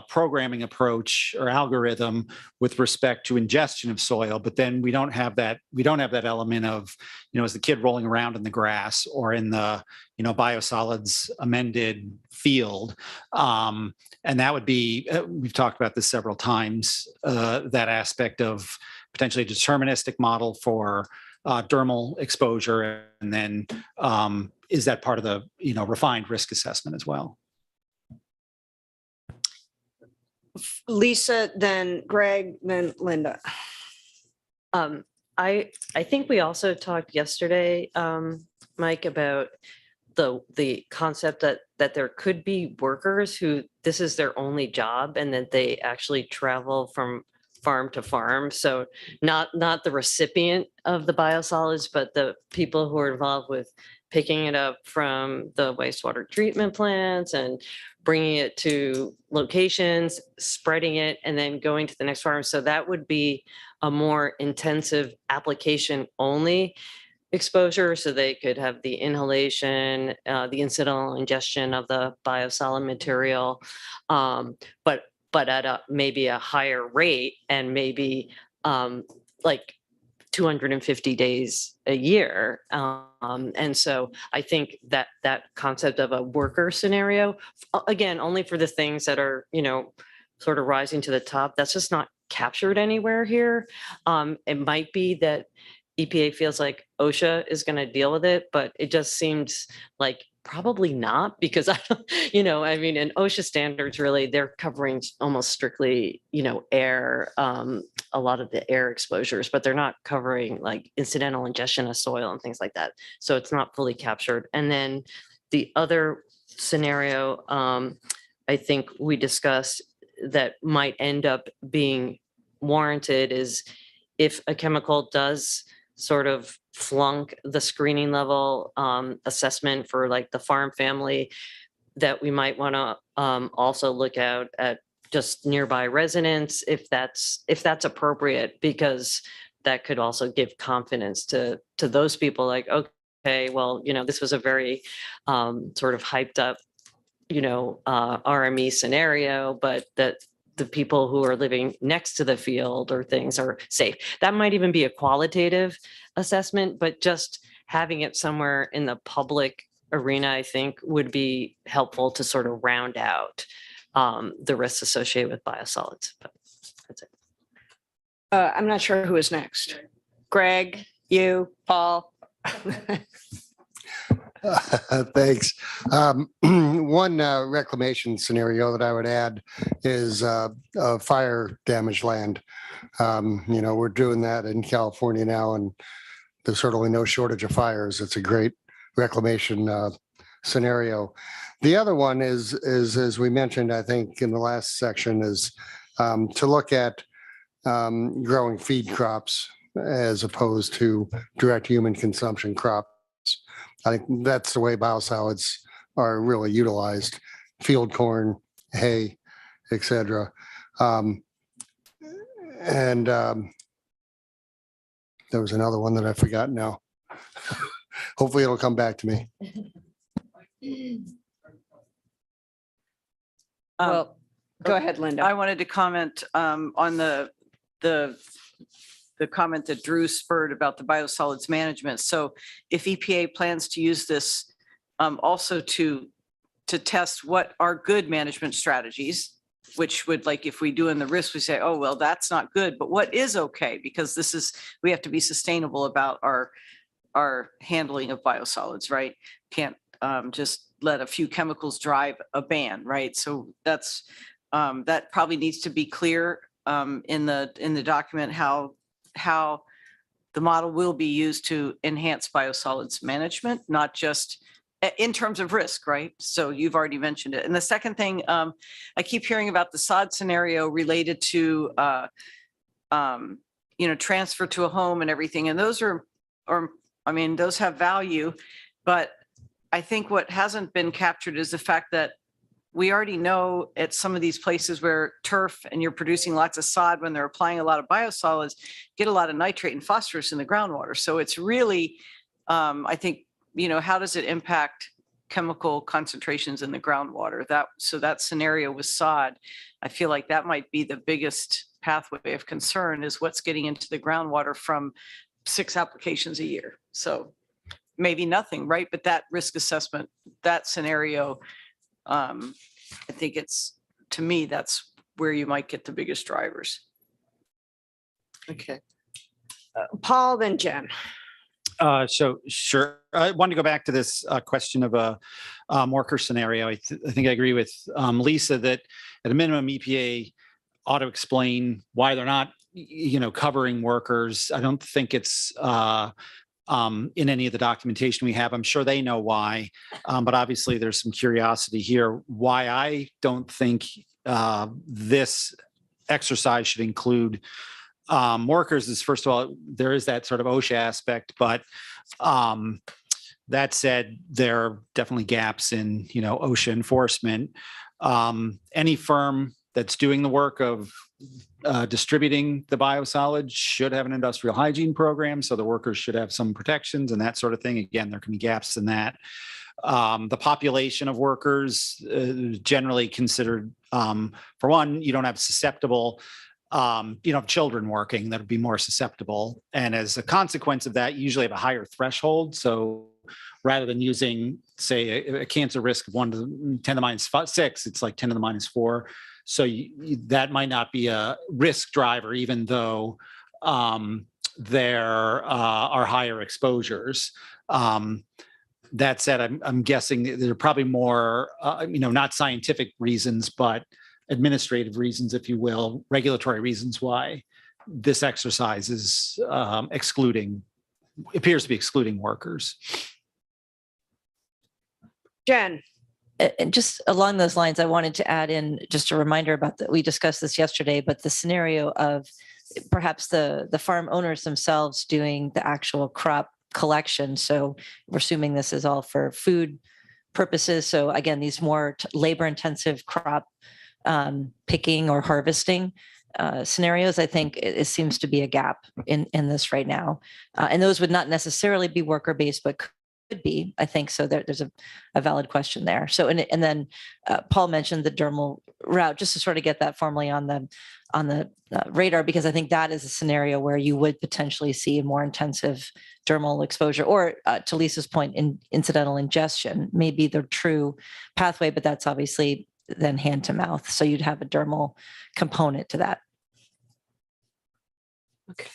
programming approach or algorithm with respect to ingestion of soil, but then we don't have that element of, as the kid rolling around in the grass or in the, biosolids amended field. And that would be, we've talked about this several times, that aspect of potentially a deterministic model for dermal exposure. And then is that part of the, refined risk assessment as well? Lisa, then Greg, then Linda. I think we also talked yesterday, Mike, about the concept that there could be workers who this is their only job and that they actually travel from farm to farm. So not the recipient of the biosolids, but the people who are involved with picking it up from the wastewater treatment plants and bringing it to locations, spreading it, and then going to the next farm. So that would be a more intensive application only exposure. So they could have the inhalation, the incidental ingestion of the biosolid material, but at maybe a higher rate and maybe like 250 days a year. And so I think that concept of a worker scenario, again, only for the things that are, sort of rising to the top, that's just not captured anywhere here. It might be that EPA feels like OSHA is going to deal with it, but it just seems like probably not, because and OSHA standards really, they're covering almost strictly, air, a lot of the air exposures, but they're not covering like incidental ingestion of soil and things like that. So it's not fully captured. And then the other scenario, I think we discussed that might end up being warranted is if a chemical does sort of flunk the screening level assessment for like the farm family, that we might want to also look out at just nearby residents if that's appropriate, because that could also give confidence to those people like, okay, well, this was a very sort of hyped up, RME scenario, but that the people who are living next to the field or things are safe. That might even be a qualitative assessment, but just having it somewhere in the public arena, I think would be helpful to sort of round out the risks associated with biosolids. But that's it. I'm not sure who is next. Greg, you, Paul. Thanks. One reclamation scenario that I would add is fire damaged land. We're doing that in California now, and there's certainly no shortage of fires. It's a great reclamation scenario. The other one is, as we mentioned, I think in the last section, is to look at growing feed crops as opposed to direct human consumption crops. I think that's the way biosolids are really utilized. Field corn, hay, et cetera. And there was another one that I forgot now. Hopefully it'll come back to me. Well, go ahead, Linda. I wanted to comment on the comment that Drew spurred about the biosolids management. So if EPA plans to use this also to test what are good management strategies, which would, like, if we do in the risk, we say, oh, well, that's not good, but what is okay? Because we have to be sustainable about our handling of biosolids, right? Can't just let a few chemicals drive a ban, right? So that probably needs to be clear in the document how the model will be used to enhance biosolids management, not just in terms of risk, right? So you've already mentioned it. And the second thing, I keep hearing about the sod scenario related to, transfer to a home and everything. And those those have value, but I think what hasn't been captured is the fact that we already know at some of these places where turf and you're producing lots of sod, when they're applying a lot of biosolids, get a lot of nitrate and phosphorus in the groundwater. So it's really, I think, how does it impact chemical concentrations in the groundwater? That scenario with sod, I feel like that might be the biggest pathway of concern, is what's getting into the groundwater from 6 applications a year. So maybe nothing, right? But that risk assessment, that scenario, I think to me, that's where you might get the biggest drivers. Okay. Paul, then Jen. So sure. I wanted to go back to this question of a worker scenario. I think I agree with Lisa that at a minimum, EPA ought to explain why they're not, covering workers. I don't think it's in any of the documentation we have. I'm sure they know why, but obviously there's some curiosity here. Why I don't think this exercise should include workers is, first of all, there is that sort of OSHA aspect, but that said, there are definitely gaps in, OSHA enforcement. Any firm that's doing the work of distributing the biosolids should have an industrial hygiene program, so the workers should have some protections and that sort of thing. Again, there can be gaps in that. The population of workers generally considered, for one, you don't have susceptible, children working that would be more susceptible. And as a consequence of that, you usually have a higher threshold. So rather than using, say, a cancer risk of 1 to 10 to the minus 6, it's like 10 to the minus 4. So that might not be a risk driver, even though there are higher exposures. That said, I'm guessing there are probably more, not scientific reasons, but administrative reasons, if you will, regulatory reasons why this exercise is appears to be excluding workers. Jen. And just along those lines, I wanted to add in just a reminder about that. We discussed this yesterday, but the scenario of perhaps the farm owners themselves doing the actual crop collection. So we're assuming this is all for food purposes. So again, these more labor intensive crop picking or harvesting scenarios, I think it seems to be a gap in this right now. And those would not necessarily be worker based, but could be, I think. So there's a valid question there. So, and then Paul mentioned the dermal route, just to sort of get that formally on the radar, because I think that is a scenario where you would potentially see a more intensive dermal exposure, or to Lisa's point, incidental ingestion may be the true pathway, but that's obviously then hand to mouth. So you'd have a dermal component to that. Okay.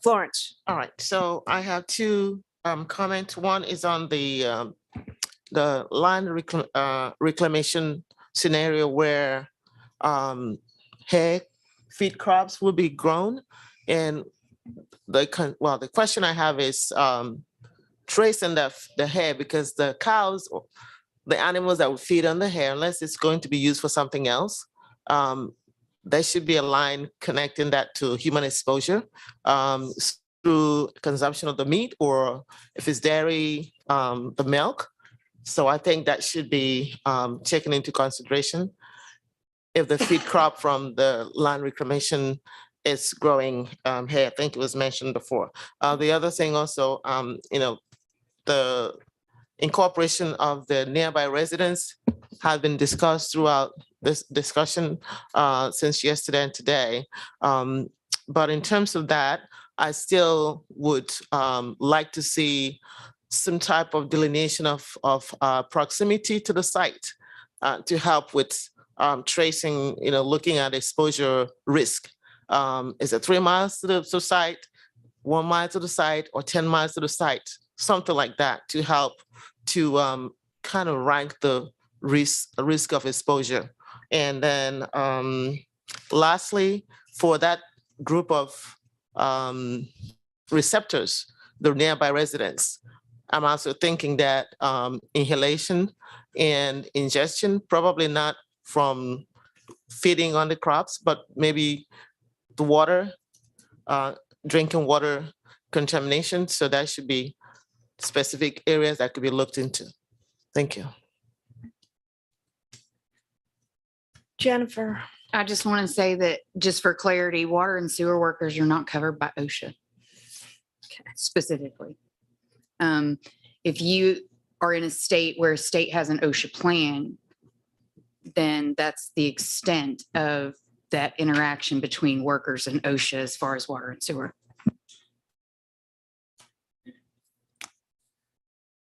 Florence. All right, so I have 2 comments. One is on the land reclamation scenario where hay feed crops will be grown. And the question I have is tracing the hay, because the cows, the animals that would feed on the hay, unless it's going to be used for something else, there should be a line connecting that to human exposure through consumption of the meat, or if it's dairy, the milk. So I think that should be taken into consideration. If the feed crop from the land reclamation is growing, hey, I think it was mentioned before. The other thing also, the incorporation of the nearby residents have been discussed throughout this discussion since yesterday and today. But in terms of that, I still would like to see some type of delineation of proximity to the site to help with tracing, looking at exposure risk. Is it 3 miles to the site, 1 mile to the site, or 10 miles to the site? Something like that to help to kind of rank the risk of exposure. And then lastly, for that group of receptors, the nearby residents, I'm also thinking that inhalation and ingestion, probably not from feeding on the crops, but maybe the water, drinking water contamination. So that should be specific areas that could be looked into. Thank you. Jennifer. I just want to say that just for clarity, water and sewer workers are not covered by OSHA specifically. If you are in a state where a state has an OSHA plan, then that's the extent of that interaction between workers and OSHA as far as water and sewer.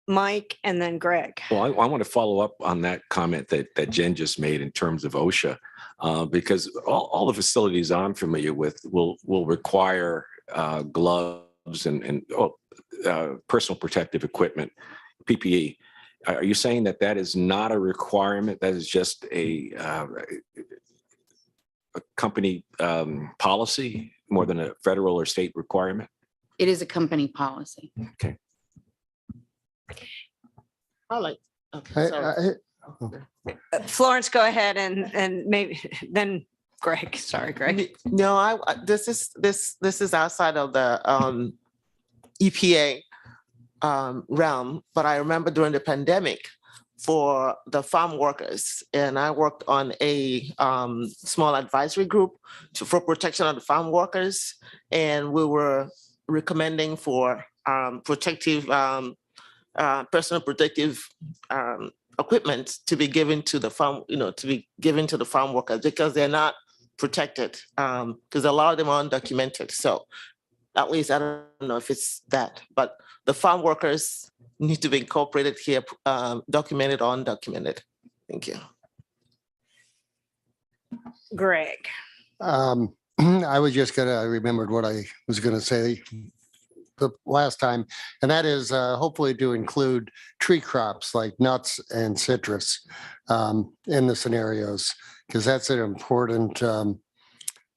Mike and then Greg. Well, I want to follow up on that comment that Jen just made in terms of OSHA, because all the facilities I'm familiar with will require gloves and personal protective equipment, PPE. Are you saying that is not a requirement? That is just a company policy more than a federal or state requirement? It is a company policy. Okay. I like. Okay, sorry. Florence, go ahead and maybe then Greg. Sorry, Greg. No, this is outside of the EPA realm, but I remember during the pandemic for the farm workers, and I worked on a small advisory group for protection of the farm workers, and we were recommending for protective personal protective equipment to be given to the farm, to be given to the farm workers because they're not protected because a lot of them are undocumented. So at least I don't know if it's that, but the farm workers need to be incorporated here, documented or undocumented. Thank you. Greg. I remembered what I was gonna say the last time, and that is hopefully to include tree crops like nuts and citrus in the scenarios, because that's an important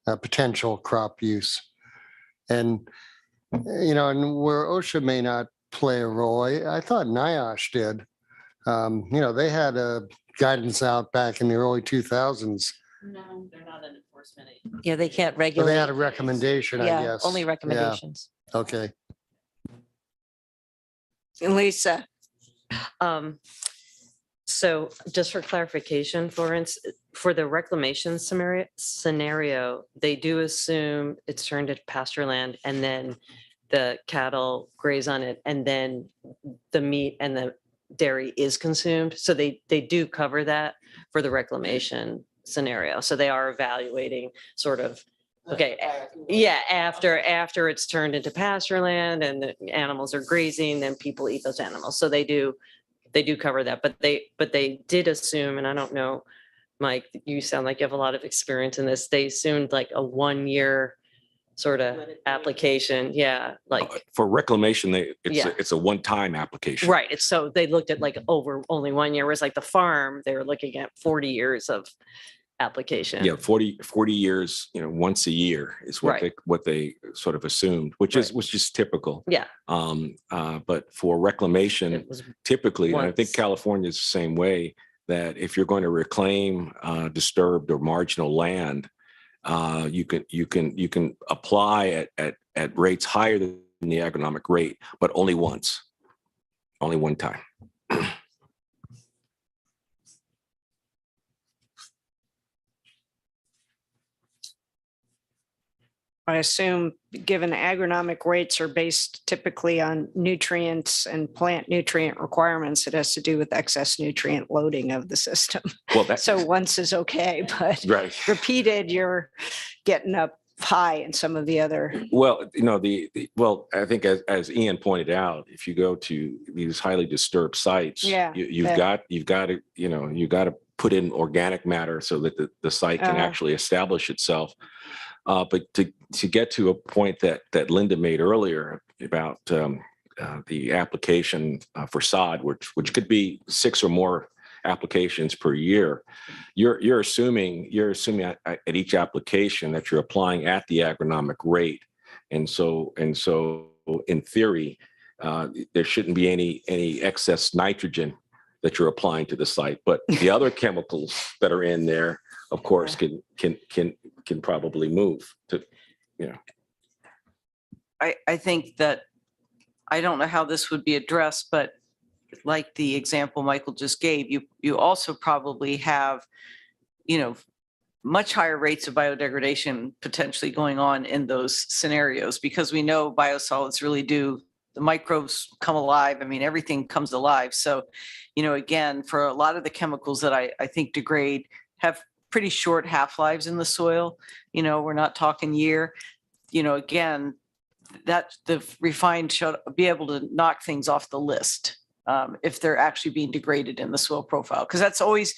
potential crop use. And, and where OSHA may not play a role, I thought NIOSH did. They had a guidance out back in the early 2000s. No, they're not an enforcement agency. Yeah, they can't But regulate. they had a recommendation, I Yeah, guess. only Yeah. recommendations. Okay. Lisa. So just for clarification, Florence, for the reclamation scenario, they do assume it's turned into pasture land and then the cattle graze on it and then the meat and the dairy is consumed. So they do cover that for the reclamation scenario. So they are evaluating sort of, okay, yeah, after it's turned into pasture land and the animals are grazing, then people eat those animals. So they do cover that, but they did assume, and I don't know, Mike, you sound like you have a lot of experience in this. They assumed like a 1 year sort of application. Yeah. Like For reclamation, Yeah. it's a one-time application. right. It's so they looked at like over only 1 year, whereas like the farm, they were looking at 40 years of application. Yeah, 40 years, once a year is Right. what they sort of assumed, which is typical. Yeah. But for reclamation, It was typically, and I think once. California is the same way, that if you're going to reclaim disturbed or marginal land, you can apply at rates higher than the economic rate, but only once, only one time. I assume, given agronomic rates are based typically on nutrients and plant nutrient requirements, it has to do with excess nutrient loading of the system. Well, that's So once is okay, but right. repeated, you're getting up high in some of the other. Well, you know, well, I think as Ian pointed out, if you go to these highly disturbed sites, Yeah, you've yeah. got to, you know, you got to put in organic matter so that the site can actually establish itself. But to get to a point that Linda made earlier about the application for sod, which could be 6 or more applications per year, you're assuming at each application that you're applying at the agronomic rate, and so in theory there shouldn't be any excess nitrogen that you're applying to the site, but the other chemicals that are in there, of course, can probably move to, you know. I think that, I don't know how this would be addressed, but like the example Michael just gave, you also probably have, you know, much higher rates of biodegradation potentially going on in those scenarios, because we know biosolids really do, the microbes come alive. I mean, everything comes alive. So, you know, again, for a lot of the chemicals that I think degrade have pretty short half-lives in the soil. You know, we're not talking year. You know, again, that the refined should be able to knock things off the list if they're actually being degraded in the soil profile. Because that's always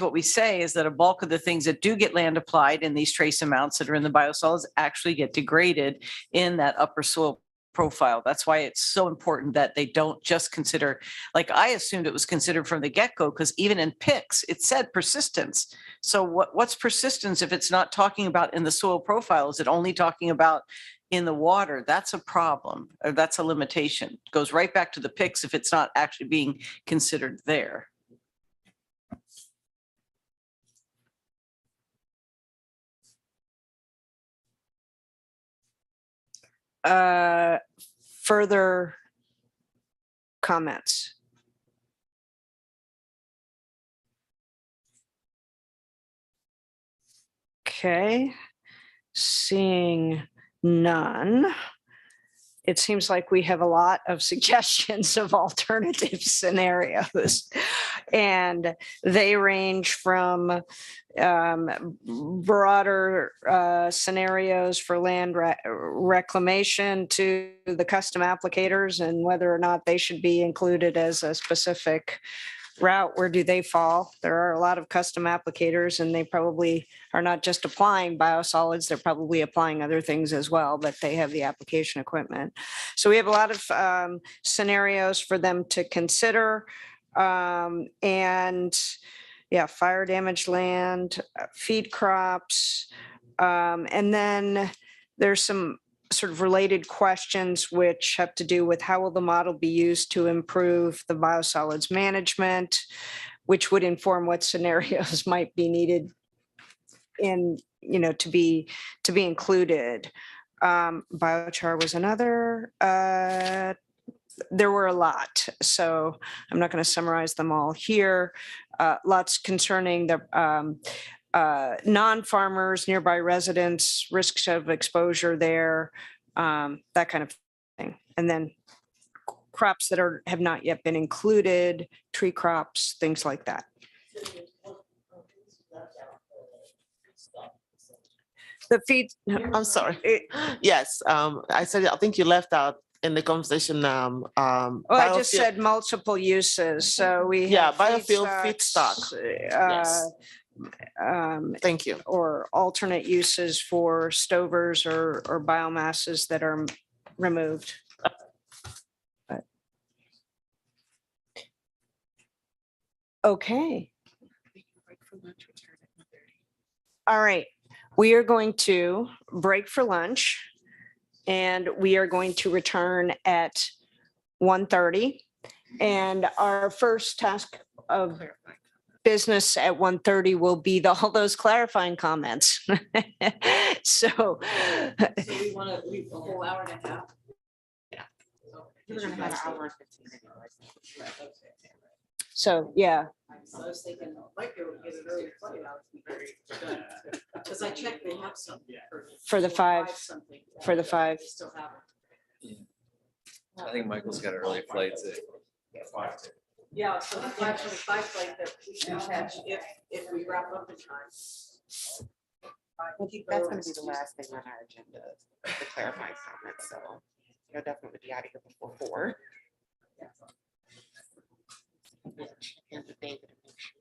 what we say, is that a bulk of the things that do get land applied in these trace amounts that are in the biosolids actually get degraded in that upper soil profile. That's why it's so important that they don't just consider, like I assumed it was considered from the get-go, because even in PICS, it said persistence. So what's persistence if it's not talking about in the soil profile? Is it only talking about in the water? That's a problem, or that's a limitation. It goes right back to the PICS if it's not actually being considered there. Further comments? Okay, seeing none. It seems like we have a lot of suggestions of alternative scenarios, and they range from broader scenarios for land reclamation to the custom applicators and whether or not they should be included as a specific route. Where do they fall? There are a lot of custom applicators, and they probably are not just applying biosolids, they're probably applying other things as well, but they have the application equipment. So we have a lot of scenarios for them to consider. And yeah, fire damaged land, feed crops. And then there's some sort of related questions which have to do with how will the model be used to improve the biosolids management, which would inform what scenarios might be needed in, you know, to be included. Biochar was another. There were a lot, so I'm not going to summarize them all here. Lots concerning the non-farmers, nearby residents, risks of exposure there, that kind of thing. And then crops that have not yet been included, tree crops, things like that. The feed. I'm sorry. Yes, I said, I think you left out in the conversation. I just said multiple uses. So we have biofuel feedstocks, Yes. Thank you. or alternate uses for stovers or biomasses that are removed. Okay. All right. We are going to break for lunch, and we are going to return at 1:30. And our first task of business at 1:30 will be all those clarifying comments. So we want to leave a whole hour and a half. Yeah. We're going to have an hour and 15 minutes. So, yeah, I was thinking, might be able to get an early flight out. Because I checked, they have some. For the five. Something. for the 5. They still have it. I think Michael's got an early flight to. Yeah, so the 5:25 flight that we can catch if we wrap up in time. I think that's gonna be the last thing on our agenda, to clarify comments, so you'll definitely be out of here before 4. And the David, make sure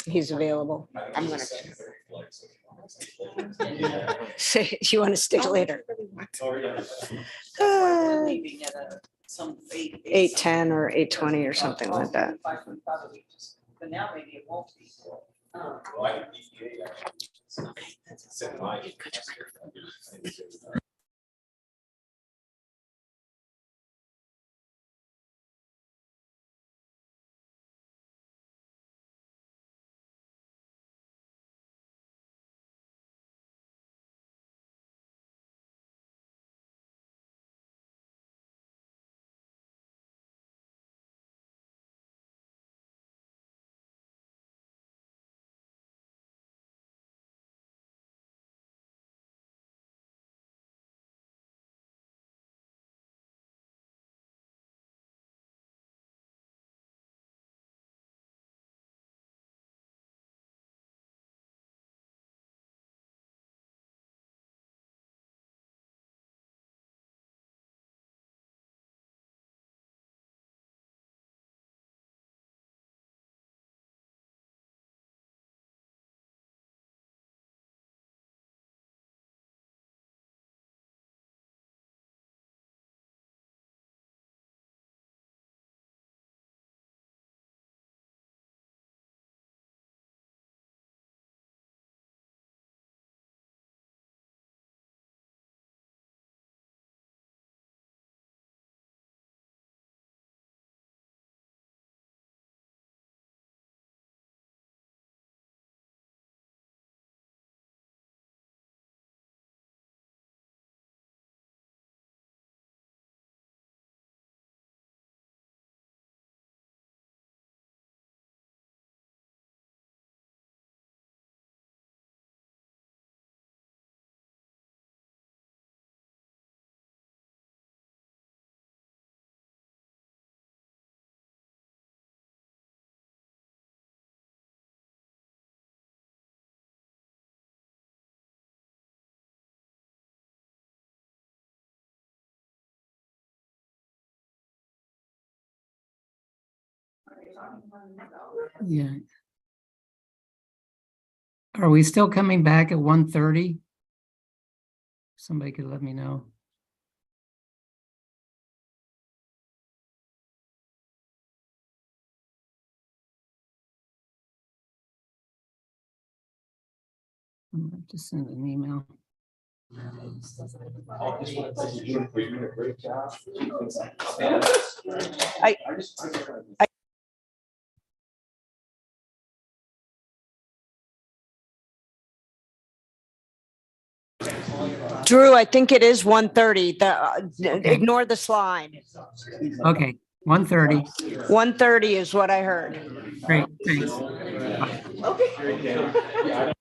He's available. I'm gonna check. Say, you want to stick later? Leaving at some 8:10 or 8:20 or something like that. But now maybe it won't be. Yeah. Are we still coming back at 1:30? Somebody could let me know. I'm gonna have to send an email. I Drew, I think it is 1:30. Ignore the slide. Okay, 1:30. 1:30 is what I heard. Great, thanks. Okay.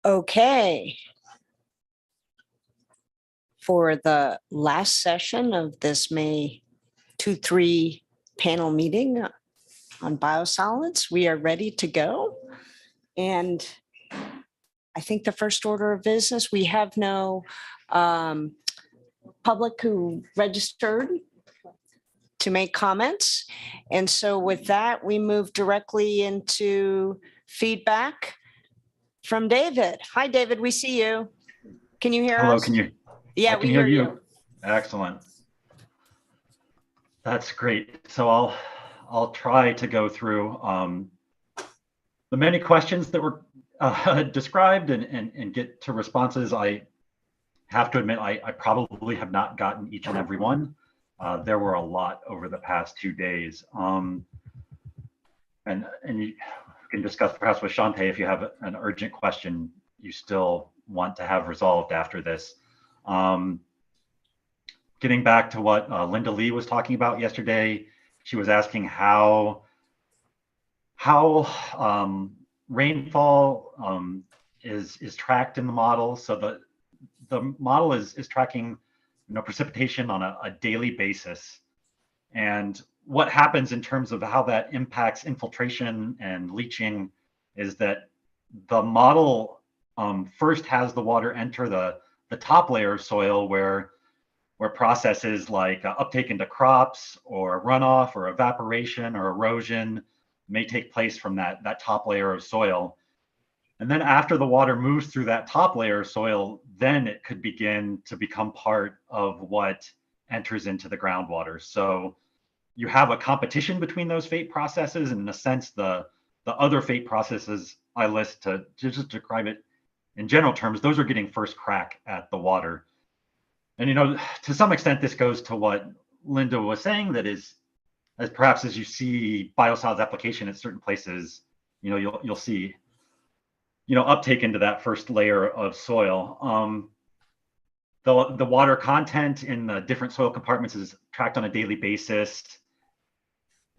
Okay. For the last session of this May 2-3 panel meeting on biosolids, we are ready to go. And I think the first order of business, we have no public who registered to make comments. And so with that, we move directly into feedback from David. Hi, David, we see you. Can you hear Hello, us? can you? Yeah, I we can hear hear you. you. Excellent. That's great. So I'll try to go through the many questions that were described and get to responses. I have to admit, I probably have not gotten each and every one. There were a lot over the past 2 days. And you can discuss perhaps with Shantae if you have an urgent question you still want to have resolved after this. Getting back to what Linda Lee was talking about yesterday, she was asking how rainfall is tracked in the model. So the model is tracking precipitation on a daily basis. And what happens in terms of how that impacts infiltration and leaching is that the model first has the water enter the top layer of soil where processes like uptake into crops or runoff or evaporation or erosion may take place from that top layer of soil. And then after the water moves through that top layer of soil, then it could begin to become part of what enters into the groundwater. So you have a competition between those fate processes, and in a sense, the other fate processes I list to just describe it in general terms, those are getting first crack at the water. And to some extent, this goes to what Linda was saying, that is, as perhaps as you see biosolids application at certain places, you'll see uptake into that first layer of soil. The water content in the different soil compartments is tracked on a daily basis.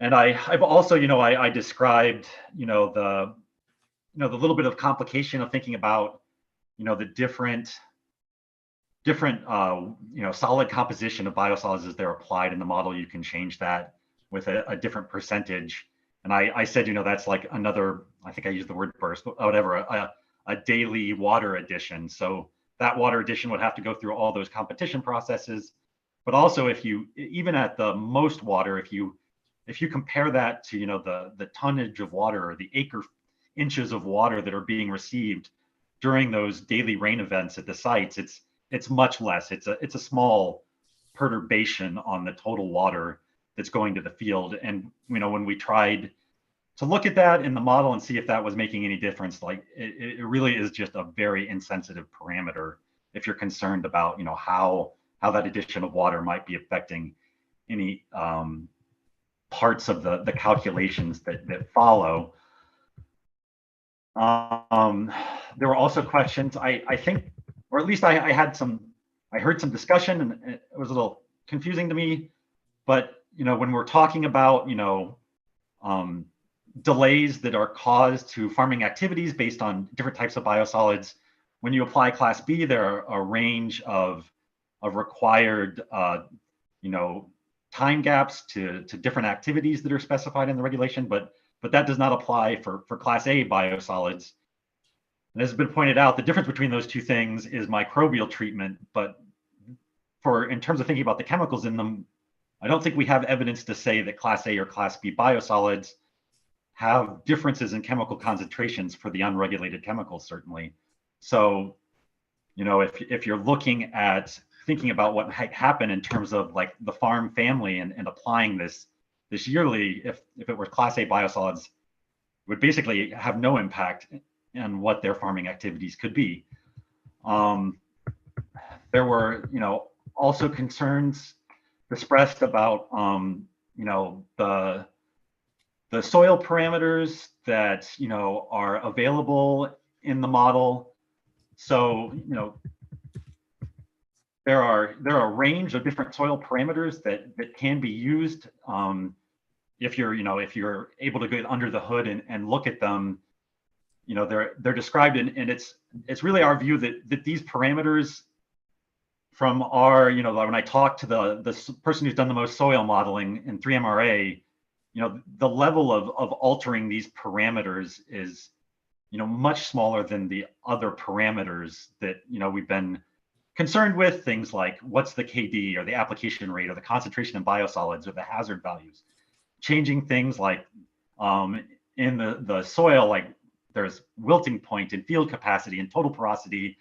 And I've also, I described, the little bit of complication of thinking about, the different solid composition of biosolids as they're applied in the model. You can change that with a different percentage. And I said, that's like another, I think I used the word burst, but whatever, a daily water addition. So that water addition would have to go through all those competition processes. But also if you, even at the most water, if you compare that to, the tonnage of water or the acre inches of water that are being received during those daily rain events at the sites, it's much less. It's a small perturbation on the total water that's going to the field. And when we tried to look at that in the model and see if that was making any difference, like it really is just a very insensitive parameter if you're concerned about how that addition of water might be affecting any parts of the calculations that follow. There were also questions, I think, or at least I heard some discussion, and it was a little confusing to me. But when we're talking about delays that are caused to farming activities based on different types of biosolids, when you apply Class B, there are a range of required time gaps to different activities that are specified in the regulation, but that does not apply for Class A biosolids. And as has been pointed out, the difference between those two things is microbial treatment. But in terms of thinking about the chemicals in them, I don't think we have evidence to say that Class A or Class B biosolids have differences in chemical concentrations for the unregulated chemicals, certainly. So, if you're looking at thinking about what might happen in terms of like the farm family and applying this yearly, if it were Class A biosolids, would basically have no impact on what their farming activities could be. There were, also concerns expressed about, the soil parameters that, are available in the model. So, there are a range of different soil parameters that can be used if you're able to get under the hood and look at them. they're described and it's really our view that these parameters from our, when I talk to the person who's done the most soil modeling in 3MRA, the level of altering these parameters is, much smaller than the other parameters that, we've been concerned with, things like what's the KD or the application rate or the concentration in biosolids or the hazard values. Changing things like in the soil, like there's wilting point and field capacity and total porosity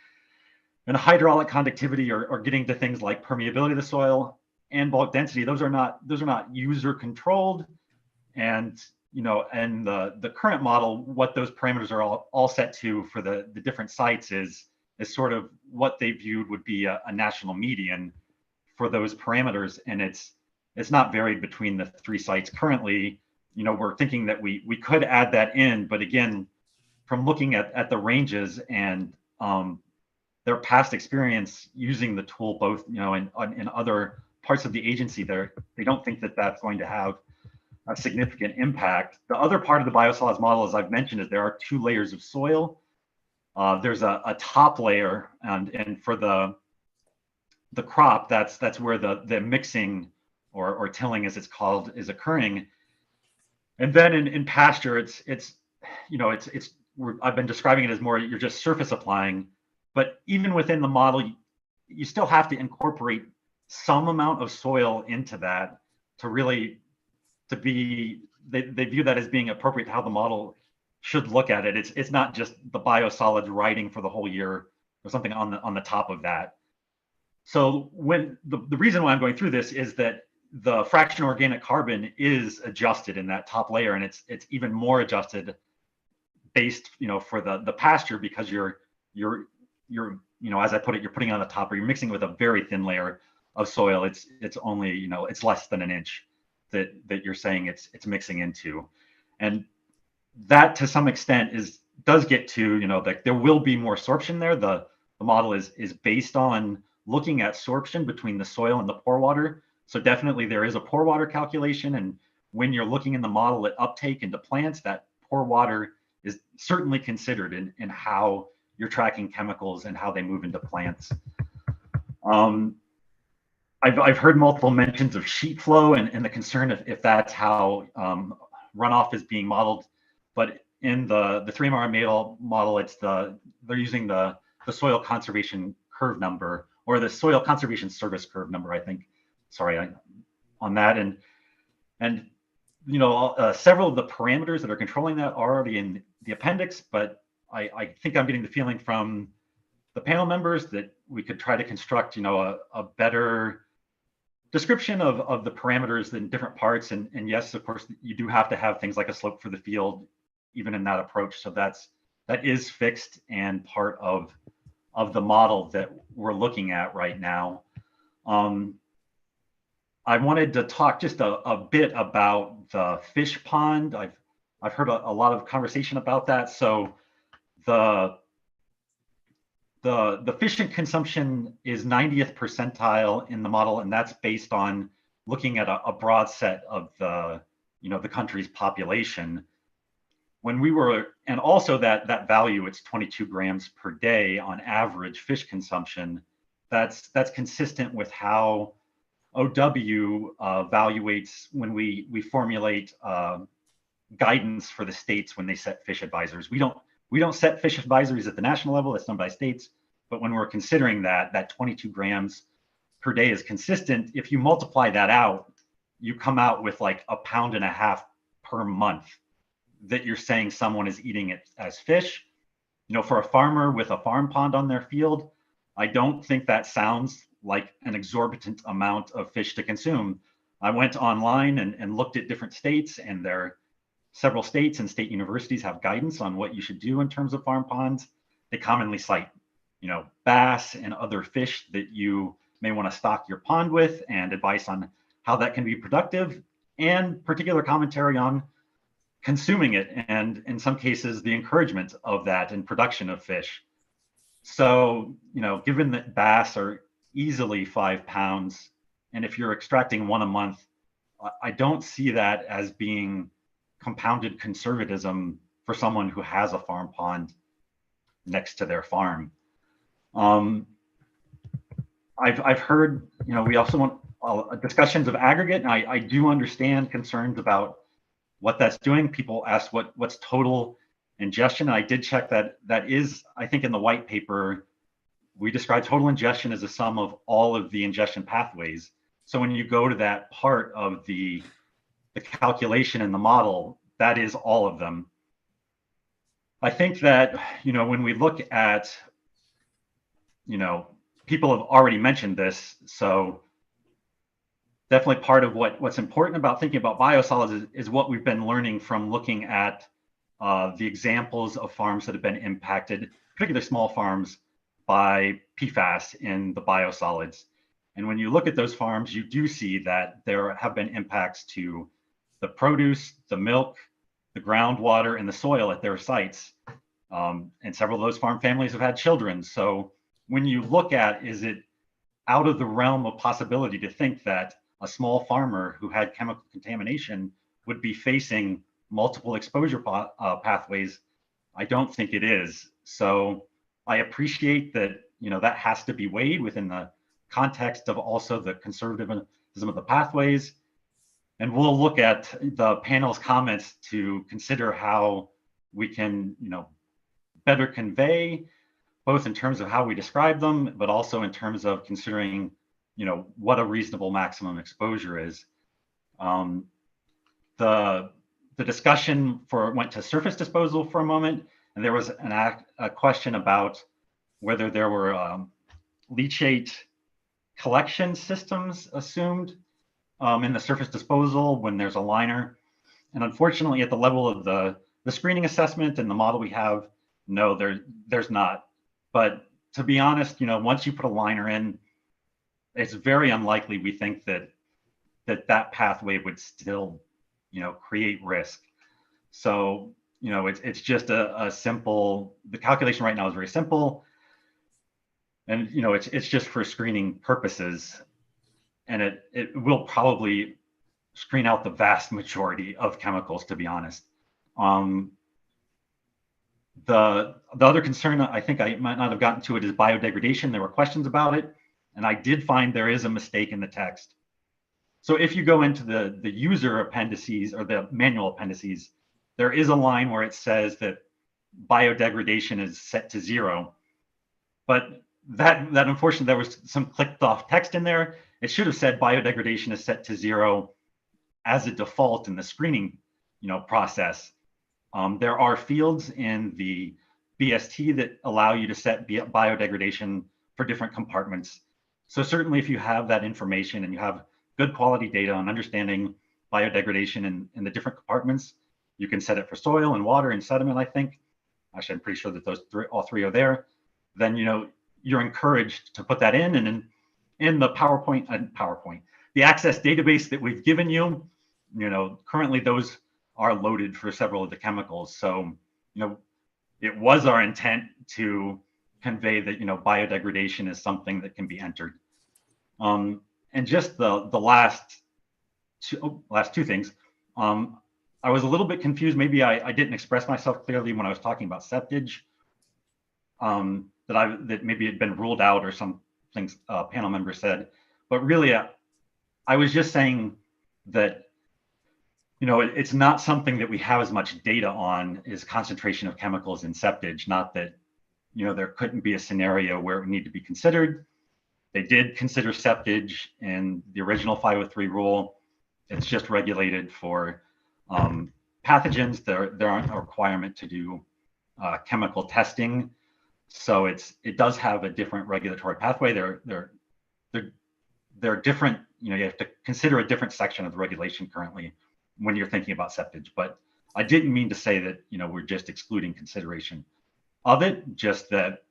and hydraulic conductivity, or getting to things like permeability of the soil and bulk density. Those are not user controlled. And and the current model, what those parameters are all set to for the different sites is sort of what they viewed would be a national median for those parameters. And it's not varied between the 3 sites currently. We're thinking that we could add that in, but again, from looking at the ranges and their past experience using the tool, both in other parts of the agency, they don't think that that's going to have a significant impact. The other part of the biosolids model, as I've mentioned, is there are 2 layers of soil. There's a top layer, and for the crop, that's where the mixing or tilling, as it's called, is occurring. And then in pasture, I've been describing it as more you're just surface applying, but even within the model, you still have to incorporate some amount of soil into that to really they view that as being appropriate to how the model should look at it. It's not just the biosolids riding for the whole year or something on the top of that. So when the reason why I'm going through this is that the fraction organic carbon is adjusted in that top layer, and it's even more adjusted based for the pasture, because you're as I put it, you're putting it on the top, or you're mixing with a very thin layer of soil. It's only it's less than an inch that you're saying it's mixing into. And that to some extent does get to that there will be more sorption there. The model is based on looking at sorption between the soil and the pore water. So definitely there is a pore water calculation, and when you're looking in the model at uptake into plants, that pore water is certainly considered in how you're tracking chemicals and how they move into plants. I've heard multiple mentions of sheet flow and the concern if that's how runoff is being modeled, but in the 3MRA model, they're using the soil conservation curve number, or the soil conservation service curve number, I think. Sorry, on that, and several of the parameters that are controlling that are already in the appendix, but I think I'm getting the feeling from the panel members that we could try to construct a better description of the parameters in different parts. And yes, of course, you do have to have things like a slope for the field, even in that approach. So that is fixed and part of the model that we're looking at right now. I wanted to talk just a bit about the fish pond. I've heard a lot of conversation about that. So the fish consumption is 90th percentile in the model, and that's based on looking at a broad set of the country's population. And also that value, it's 22 grams per day on average fish consumption. That's consistent with how OW evaluates when we formulate guidance for the states when they set fish advisories. We don't set fish advisories at the national level. That's done by states. But when we're considering that 22 grams per day is consistent, if you multiply that out, you come out with like 1.5 pounds per month that you're saying someone is eating it as fish. For a farmer with a farm pond on their field, I don't think that sounds like an exorbitant amount of fish to consume. I went online and looked at different states, and several states and state universities have guidance on what you should do in terms of farm ponds. They commonly cite, bass and other fish that you may want to stock your pond with, and advice on how that can be productive, and particular commentary on consuming it, and in some cases, the encouragement of that and production of fish. So, given that bass are easily 5 pounds, and if you're extracting one a month, I don't see that as being compounded conservatism for someone who has a farm pond next to their farm. I've heard, we also want discussions of aggregate, and I do understand concerns about what that's doing. People ask what's total ingestion. And I did check that is, I think in the white paper, we describe total ingestion as a sum of all of the ingestion pathways. So when you go to that part of the calculation in the model, that is all of them. I think that, when we look at, people have already mentioned this, so definitely part of what's important about thinking about biosolids is what we've been learning from looking at the examples of farms that have been impacted, particularly small farms, by PFAS in the biosolids. And when you look at those farms, you do see that there have been impacts to the produce, the milk, the groundwater, and the soil at their sites. And several of those farm families have had children. So when you look at, is it out of the realm of possibility to think that a small farmer who had chemical contamination would be facing multiple exposure pathways? I don't think it is. So I appreciate that, that has to be weighed within the context of also the conservatism of the pathways. And we'll look at the panel's comments to consider how we can, better convey, both in terms of how we describe them, but also in terms of considering, what a reasonable maximum exposure is. The discussion went to surface disposal for a moment, and there was a question about whether there were leachate collection systems assumed in the surface disposal when there's a liner. And unfortunately, at the level of the screening assessment and the model we have, no, there's not. But to be honest, once you put a liner in, it's very unlikely we think that pathway would still, create risk. So, it's just a simple, the calculation right now is very simple. And, it's just for screening purposes. And it will probably screen out the vast majority of chemicals, to be honest. The other concern, I think I might not have gotten to it, is biodegradation. There were questions about it, and I did find there is a mistake in the text. So if you go into the user appendices or the manual appendices, there is a line where it says that biodegradation is set to 0. But that unfortunately, there was some clicked off text in there. It should have said biodegradation is set to 0 as a default in the screening, process. There are fields in the BST that allow you to set biodegradation for different compartments. So certainly if you have that information and you have good quality data on understanding biodegradation in the different compartments, you can set it for soil and water and sediment, I think. Actually, I'm pretty sure that all three are there. Then, you're encouraged to put that in. And in the PowerPoint, the access database that we've given you, currently those are loaded for several of the chemicals. So, it was our intent to convey that, biodegradation is something that can be entered. And just the last two things, I was a little bit confused. Maybe I didn't express myself clearly when I was talking about septage, that maybe had been ruled out or some things panel member said. But really, I was just saying that, it's not something that we have as much data on, is concentration of chemicals in septage. Not that, there couldn't be a scenario where it would need to be considered. They did consider septage in the original 503 rule. It's just regulated for pathogens. There aren't a requirement to do chemical testing. So it does have a different regulatory pathway. They're different, you have to consider a different section of the regulation currently when you're thinking about septage. But I didn't mean to say that, we're just excluding consideration of it, just that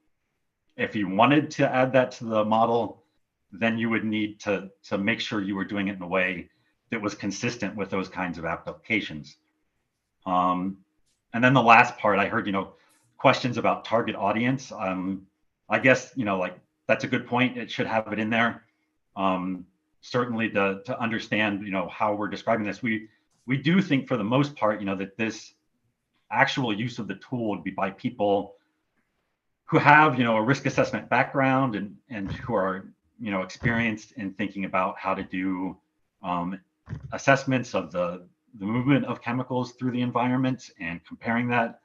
if you wanted to add that to the model, then you would need to make sure you were doing it in a way that was consistent with those kinds of applications. And then the last part, I heard, questions about target audience. I guess, that's a good point. It should have it in there. Certainly to understand, how we're describing this. We do think for the most part, that this actual use of the tool would be by people who have, a risk assessment background and who are, experienced in thinking about how to do assessments of the movement of chemicals through the environment and comparing that,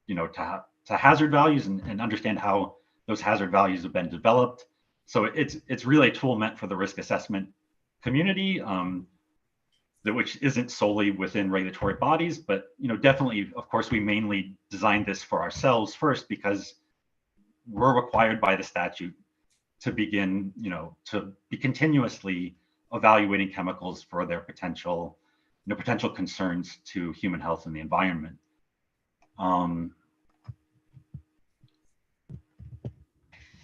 to hazard values and understand how those hazard values have been developed. So it's really a tool meant for the risk assessment community, which isn't solely within regulatory bodies, but definitely, of course, we mainly designed this for ourselves first because we're required by the statute to begin, to be continuously evaluating chemicals for their potential concerns to human health and the environment. I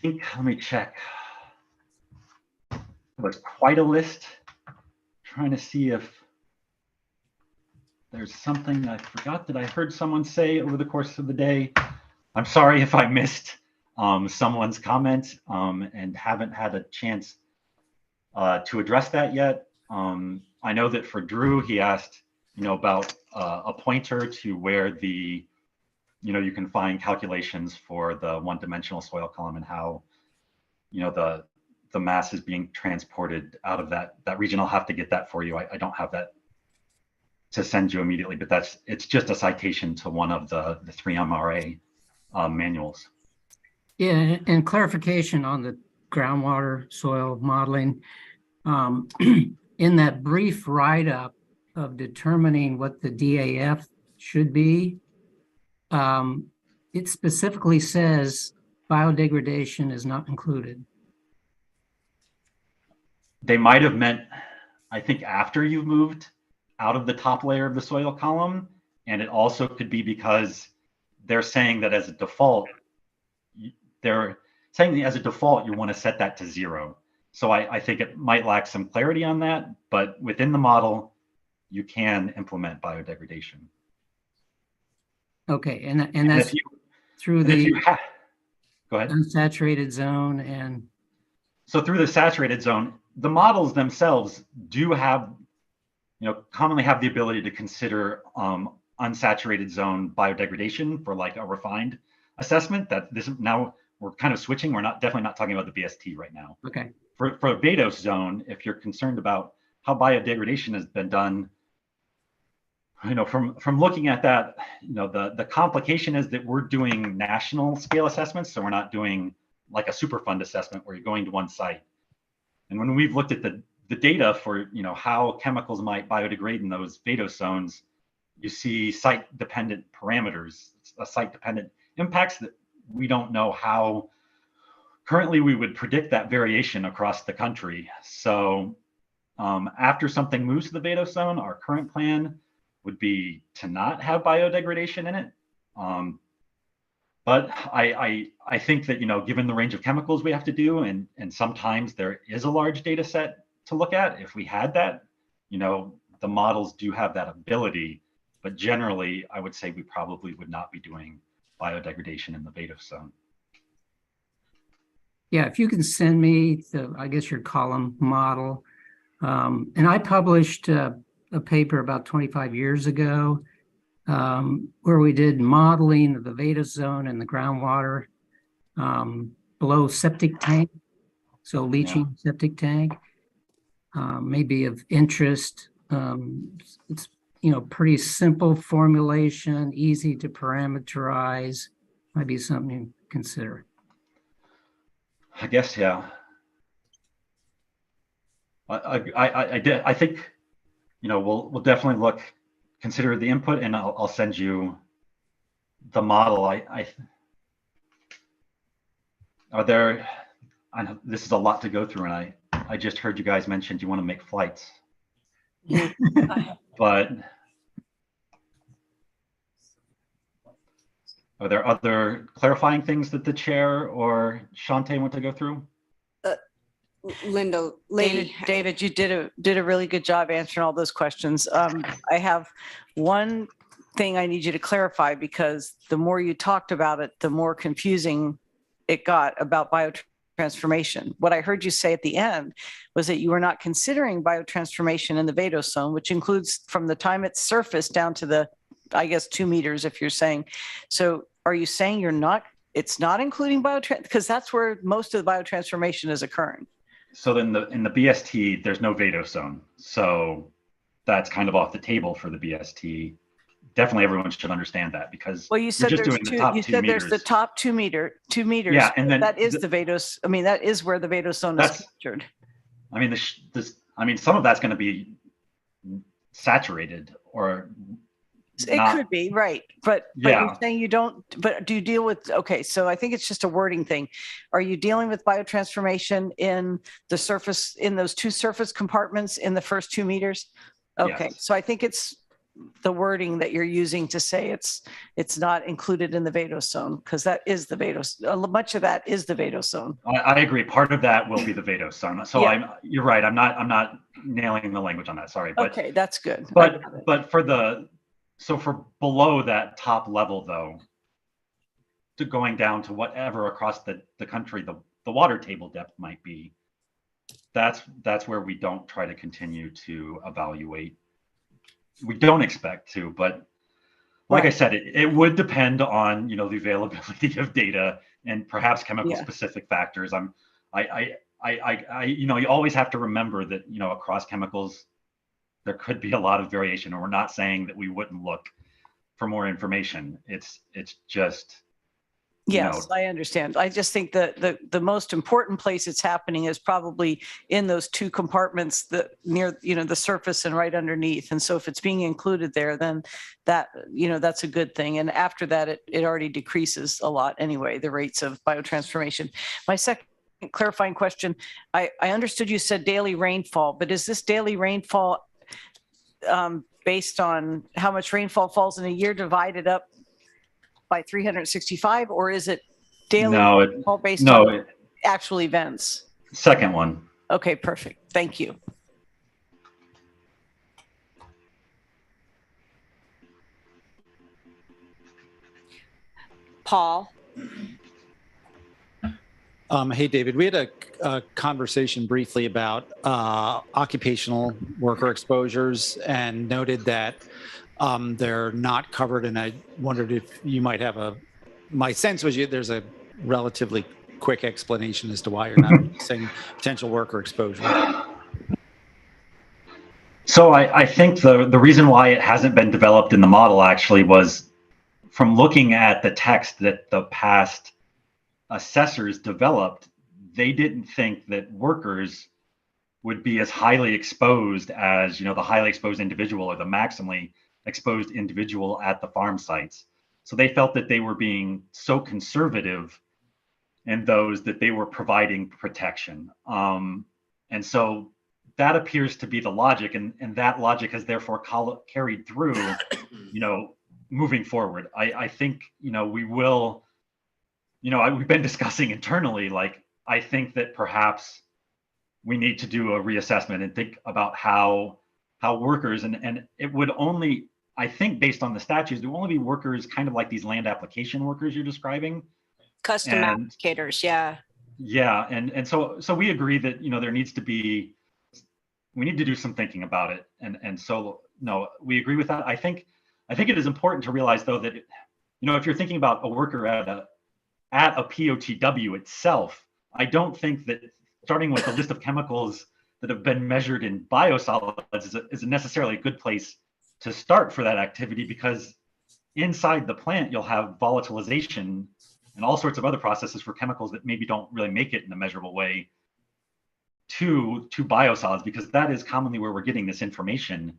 think, let me check. There's quite a list. Trying to see if there's something I forgot that I heard someone say over the course of the day. I'm sorry if I missed someone's comment and haven't had a chance to address that yet. I know that for Drew, he asked, about a pointer to where the, you can find calculations for the one-dimensional soil column and how, the mass is being transported out of that region. I'll have to get that for you. I don't have that to send you immediately, but it's just a citation to one of the 3 MRA manuals. Yeah, and clarification on the groundwater soil modeling. In that brief write-up of determining what the DAF should be, it specifically says biodegradation is not included. They might have meant, I think, after you've moved out of the top layer of the soil column. And it also could be because they're saying that as a default, you want to set that to 0. So I think it might lack some clarity on that, but within the model, you can implement biodegradation. Okay, and that's through the go ahead. unsaturated zone and. So through the saturated zone, the models themselves do have, commonly have the ability to consider unsaturated zone biodegradation for like a refined assessment. That this now we're kind of switching. We're definitely not talking about the BST right now. Okay. For a Vados zone, if you're concerned about how biodegradation has been done, from looking at that, the complication is that we're doing national scale assessments. So we're not doing like a Superfund assessment where you're going to one site. And when we've looked at the data for, how chemicals might biodegrade in those Vados zones, you see site-dependent parameters, site-dependent impacts that we don't know how currently we would predict that variation across the country. So after something moves to the Vados zone, our current plan would be to not have biodegradation in it. But I think that, given the range of chemicals we have to do, and sometimes there is a large data set to look at, if we had that, the models do have that ability. But generally, I would say we probably would not be doing biodegradation in the Vados zone. Yeah, if you can send me your column model. And I published a paper about 25 years ago where we did modeling of the Vados zone and the groundwater below septic tank. So leaching septic tank may be of interest. It's, pretty simple formulation, easy to parameterize, might be something to consider. I guess, yeah. I think, we'll definitely consider the input, and I'll send you the model. I know this is a lot to go through, and I just heard you guys mention, do you want to make flights? But are there other clarifying things that the chair or Shante want to go through? Linda, David, you did a really good job answering all those questions. I have one thing I need you to clarify, because the more you talked about it, the more confusing it got about biotransformation. What I heard you say at the end was that you were not considering biotransformation in the Vados zone, which includes from the time it's surfaced down to the I guess 2 meters if you're saying. So are you saying it's not including because that's where most of the biotransformation is occurring? So then in the BST, there's no vadose zone. So that's kind of off the table for the BST. Definitely everyone should understand that because Well, you said just there's doing the two, top you 2 said there's the meters. top 2 meters. Yeah, and then that is the vadose. I mean, that is where the vadose zone is captured. I mean, some of that's going to be saturated or It not. could be, right. But Yeah. you're saying you don't, but do you deal with, okay, so I think it's just a wording thing. Are you dealing with biotransformation in the surface, in those 2 surface compartments in the first 2 meters? Okay, Yes. so I think it's the wording that you're using to say it's not included in the vadose zone, because that is the vadose, much of that is the vadose zone. I agree. Part of that will be the vadose zone. So Yeah. you're right. I'm not nailing the language on that. Sorry. But, okay, that's good. But for below that top level though, to going down to whatever across the country, the water table depth might be, that's where we don't try to continue to evaluate. We don't expect to, but like I said, it would depend on, the availability of data and perhaps chemical specific factors. You always have to remember that, across chemicals, there could be a lot of variation, and we're not saying that we wouldn't look for more information. It's just, Yes, I understand. I just think that the most important place it's happening is probably in those 2 compartments that near, the surface and right underneath. And so if it's being included there, then that, that's a good thing. And after that, it already decreases a lot anyway, the rates of biotransformation. My second clarifying question, I understood you said daily rainfall, but is this daily rainfall based on how much rainfall falls in a year divided up by 365, or is it daily rainfall based on actual events? Second one. Okay, perfect. Thank you. Paul. Hey, David, we had a conversation briefly about occupational worker exposures and noted that they're not covered. And I wondered if you might have my sense was there's a relatively quick explanation as to why you're not saying potential worker exposure. So I think the reason why it hasn't been developed in the model actually was from looking at the text that the past assessors developed. They didn't think that workers would be as highly exposed as, the highly exposed individual or the maximally exposed individual at the farm sites. So they felt that they were being so conservative in those that they were providing protection. And so that appears to be the logic, and that logic has therefore carried through, moving forward. I think, we will, we've been discussing internally, like, I think that perhaps we need to do a reassessment and think about how workers, and it would only, I think based on the statutes, there will only be workers kind of like these land application workers you're describing. Custom applicators, yeah. Yeah, and so we agree that, we need to do some thinking about it. And so, no, we agree with that. I think it is important to realize though that, if you're thinking about a worker at a POTW itself, I don't think that starting with a list of chemicals that have been measured in biosolids is necessarily a good place to start for that activity, because inside the plant, you'll have volatilization and all sorts of other processes for chemicals that maybe don't really make it in a measurable way to biosolids, because that is commonly where we're getting this information,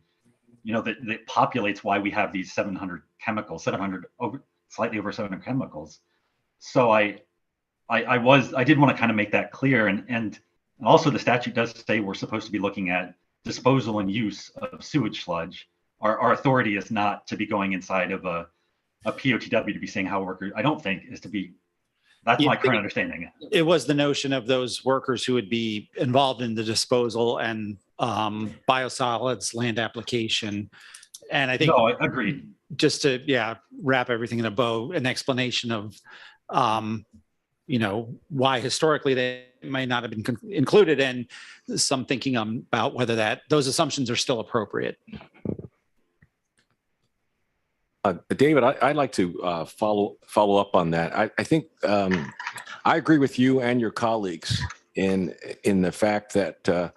that populates why we have these 700 chemicals, slightly over 700 chemicals. So I did want to kind of make that clear. And also the statute does say we're supposed to be looking at disposal and use of sewage sludge. Our authority is not to be going inside of a POTW to be saying how workers, I don't think, is to be, that's my current understanding. It was the notion of those workers who would be involved in the disposal and biosolids land application. And I think, no, agreed. Just to, wrap everything in a bow, an explanation of, why historically they may not have been included, and some thinking about whether those assumptions are still appropriate. David, I'd like to follow up on that. I think I agree with you and your colleagues in the fact that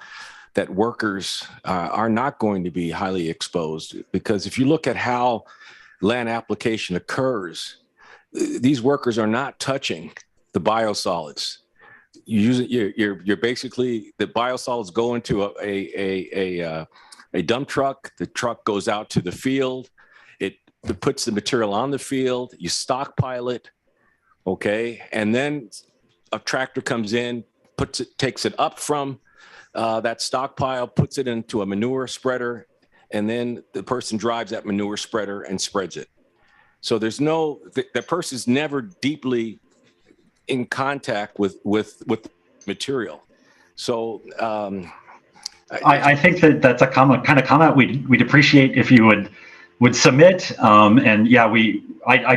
that workers are not going to be highly exposed, because if you look at how land application occurs, these workers are not touching the biosolids. You're basically, the biosolids go into a dump truck. The truck goes out to the field. It puts the material on the field. You stockpile it, okay, and then a tractor comes in, takes it up from that stockpile, puts it into a manure spreader, and then the person drives that manure spreader and spreads it. So there's no, the person's never deeply in contact with material. So I think that's a kind of comment we'd appreciate if you would submit. And yeah, I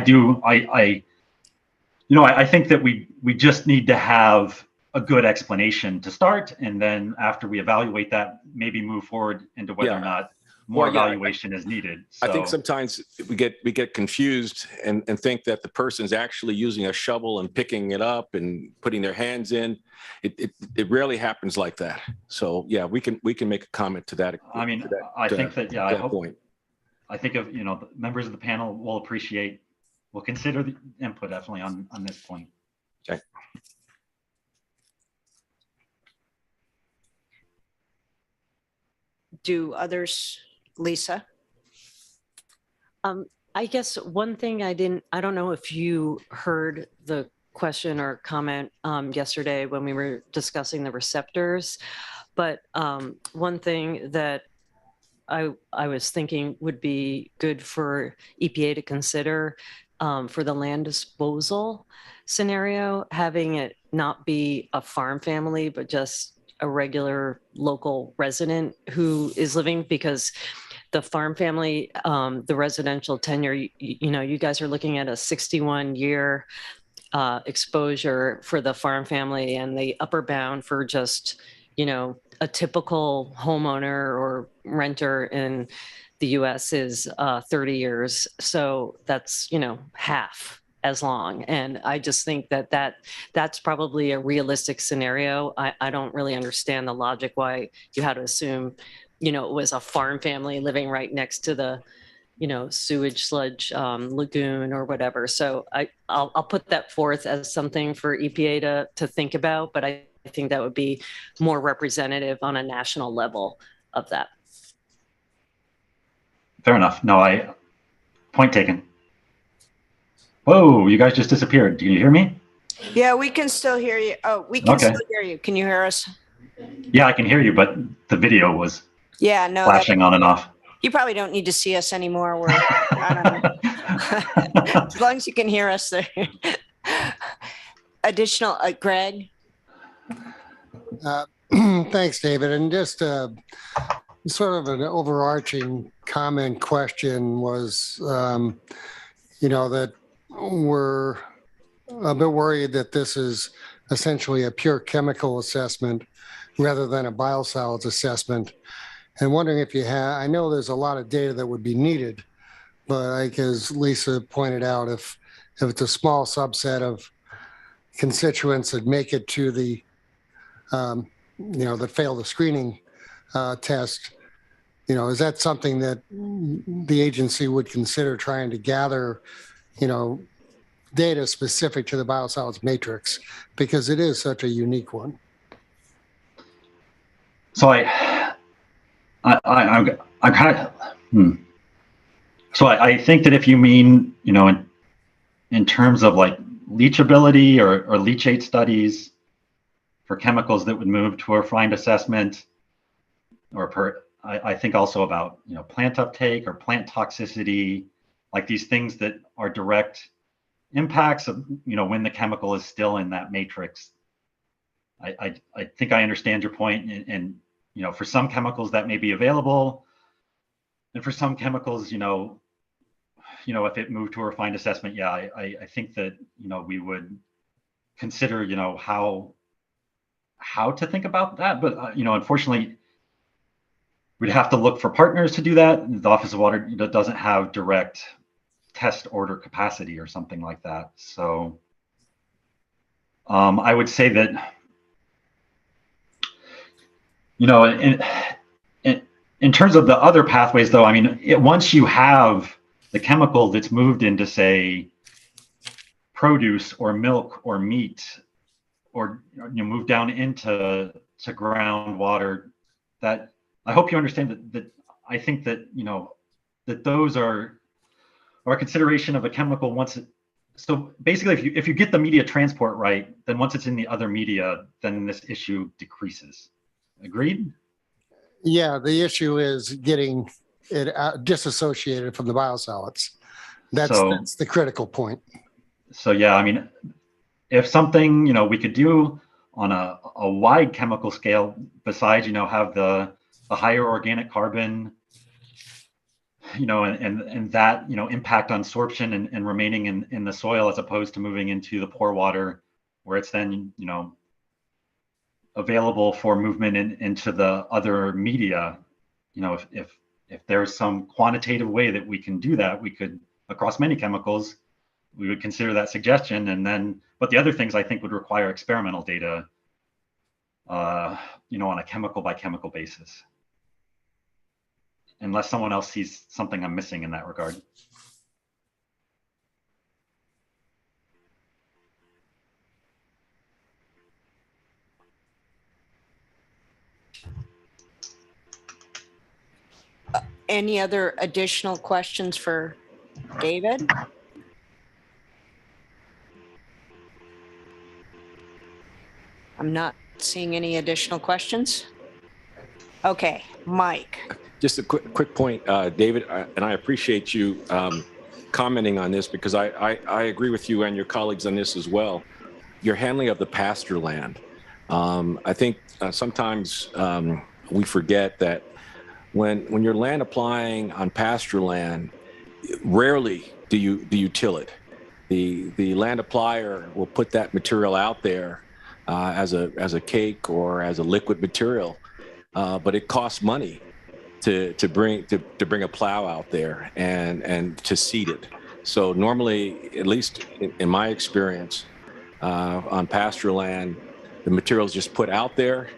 think that we just need to have a good explanation to start, and then after we evaluate that, maybe move forward into whether or not more evaluation is needed. So, I think sometimes we get confused and think that the person's actually using a shovel and picking it up and putting their hands in. It rarely happens like that. So yeah, we can make a comment to that. I mean, I think that, yeah, I think of, the members of the panel will consider the input definitely on this point. Okay. Do others, Lisa? I guess one thing I don't know if you heard the question or comment yesterday when we were discussing the receptors, but one thing that I was thinking would be good for EPA to consider for the land disposal scenario, having it not be a farm family, but just a regular local resident who is living, because the farm family, the residential tenure, you guys are looking at a 61-year exposure for the farm family, and the upper bound for just, a typical homeowner or renter in the US is 30 years. So that's, half as long. And I just think that's probably a realistic scenario. I don't really understand the logic why you had to assume, it was a farm family living right next to the, sewage sludge lagoon or whatever. So I'll put that forth as something for EPA to think about, but I think that would be more representative on a national level of that. Fair enough. No, point taken. Whoa, you guys just disappeared. Do you hear me? Yeah, we can still hear you. Oh, we can still hear you. Can you hear us? Yeah, I can hear you, but the video was flashing on and off. You probably don't need to see us anymore. I don't know. As long as you can hear us there. Additional, Greg? Thanks, David. And just sort of an overarching comment question was, that we're a bit worried that this is essentially a pure chemical assessment rather than a biosolids assessment. And wondering if you have, I know there's a lot of data that would be needed, but like as Lisa pointed out, if it's a small subset of constituents that make it to the, that fail the screening test, is that something that the agency would consider trying to gather, data specific to the biosolids matrix, because it is such a unique one? So I think that if you mean, in terms of like leachability or leachate studies for chemicals that would move to a refined assessment, I think also about, plant uptake or plant toxicity, like these things that are direct impacts of, when the chemical is still in that matrix. I think I understand your point, and for some chemicals that may be available, and for some chemicals, if it moved to a refined assessment, yeah, I think that we would consider how to think about that, but unfortunately, we'd have to look for partners to do that. The Office of Water doesn't have direct test order capacity or something like that. So I would say that, you know, in terms of the other pathways, though, I mean, once you have the chemical that's moved into, say, produce or milk or meat, or move down into groundwater, that I hope you understand that I think that, that those are a consideration of a chemical once it, so basically if you get the media transport right, then once it's in the other media, then this issue decreases. Agreed? Yeah, the issue is getting it disassociated from the biosolids. That's the critical point. So yeah, I mean, if something, we could do on a wide chemical scale, besides, have the higher organic carbon, and that, impact on sorption and remaining in the soil, as opposed to moving into the pore water, where it's then, available for movement into the other media. If there's some quantitative way that we can do that, we could, across many chemicals, we would consider that suggestion. And then, but the other things I think would require experimental data, on a chemical by chemical basis, unless someone else sees something I'm missing in that regard. Any other additional questions for David? I'm not seeing any additional questions. Okay, Mike. Just a quick point, David, and I appreciate you commenting on this, because I agree with you and your colleagues on this as well. Your handling of the pasture land. I think sometimes we forget that when you're land applying on pasture land, rarely do you till it. The land applier will put that material out there as a cake or as a liquid material, but it costs money to bring a plow out there and to seed it. So normally, at least in my experience, on pasture land, the material is just put out there,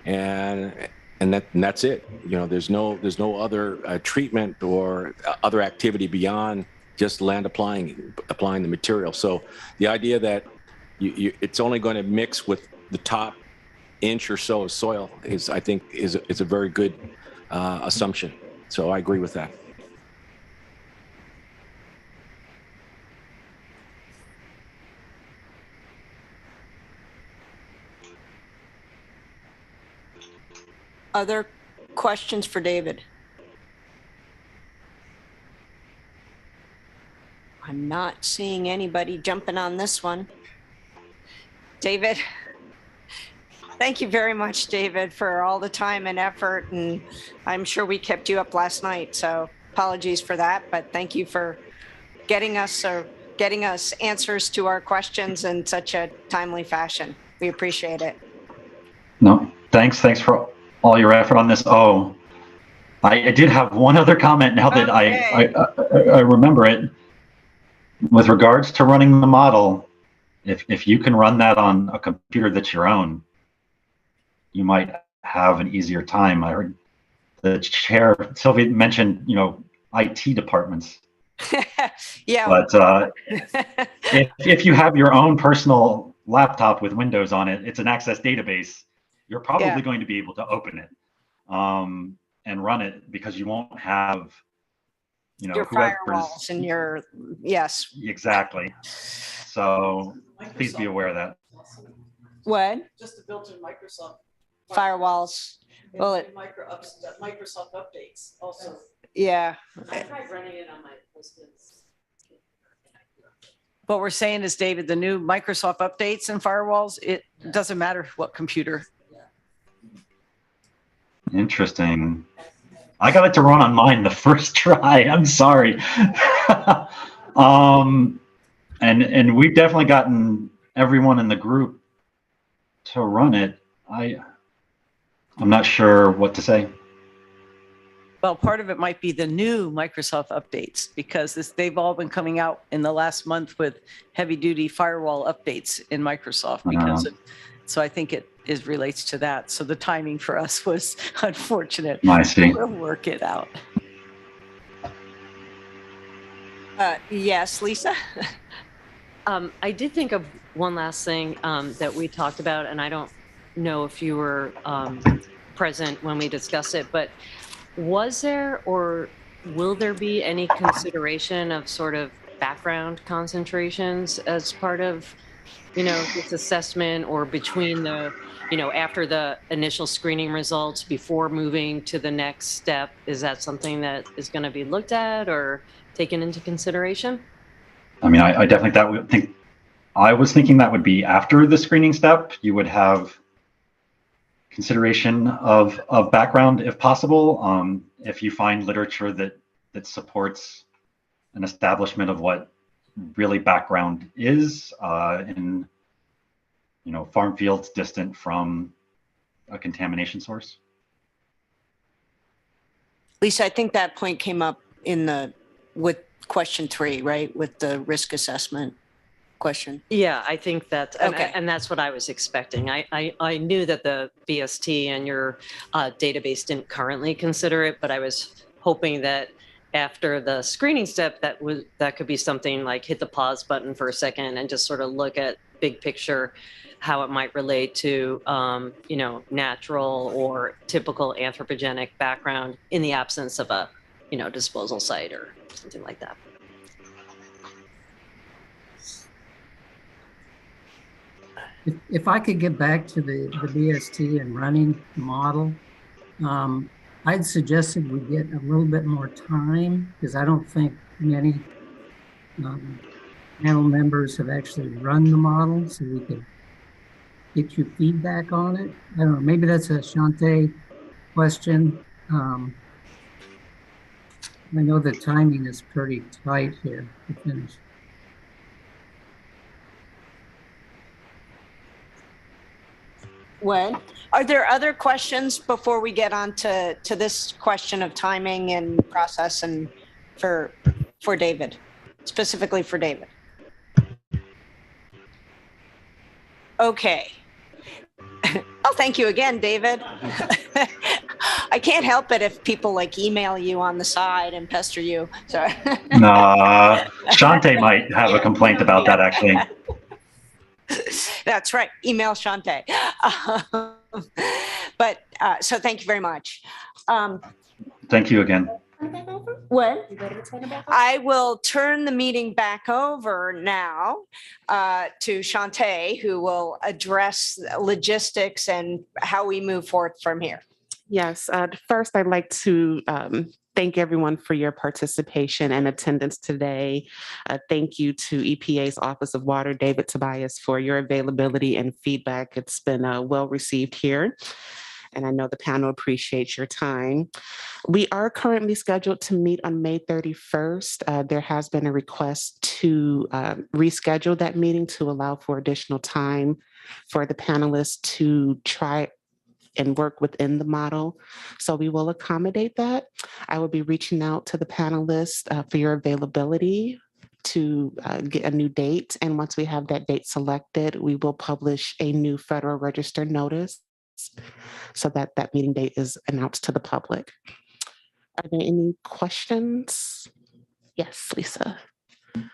and that's it. There's no other treatment or other activity beyond just land applying the material. So the idea that it's only going to mix with the top inch or so of soil is, I think, is a very good assumption. So I agree with that. Other questions for David? I'm not seeing anybody jumping on this one. David, thank you very much, David, for all the time and effort. And I'm sure we kept you up last night, so apologies for that. But thank you for getting us answers to our questions in such a timely fashion. We appreciate it. No, thanks for all your effort on this. Oh, I did have one other comment now that I remember it. With regards to running the model, if you can run that on a computer that's your own, you might have an easier time. I heard the chair, Sylvia, mentioned, IT departments. Yeah. But if you have your own personal laptop with Windows on it, it's an Access database. You're probably going to be able to open it and run it, because you won't have, your firewalls and your, yes. Exactly. So please be aware of that. What? Just the built-in Microsoft Firewalls. Well, Microsoft updates also. Yeah. I tried running it on my husband's. What we're saying is, David, the new Microsoft updates and firewalls, it doesn't matter what computer. Interesting. I got it to run on mine the first try. I'm sorry. And we've definitely gotten everyone in the group to run it. I'm not sure what to say. Well, part of it might be the new Microsoft updates because they've all been coming out in the last month with heavy duty firewall updates in Microsoft because so I think it relates to that. So the timing for us was unfortunate. I see. We'll work it out. Yes, Lisa? I did think of one last thing that we talked about, and I don't know if you were present when we discussed it, but was there or will there be any consideration of sort of background concentrations as part of, this assessment or between the, after the initial screening results before moving to the next step? Is that something that is going to be looked at or taken into consideration? I mean, I definitely I was thinking that would be after the screening step. You would have consideration of background if possible. If you find literature that supports an establishment of what really background is in farm fields distant from a contamination source. Lisa, I think that point came up with question 3, right? With the risk assessment question. Yeah, I think that, Okay. and that's what I was expecting. I knew that the BST and your database didn't currently consider it, but I was hoping that after the screening step, that could be something like hit the pause button for a second and just sort of look at big picture, how it might relate to, natural or typical anthropogenic background in the absence of a, disposal site or something like that. If I could get back to the BST and running the model, I'd suggested we get a little bit more time because I don't think many panel members have actually run the model, so we could get you feedback on it. I don't know, maybe that's a Shante question. I know the timing is pretty tight here to finish. When? Are there other questions before we get on to this question of timing and process and for David, specifically for David? Okay. Oh, thank you again, David. I can't help it if people email you on the side and pester you. Sorry. Nah, Shante might have a complaint about that actually. That's right. Email Shante. But so thank you very much. Thank you again. What? I will turn the meeting back over now to Shante, who will address logistics and how we move forward from here. Yes, first I'd like to thank everyone for your participation and attendance today. Thank you to EPA's Office of Water, David Tobias, for your availability and feedback. It's been well received here, and I know the panel appreciates your time. We are currently scheduled to meet on May 31st. There has been a request to reschedule that meeting to allow for additional time for the panelists to try and work within the model. So we will accommodate that. I will be reaching out to the panelists for your availability to get a new date. And once we have that date selected, we will publish a new Federal Register notice so that that meeting date is announced to the public. Are there any questions? Yes, Lisa.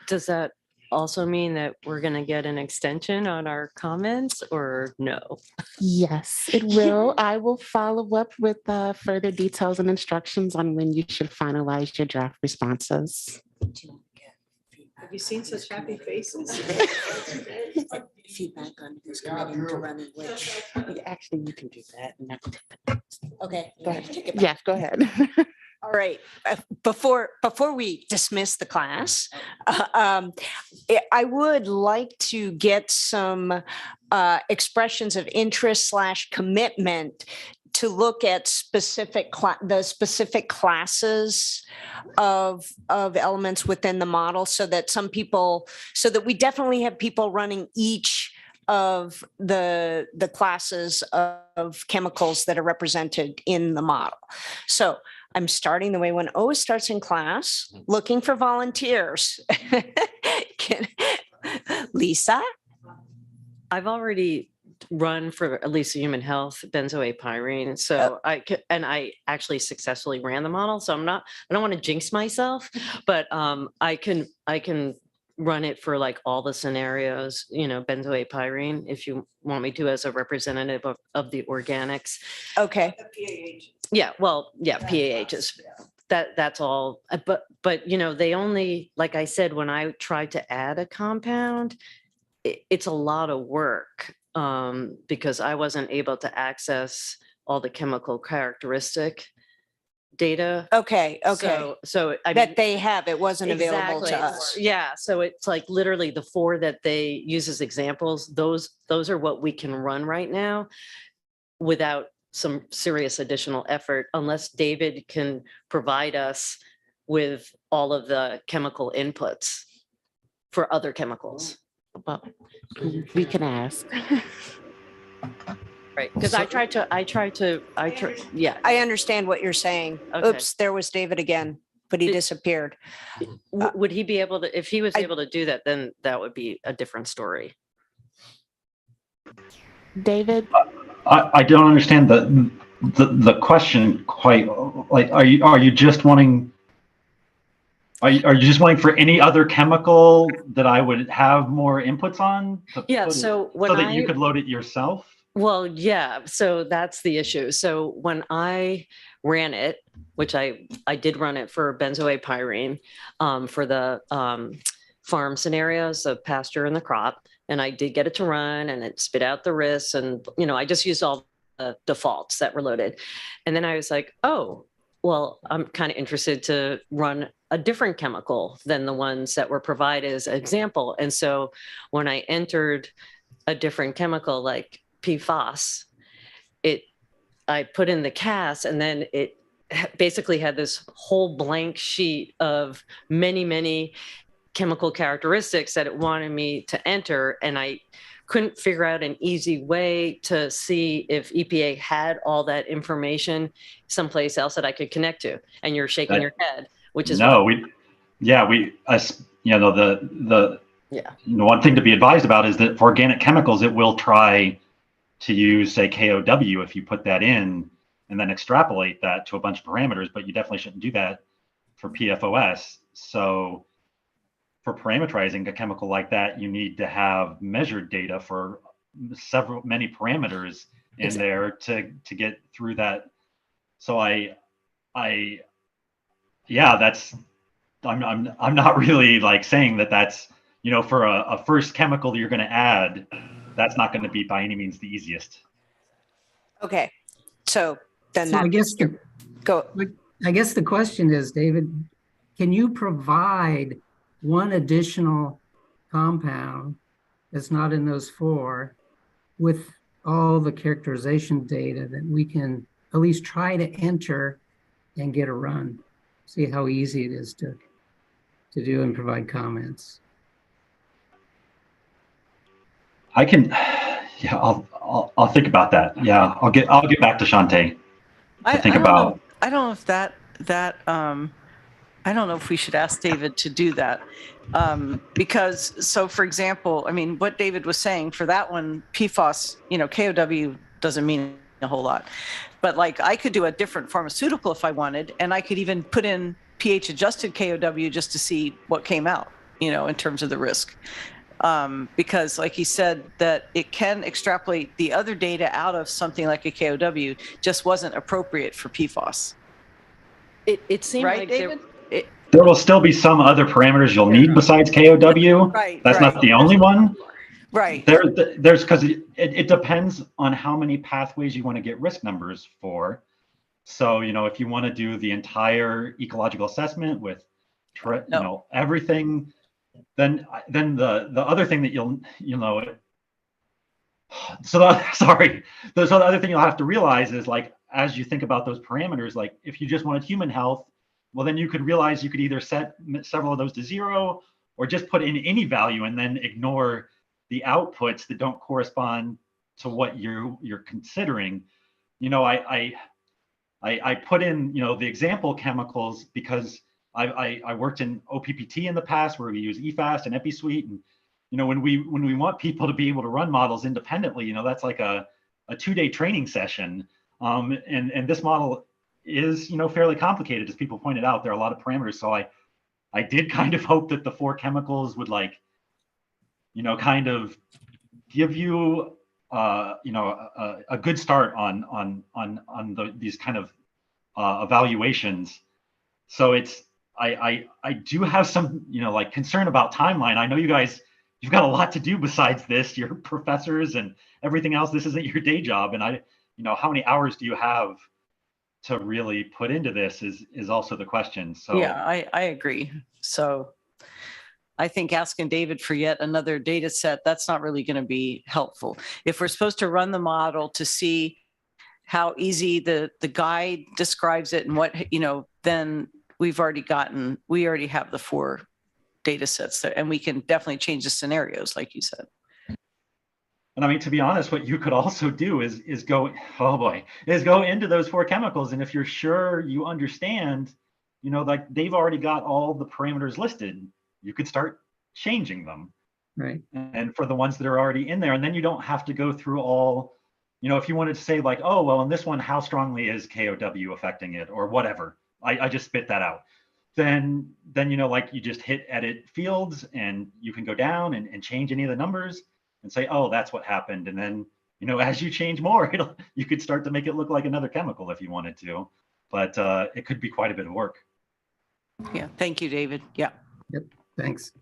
Does that also mean that we're going to get an extension on our comments or no? Yes, it will. I will follow up with further details and instructions on when you should finalize your draft responses. Have you seen such happy faces? Feedback on who's committing to running which. Actually, you can do that. Okay. Go ahead. Yes, go ahead. All right. Before we dismiss the class, I would like to get some expressions of interest / commitment to look at the specific classes of elements within the model, so that we definitely have people running each of the classes of chemicals that are represented in the model. So I'm starting the way when O starts in class, looking for volunteers. Lisa? I've already run for at least human health benzoate so I actually successfully ran the model, so I don't want to jinx myself, but I can run it for like all the scenarios, benzoate if you want me to, as a representative of the organics. Okay. Yeah, well, yeah, PAHs. That's all. But they only, like I said, when I tried to add a compound, it's a lot of work because I wasn't able to access all the chemical characteristic data. Okay. So I That mean, they have, it wasn't available to us. Yeah, so it's like literally the 4 that they use as examples. Those are what we can run right now without some serious additional effort, unless David can provide us with all of the chemical inputs for other chemicals. Well, we can ask. Right, because I tried to, yeah. I understand what you're saying. Okay. Oops, there was David again, but he disappeared. Would he be able to, if he was I- able to do that, then that would be a different story. David? I don't understand the question quite. Like, are you just wanting? Are you just wanting for any other chemical that I would have more inputs on? Yeah, put it- so when so that you could load it yourself. Well, yeah, so that's the issue. So when I ran it, which I did run it for benzoate for the farm scenarios of pasture and the crop, and I did get it to run and it spit out the risks, and I just used all the defaults that were loaded. And then I was like, oh, well, I'm kind of interested to run a different chemical than the ones that were provided as an example. And so when I entered a different chemical like PFAS, I put in the CAS, and then it basically had this whole blank sheet of many chemical characteristics that it wanted me to enter, and I couldn't figure out an easy way to see if EPA had all that information someplace else that I could connect to. And you're shaking your head, which is no, the one thing to be advised about is that for organic chemicals, it will try to use, say, KOW if you put that in and then extrapolate that to a bunch of parameters, but you definitely shouldn't do that for PFOS. So for parameterizing a chemical like that, you need to have measured data for many parameters in there to get through that. So I'm not really like saying that's, for a first chemical that you're going to add, that's not going to be by any means the easiest. Okay, so then So I guess go. I guess the question is, David, can you provide one additional compound that's not in those 4 with all the characterization data that we can at least try to enter and get a run? See how easy it is to do and provide comments. I can, yeah, I'll think about that. Yeah, I'll get back to Shantae to think about. I don't know if I don't know if we should ask David to do that. Because, so for example, I mean, what David was saying for that one, PFAS, KOW doesn't mean a whole lot. But like I could do a different pharmaceutical if I wanted, and I could even put in pH adjusted KOW just to see what came out, in terms of the risk. Because like he said, that it can extrapolate the other data out of something like a KOW, just wasn't appropriate for PFAS. It seemed right, like David? There will still be some other parameters you'll need besides KOW. Right. That's not the only one. Right. There's because it depends on how many pathways you want to get risk numbers for. So, if you want to do the entire ecological assessment with, everything, then the other thing that the other thing you'll have to realize is, like, as you think about those parameters, like if you just wanted human health, well, then you could realize you could either set several of those to 0 or just put in any value and then ignore the outputs that don't correspond to what you're considering. I put in, the example chemicals because I worked in OPPT in the past where we use EFAST and EpiSuite. And, when we want people to be able to run models independently, that's like a 2-day training session. And this model is, fairly complicated, as people pointed out. There are a lot of parameters. So I did kind of hope that the 4 chemicals would kind of give you, a good start on these kind of evaluations. So I do have some, concern about timeline. I know you've got a lot to do besides this. You're professors and everything else. This isn't your day job. And how many hours do you have to really put into this is also the question. So Yeah, I agree. So I think asking David for yet another data set, that's not really going to be helpful. If we're supposed to run the model to see how easy the guide describes it and what, then we already have the 4 data sets there, and we can definitely change the scenarios, like you said. And I mean, to be honest, what you could also do is go into those 4 chemicals. And if you're sure you understand, like they've already got all the parameters listed, you could start changing them. Right. And for the ones that are already in there, and then you don't have to go through all, if you wanted to say like, oh, well, in this one, how strongly is KOW affecting it or whatever, I just spit that out. Then, like you just hit edit fields and you can go down and change any of the numbers and say, oh, that's what happened. And then, as you change more, you could start to make it look like another chemical if you wanted to, but it could be quite a bit of work. Yeah. Thank you, David. Yeah. Yep. Thanks.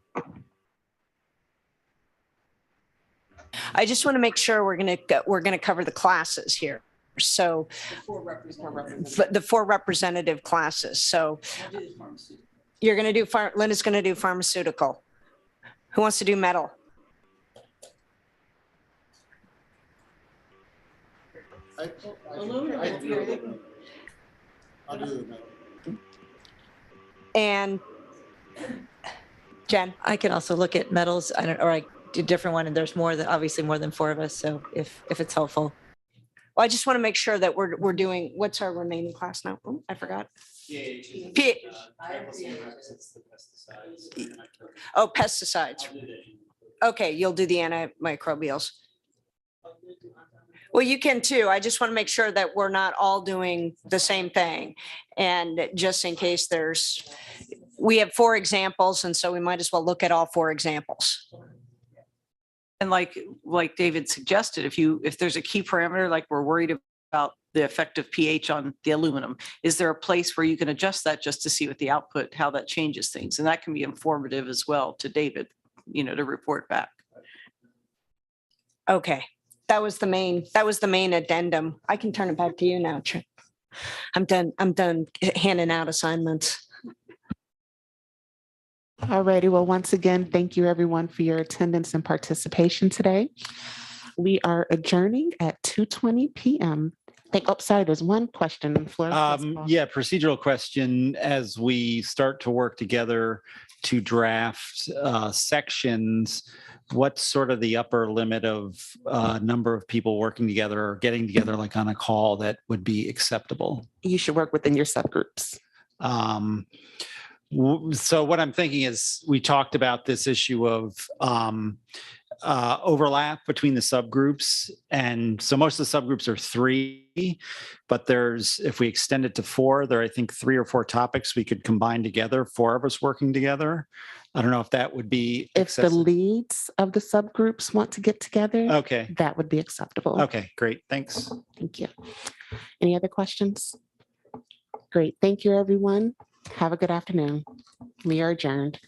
I just want to make sure we're going to cover the classes here. So the 4 representative classes. So you're going to do, Linda's going to do pharmaceutical. Who wants to do metal? I'll do the metal. And Jen? I can also look at metals, or I do a different one, and there's obviously more than 4 of us. So if it's helpful. Well, I just want to make sure that we're doing, what's our remaining class now? Oh, I forgot. Oh, pesticides. Okay, you'll do the antimicrobials. Well, you can too. I just want to make sure that we're not all doing the same thing. And just in case we have 4 examples, and so we might as well look at all 4 examples. And like David suggested, if there's a key parameter, like we're worried about the effective pH on the aluminum, is there a place where you can adjust that just to see what the output, how that changes things? And that can be informative as well to David, to report back. Okay. That was the main addendum. I can turn it back to you now. I'm done handing out assignments. All righty. Well, once again, thank you everyone for your attendance and participation today. We are adjourning at 2:20 p.m. Sorry, there's one question on the floor. Yeah, procedural question. As we start to work together to draft sections, what's sort of the upper limit of number of people working together or getting together like on a call that would be acceptable? You should work within your subgroups. So what I'm thinking is we talked about this issue of overlap between the subgroups. And so most of the subgroups are 3, but if we extend it to 4, there are, I think, 3 or 4 topics we could combine together, 4 of us working together. I don't know if that would be If the leads of the subgroups want to get together, okay, that would be acceptable. Okay, great. Thanks. Thank you. Any other questions? Great. Thank you, everyone. Have a good afternoon. We are adjourned.